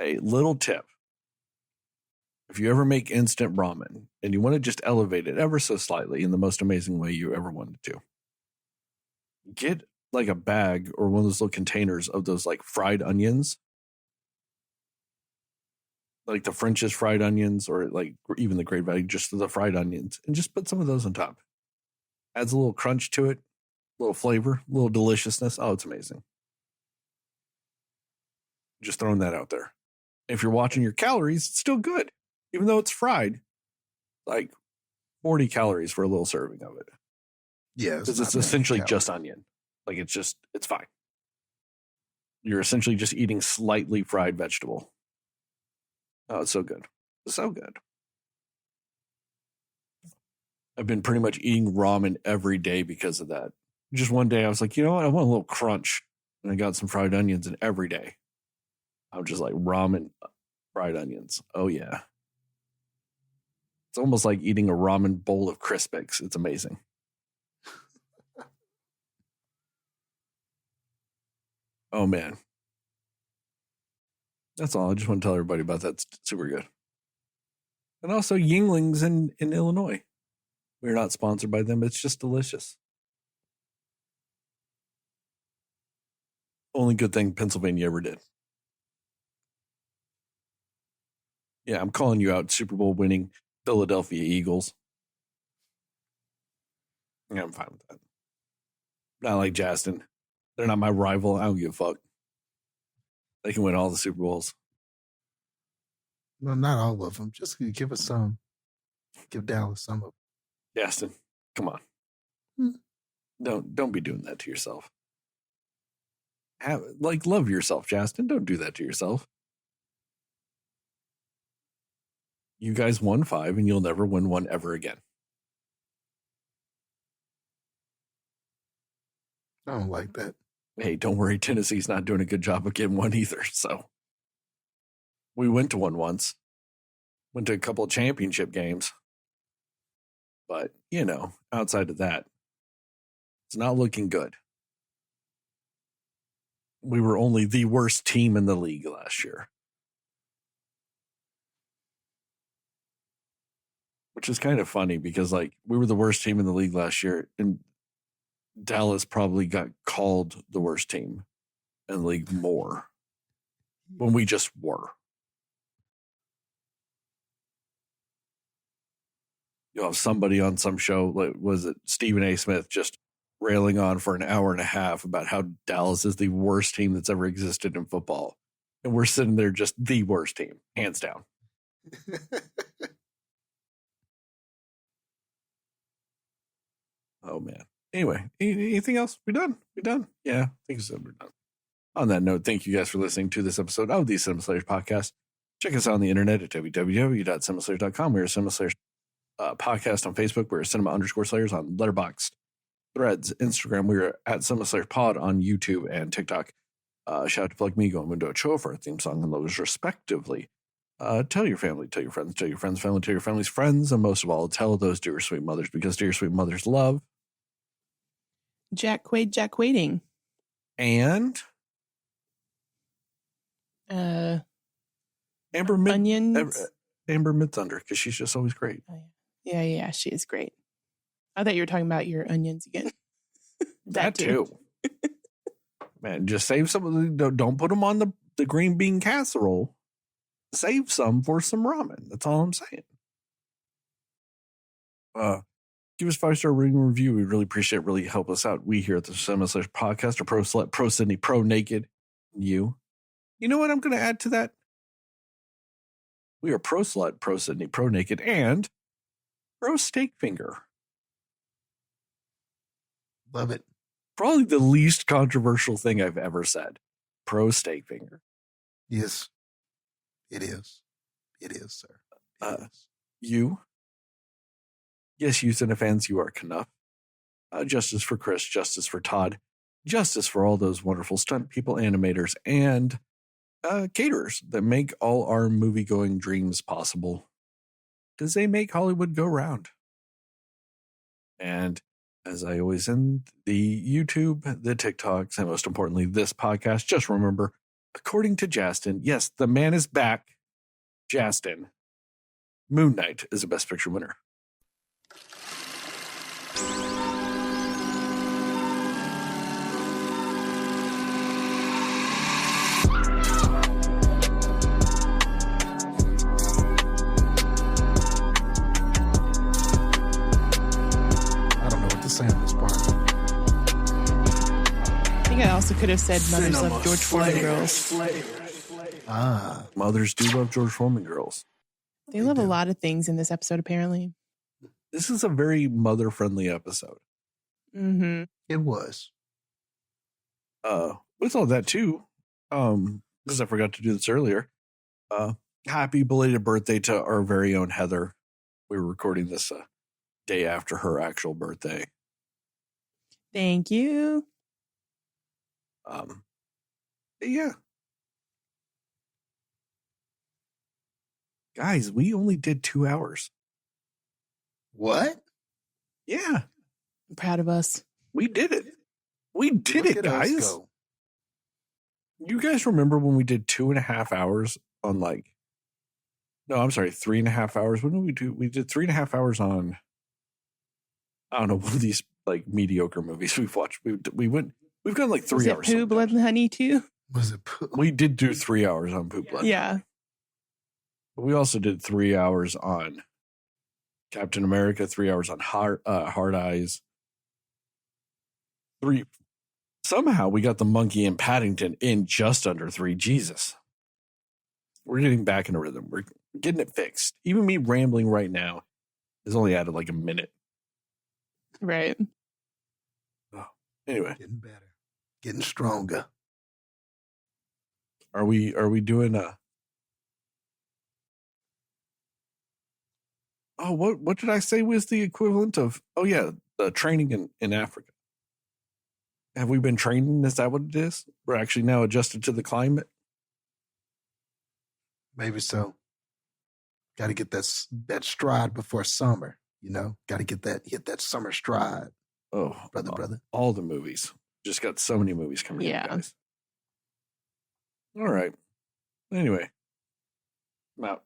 A little tip. If you ever make instant ramen and you want to just elevate it ever so slightly in the most amazing way you ever wanted to, get like a bag or one of those little containers of those like fried onions, like the French's fried onions, or like even the great value, just the fried onions, and just put some of those on top. Adds a little crunch to it, a little flavor, a little deliciousness. Oh, it's amazing. Just throwing that out there. If you're watching your calories, it's still good. Even though it's fried, like 40 calories for a little serving of it. Yeah. Because it's essentially just onion. Like it's fine. You're essentially just eating slightly fried vegetable. Oh, it's so good. It's so good. I've been pretty much eating ramen every day because of that. Just one day I was like, you know what? I want a little crunch. And I got some fried onions, and every day I'm just like ramen, fried onions. Oh, yeah. It's almost like eating a ramen bowl of Crispix. It's amazing. Oh, man. That's all. I just want to tell everybody about that. It's super good. And also Yinglings in Illinois. We're not sponsored by them. It's just delicious. Only good thing Pennsylvania ever did. Yeah, I'm calling you out, Super Bowl winning Philadelphia Eagles. Yeah, I'm fine with that. Not like Jastin. They're not my rival. I don't give a fuck. They can win all the Super Bowls. No, not all of them. Just give us some. Give Dallas some of them. Jastin, come on. Don't be doing that to yourself. Love yourself, Jastin. Don't do that to yourself. You guys won 5, and you'll never win one ever again. I don't like that. Hey, don't worry. Tennessee's not doing a good job of getting one either. So we went to one once. Went to a couple of championship games. But, outside of that, it's not looking good. We were only the worst team in the league last year. Which is kind of funny because, we were the worst team in the league last year, and Dallas probably got called the worst team in the league more when we just were. You'll have somebody on some show, was it Stephen A. Smith, just railing on for an hour and a half about how Dallas is the worst team that's ever existed in football. And we're sitting there just the worst team, hands down. Oh, man. Anyway, anything else? We done? Yeah, I think so. We're done. On that note, thank you guys for listening to this episode of the Cinema Slayers podcast. Check us out on the internet at www.cinemaslayers.com. We're a Cinema Slayers podcast on Facebook. We're Cinema_Slayers on Letterboxd, Threads, Instagram. We're at Cinema Slayers Pod on YouTube and TikTok. Shout out to Plug Me, and Window Cho for our theme song and logos, respectively. Tell your family, tell your friends, tell your friends' family, tell your family's friends, and most of all, tell those dear sweet mothers, because dear sweet mothers love Jack Quaiding. And Onions. Amber Midthunder, because she's just always great. Oh, yeah, she is great. I thought you were talking about your onions again. that too. Man, just save some of the, don't put them on the green bean casserole. Save some for some ramen. That's all I'm saying. Give us 5-star rating and review. We really appreciate it. Really help us out. We here at the Cinema Slayers podcast are pro slut, pro Sydney, pro naked. You know what I'm going to add to that? We are pro slut, pro Sydney, pro naked, and pro steak finger. Love it. Probably the least controversial thing I've ever said. Pro steak finger. Yes, it is. It is, sir. It is. You. Yes, you Cinefans, you are enough. Justice for Chris, justice for Todd, justice for all those wonderful stunt people, animators, and caterers that make all our movie-going dreams possible. Because they make Hollywood go round. And as I always end the YouTube, the TikToks, and most importantly, this podcast, just remember, according to Jastin, yes, the man is back. Jastin, Moon Knight is a Best Picture winner. Saying this part. I think I also could have said Mothers Love George Foreman Girls. Mothers do love George Foreman girls. They love a lot of things in this episode, apparently. This is a very mother-friendly episode. Mm-hmm. It was. With all that too, because I forgot to do this earlier. Happy belated birthday to our very own Heather. We were recording this day after her actual birthday. Thank you. Yeah. Guys, we only did 2 hours. What? Yeah. I'm proud of us. We did it. We did Look it, at us guys. go. You guys remember when we did 2.5 hours on no, I'm sorry, 3.5 hours. When did we do? We did 3.5 hours on, I don't know, one of these mediocre movies we've watched. We've gone 3 Was it hours. Pooh, Blood and Honey too? Was it? We did do 3 hours on Poop Blood. Yeah. But we also did 3 hours on Captain America, 3 hours on Hard Eyes. Somehow we got the Monkey and Paddington in just under 3. Jesus. We're getting back in a rhythm. We're getting it fixed. Even me rambling right now has only added a minute. Right. Oh, anyway. Getting better. Getting stronger. Are we doing what did I say was the equivalent of the training in Africa? Have we been training? Is that what it is? We're actually now adjusted to the climate? Maybe so. Got to get that stride before summer, Got to hit that summer stride. Oh, brother. All the movies. Just got so many movies coming in, guys. All right. Anyway, I'm out.